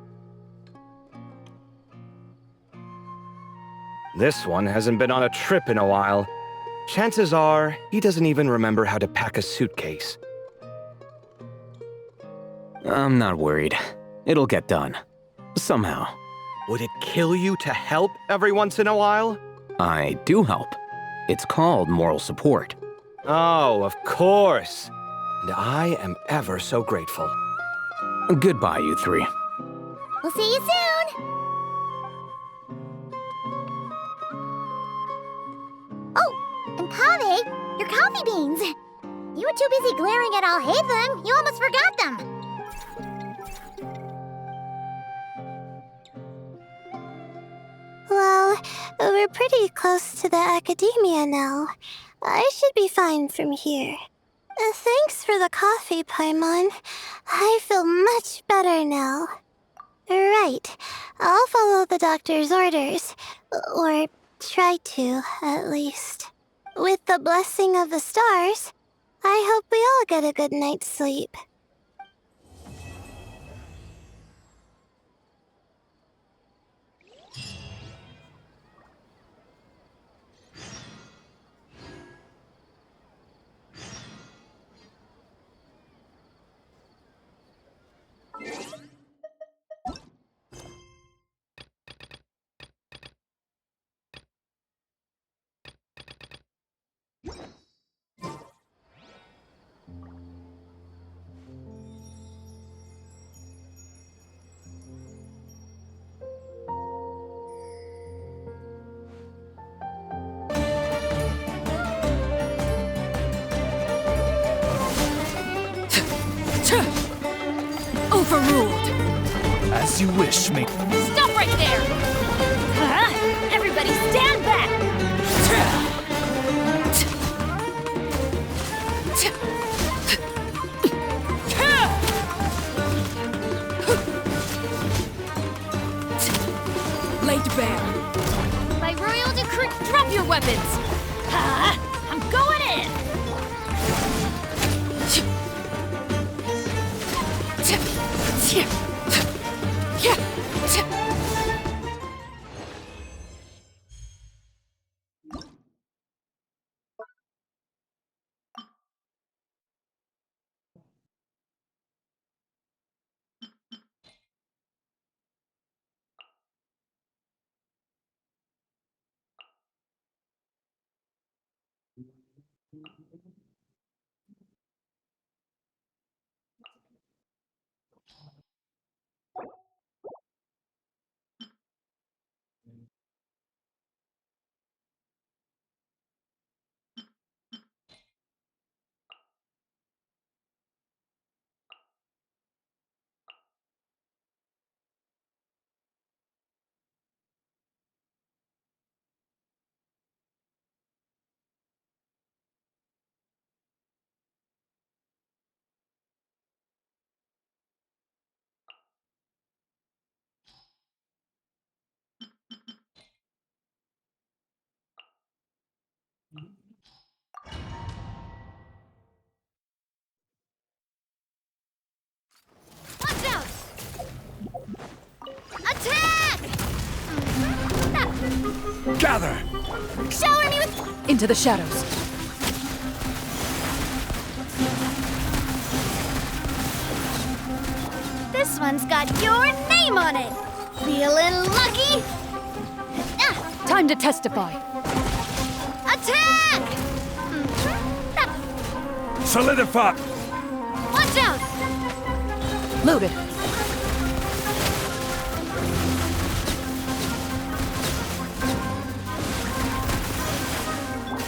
L: This one hasn't been on a trip in a while. Chances are, he doesn't even remember how to pack a suitcase.
K: I'm not worried. It'll get done. Somehow.
L: Would it kill you to help every once in a while?
K: I do help. It's called moral support.
L: Oh, of course. And I am ever so grateful.
K: Goodbye, you three.
A: We'll see you soon! Oh, coffee beans. You were too busy glaring at all Hatham, you almost forgot them.
M: Well, we're pretty close to the academia now. I should be fine from here. Thanks for the coffee, Paimon. I feel much better now. Right. I'll follow the doctor's orders. Or try to, at least. With the blessing of the stars, I hope we all get a good night's sleep.
P: Overruled. As you wish, mate.
B: Stop right there! Everybody stand back!
P: Laid bare.
B: By royal decree, drop your weapons! I'm going in! Watch out! Attack!
P: Gather!
B: Shower me with...
P: Into the shadows.
B: This one's got your name on it! Feeling lucky?
P: Time to testify.
B: Attack!
P: Solidify!
B: Watch out!
P: Loaded.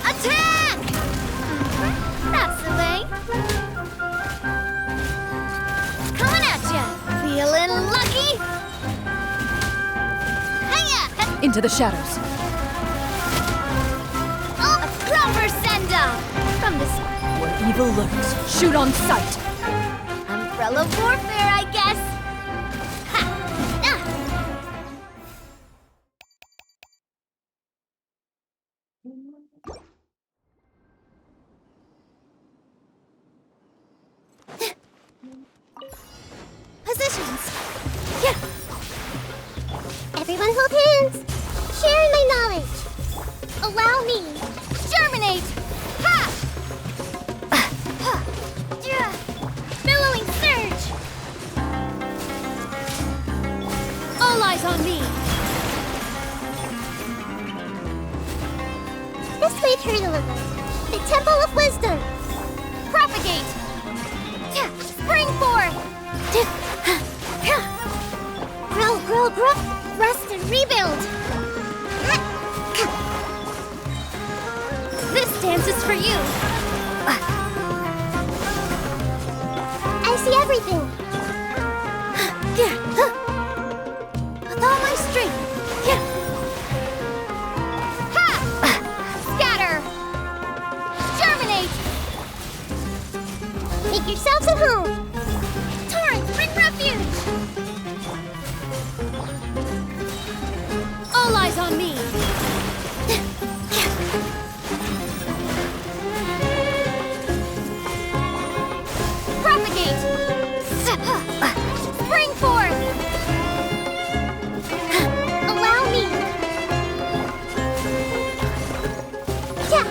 B: Attack! That's the way. Coming at ya! Feeling lucky? Hiya!
P: Into the shadows.
B: Oh, a proper send-off! From the side.
P: Where evil lurks, shoot on sight.
B: Umbrella warfare, I guess. Ha! Ah!
A: Positions. Yeah. Everyone hold hands. Share my knowledge. Allow me.
B: Germinate! Ha! Billowing surge! All eyes on me!
A: This way, Turtle. The Temple of Wisdom.
B: Propagate! Spring forth!
A: Grow. Rest and rebuild.
B: This dance is for you!
A: Make yourselves at home. Torrent, bring refuge.
B: All eyes on me!
A: Propagate. Spring forth. Allow me. Yeah.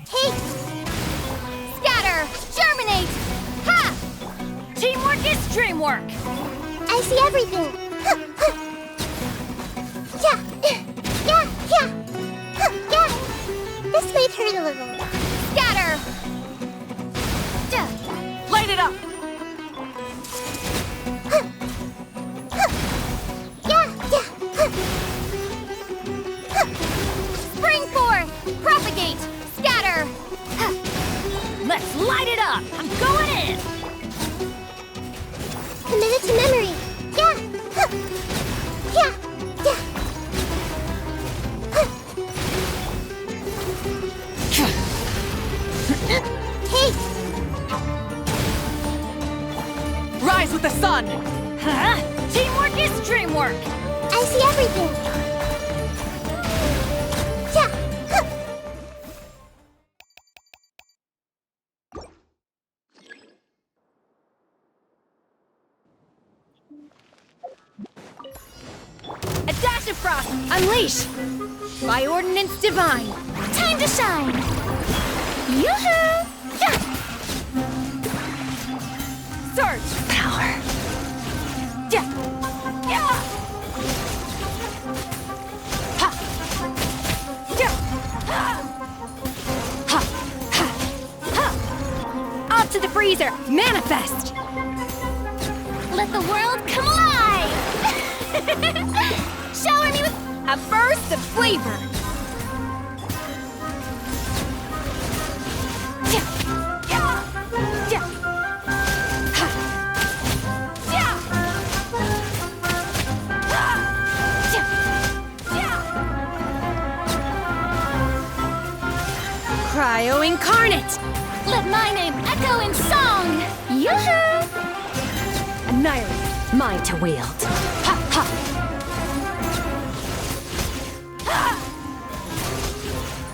A: Hey! Scatter! Germinate! Ha!
B: Teamwork is dreamwork!
A: I see everything. Yeah. Yeah. Yeah. Yeah. This might hurt a little. Scatter!
B: Light it up!
A: Yeah. Yeah. Spring forth! Propagate! Scatter!
B: Let's light it up! I'm going in!
A: Committed to memory. Yeah. Yeah. Yeah. Hey!
B: Rise with the sun! Huh? Teamwork is dreamwork!
A: I see everything. Yeah.
B: A dash of frost! Unleash! By ordinance divine!
A: Time to shine. Yoo-hoo! Yeah.
B: Surge! Power! Yeah! Yeah! Ha! Yeah! Ha! Ha! Ha! Ha! Up to the freezer! Manifest!
A: Let the world come alive! Shower me with
B: A burst of flavor! Yeah! Yeah! Yeah! Ha! Yeah! Ha! Yeah! Yeah! Cryo incarnate!
A: Let my name echo in song! Yoo-hoo!
B: Annihilate! Mine to wield! Ha! Ha! Ha!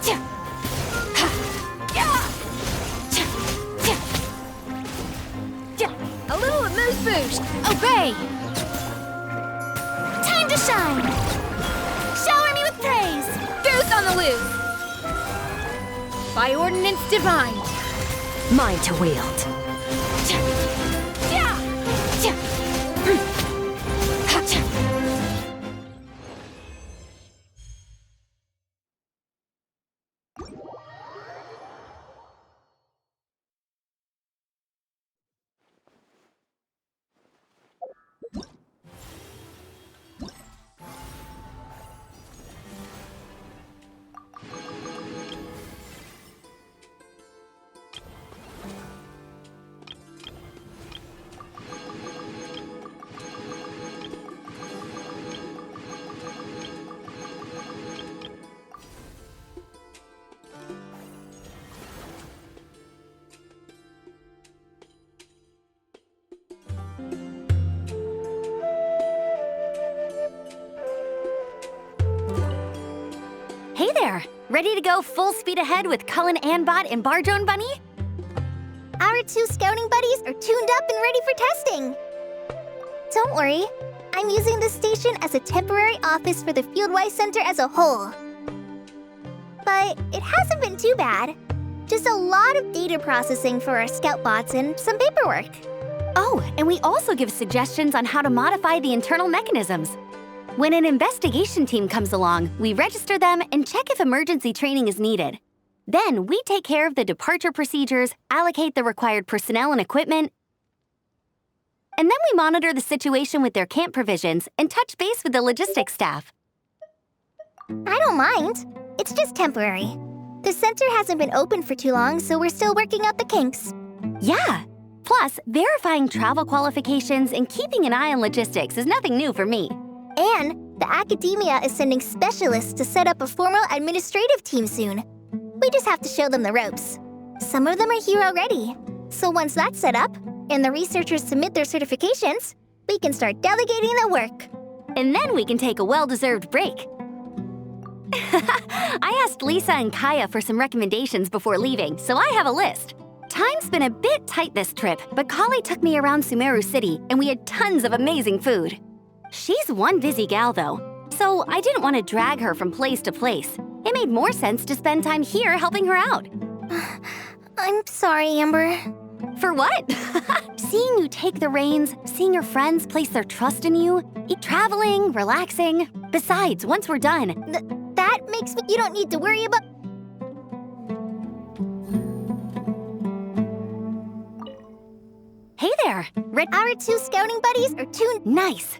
B: Yeah! Ha! Yeah! Yeah! Yeah! Yeah! A little amuse bouche! Obey!
A: Time to shine! Shower me with praise!
B: Goose on the loose!
Q: By ordinance divine.
F: Mine to wield.
B: Hey there! Ready to go full speed ahead with Cullen Anbot and Bardrone Bunny?
A: Our 2 scouting buddies are tuned up and ready for testing. Don't worry, I'm using this station as a temporary office for the Fieldwise Center as a whole. But it hasn't been too bad. Just a lot of data processing for our scout bots and some paperwork.
B: Oh, and we also give suggestions on how to modify the internal mechanisms. When an investigation team comes along, we register them and check if emergency training is needed. Then we take care of the departure procedures, allocate the required personnel and equipment, and then we monitor the situation with their camp provisions and touch base with the logistics staff.
A: I don't mind. It's just temporary. The center hasn't been open for too long, so we're still working out the kinks.
B: Yeah. Plus, verifying travel qualifications and keeping an eye on logistics is nothing new for me.
A: And the academia is sending specialists to set up a formal administrative team soon. We just have to show them the ropes. Some of them are here already. So once that's set up, and the researchers submit their certifications, we can start delegating the work.
B: And then we can take a well-deserved break. I asked Lisa and Kaya for some recommendations before leaving, so I have a list. Time's been a bit tight this trip, but Kali took me around Sumeru City, and we had tons of amazing food. She's one busy gal, though, so I didn't want to drag her from place to place. It made more sense to spend time here helping her out.
A: I'm sorry, Amber.
B: For what? Seeing you take the reins, seeing your friends place their trust in you, traveling, relaxing. Besides, once we're done...
A: That makes me... You don't need to worry about...
B: Hey there!
A: Our 2 scouting buddies are tuned...
B: Nice!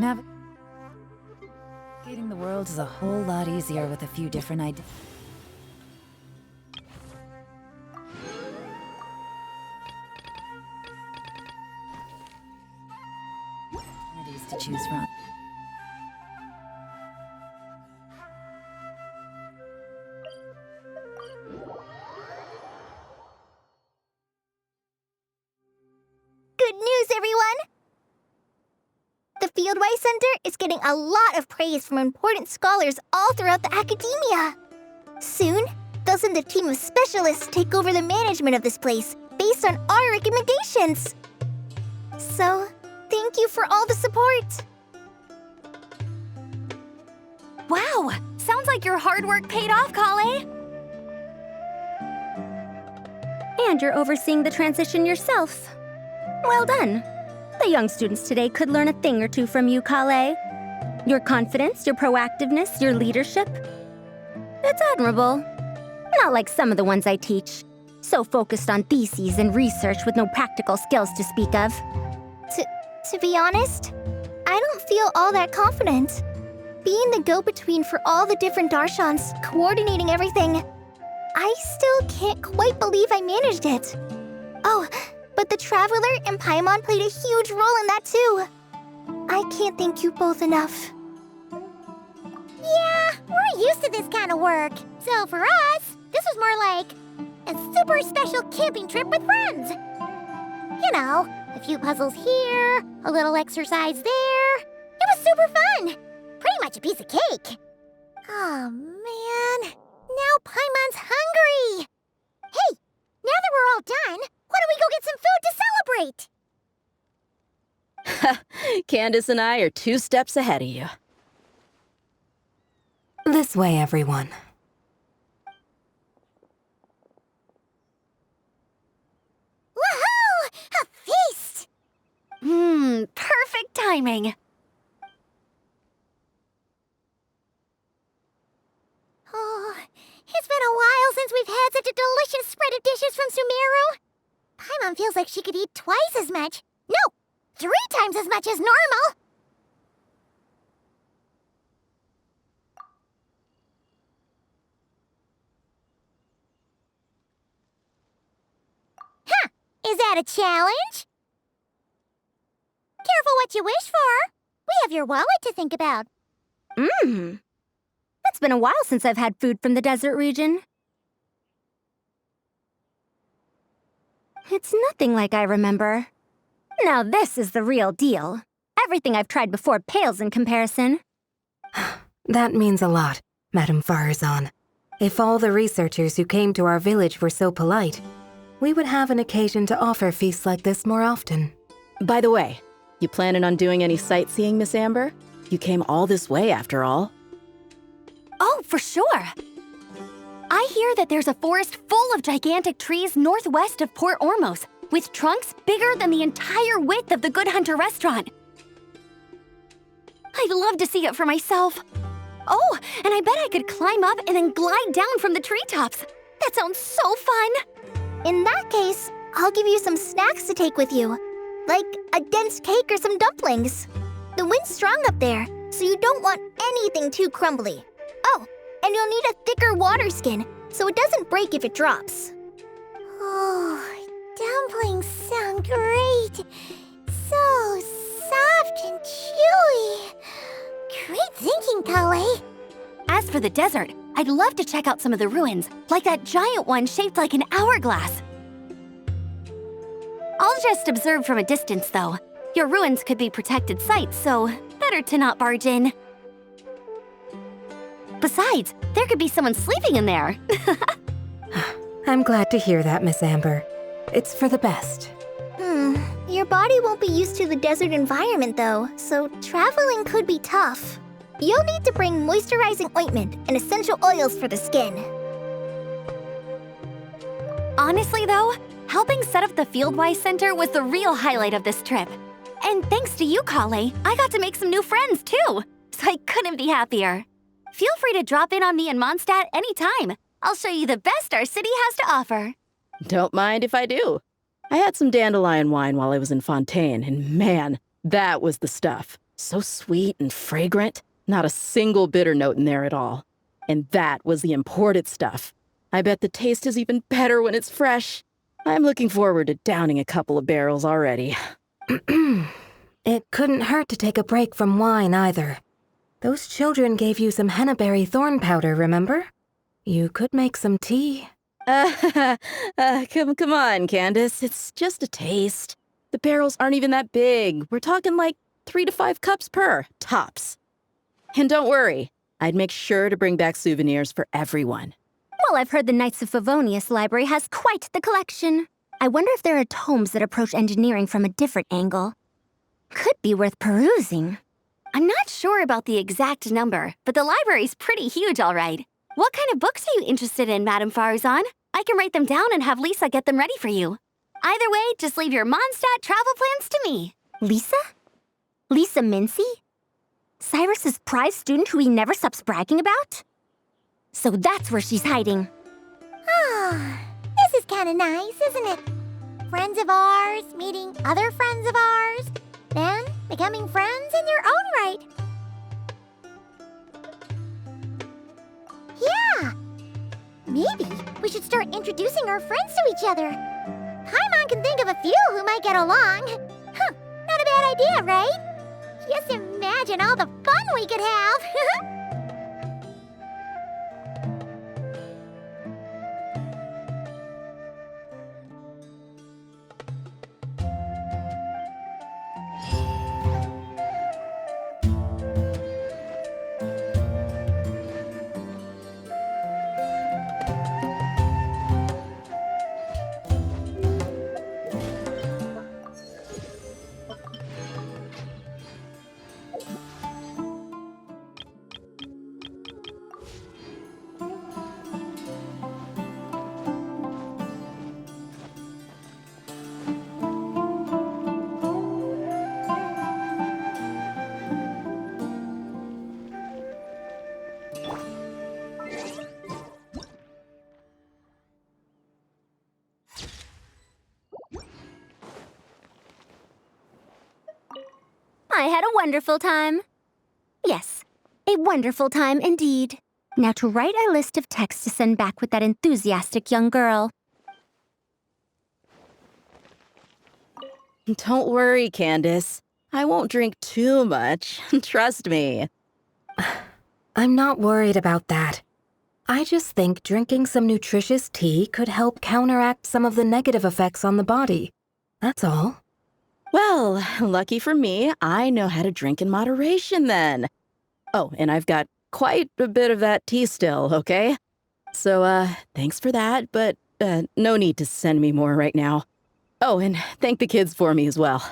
Q: Navigating the world is a whole lot easier with a few different ideas to choose from.
A: Good news, everyone! The Fieldwise Center is getting a lot of praise from important scholars all throughout the academia. Soon, they'll send a team of specialists to take over the management of this place based on our recommendations. So, thank you for all the support.
B: Wow! Sounds like your hard work paid off, Kale!
D: And you're overseeing the transition yourself. Well done. The young students today could learn a thing or two from you, Kale. Your confidence, your proactiveness, your leadership. It's admirable. Not like some of the ones I teach. So focused on theses and research with no practical skills to speak of.
A: To be honest, I don't feel all that confident. Being the go-between for all the different Darshans, coordinating everything, I still can't quite believe I managed it. Oh, but the Traveler and Paimon played a huge role in that too. I can't thank you both enough.
M: Yeah, we're used to this kind of work. So for us, this was more like a super special camping trip with friends. You know, a few puzzles here, a little exercise there. It was super fun. Pretty much a piece of cake. Oh, man. Now Paimon's hungry. Hey, now that we're all done, why don't we go get some food to celebrate?
E: Candace and I are 2 steps ahead of you.
F: This way, everyone.
M: Woohoo! A
B: timing.
A: Oh, it's been a while since we've had such a delicious spread of dishes from Sumeru. Paimon feels like she could eat twice as much. No, 3 times as much as normal. Huh, is that a challenge? Careful what you wish for. We have your wallet to think about.
D: It's been a while since I've had food from the desert region. It's nothing like I remember. Now this is the real deal. Everything I've tried before pales in comparison.
F: That means a lot, Madame Farazan. If all the researchers who came to our village were so polite, we would have an occasion to offer feasts like this more often.
E: By the way, you planning on doing any sightseeing, Miss Amber? You came all this way after all.
B: Oh, for sure. I hear that there's a forest full of gigantic trees northwest of Port Ormos, with trunks bigger than the entire width of the Good Hunter restaurant. I'd love to see it for myself. Oh, and I bet I could climb up and then glide down from the treetops. That sounds so fun.
A: In that case, I'll give you some snacks to take with you. Like a dense cake or some dumplings. The wind's strong up there, so you don't want anything too crumbly. Oh, and you'll need a thicker water skin, so it doesn't break if it drops. Oh, dumplings sound great. So soft and chewy. Great thinking, Kale.
B: As for the desert, I'd love to check out some of the ruins, like that giant one shaped like an hourglass. I'll just observe from a distance, though. Your ruins could be protected sites, so better to not barge in. Besides, there could be someone sleeping in there.
F: I'm glad to hear that, Miss Amber. It's for the best.
A: Your body won't be used to the desert environment, though, so traveling could be tough. You'll need to bring moisturizing ointment and essential oils for the skin.
B: Honestly, though, helping set up the Fieldwise Center was the real highlight of this trip. And thanks to you, Kale, I got to make some new friends, too. So I couldn't be happier. Feel free to drop in on me in Mondstadt anytime. I'll show you the best our city has to offer.
E: Don't mind if I do. I had some dandelion wine while I was in Fontaine, and man, that was the stuff. So sweet and fragrant. Not a single bitter note in there at all. And that was the imported stuff. I bet the taste is even better when it's fresh. I'm looking forward to downing a couple of barrels already.
F: It couldn't hurt to take a break from wine either. Those children gave you some hennaberry thorn powder, remember? You could make some tea.
E: Come on, Candace. It's just a taste. The barrels aren't even that big. We're talking like 3 to 5 cups per, tops. And don't worry, I'd make sure to bring back souvenirs for everyone.
D: Well, I've heard the Knights of Favonius library has quite the collection. I wonder if there are tomes that approach engineering from a different angle. Could be worth perusing.
B: I'm not sure about the exact number, but the library's pretty huge, all right. What kind of books are you interested in, Madame Farazan? I can write them down and have Lisa get them ready for you. Either way, just leave your Mondstadt travel plans to me.
D: Lisa? Lisa Mincy? Cyrus's prize student who he never stops bragging about? So that's where she's hiding.
A: Ah, this is kind of nice, isn't it? Friends of ours meeting other friends of ours, then becoming friends in your own right. Yeah! Maybe we should start introducing our friends to each other. Paimon can think of a few who might get along. Huh, not a bad idea, right? Just imagine all the fun we could have!
D: I had a wonderful time. Yes, a wonderful time indeed. Now to write a list of texts to send back with that enthusiastic young girl.
E: Don't worry, Candace. I won't drink too much. Trust me.
F: I'm not worried about that. I just think drinking some nutritious tea could help counteract some of the negative effects on the body. That's all.
E: Well, lucky for me, I know how to drink in moderation then. Oh, and I've got quite a bit of that tea still, okay? So, thanks for that, but, no need to send me more right now. Oh, and thank the kids for me as well.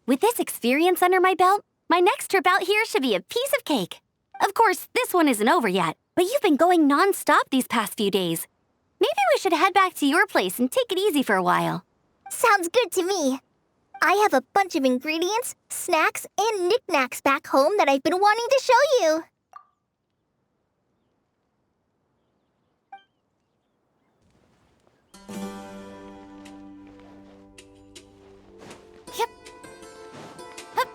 B: With this experience under my belt, my next trip out here should be a piece of cake. Of course, this one isn't over yet, but you've been going non-stop these past few days. Maybe we should head back to your place and take it easy for a while.
A: Sounds good to me. I have a bunch of ingredients, snacks, and knickknacks back home that I've been wanting to show you.
B: Yep. Hup.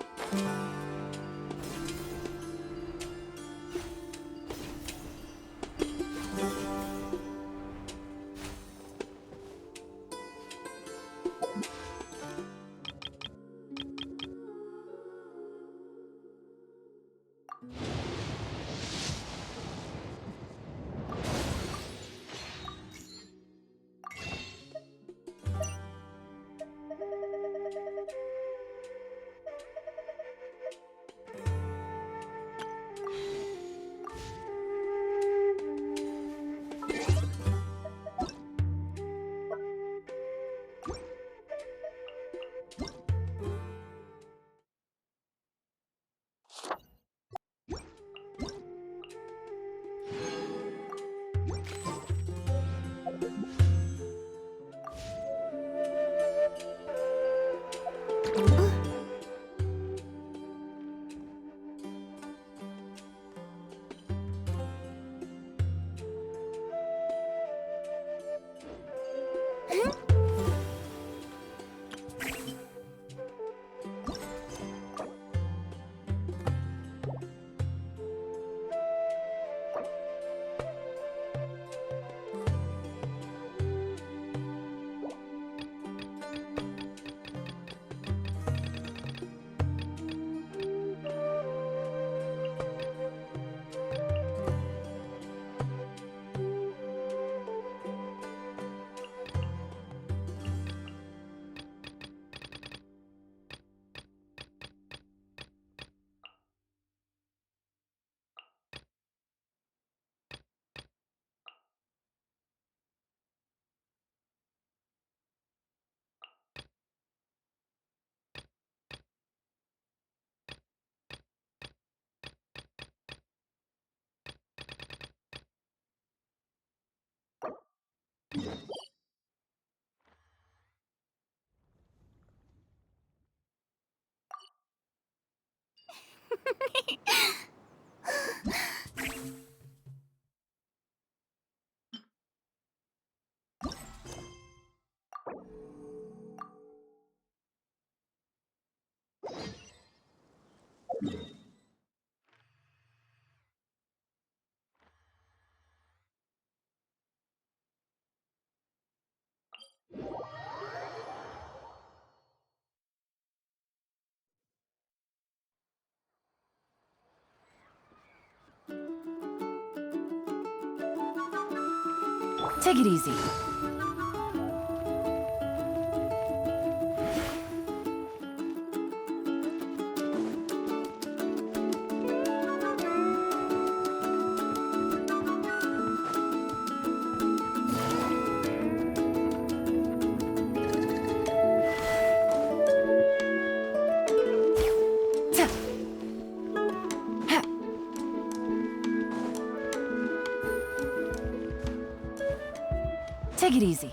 Q: Take it easy. Take it easy.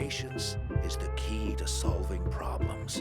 R: Patience is the key to solving problems.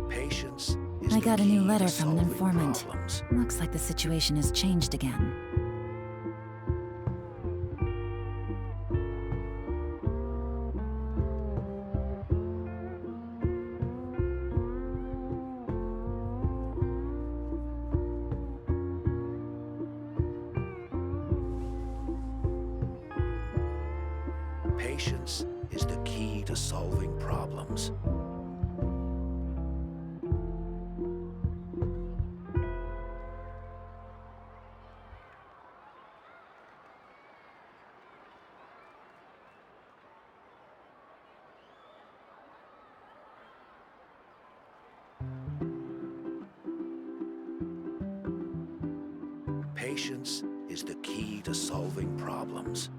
R: Patience is
Q: I
R: the
Q: got a new
R: key to
Q: letter from an
R: solving
Q: informant.
R: problems.
Q: Looks like the situation has changed again.
R: Patience is the key to solving problems. Patience is the key to solving problems.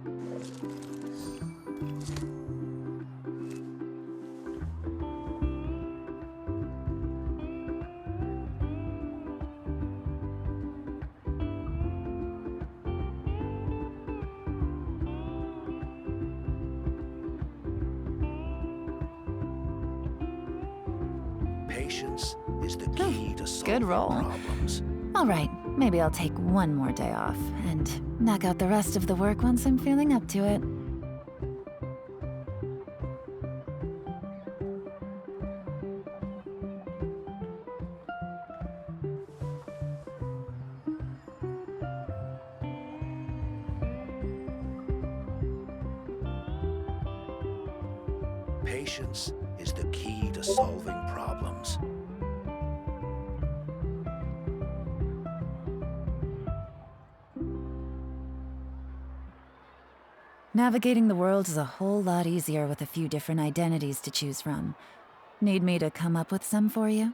R: Patience is the key to solving
Q: Good roll.
R: problems.
Q: All right, maybe I'll take one more day off and knock out the rest of the work once I'm feeling up to it.
R: Patience is the key to solving problems.
Q: Navigating the world is a whole lot easier with a few different identities to choose from. Need me to come up with some for you?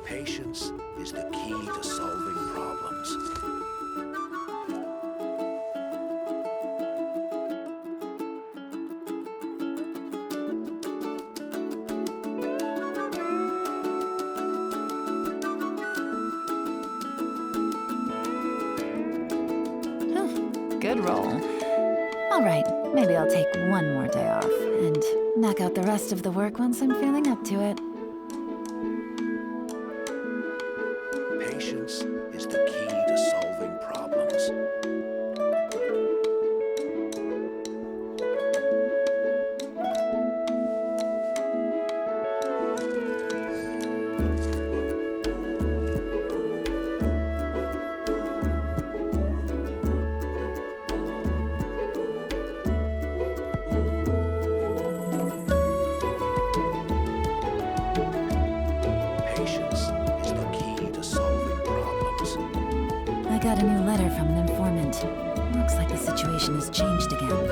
R: Patience is the key to solving problems.
Q: Good roll. All right, maybe I'll take one more day off and knock out the rest of the work once I'm feeling up to it.
R: Patience is the key to solving problems. Patience is the key to solving problems.
Q: I got a new letter from an informant. Looks like the situation has changed again.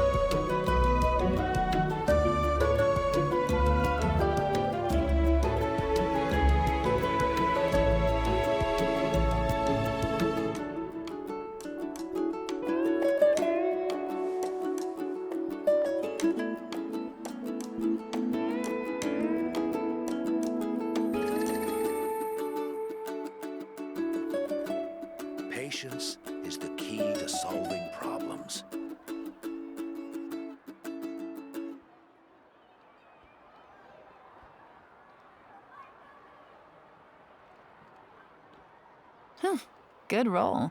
R: Patience is the key to solving problems.
Q: Good roll.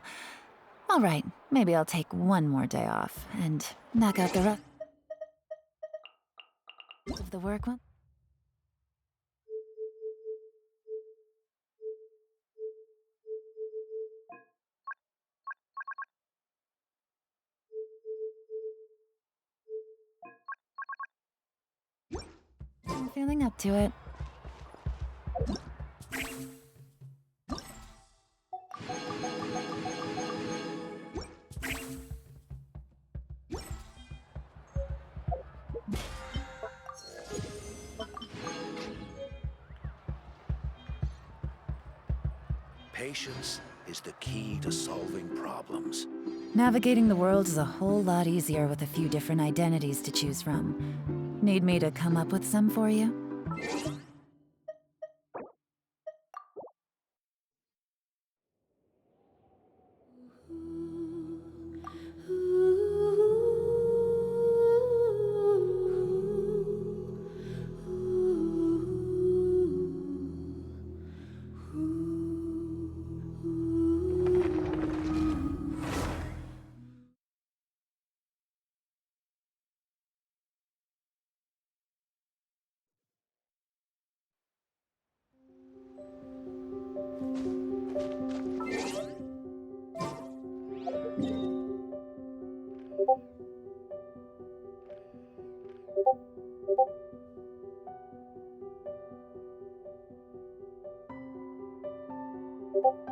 Q: All right, maybe I'll take one more day off and knock out the rest of the work one. I'm feeling up to it.
R: Patience is the key to solving problems.
Q: Navigating the world is a whole lot easier with a few different identities to choose from. Need me to come up with some for you?
A: You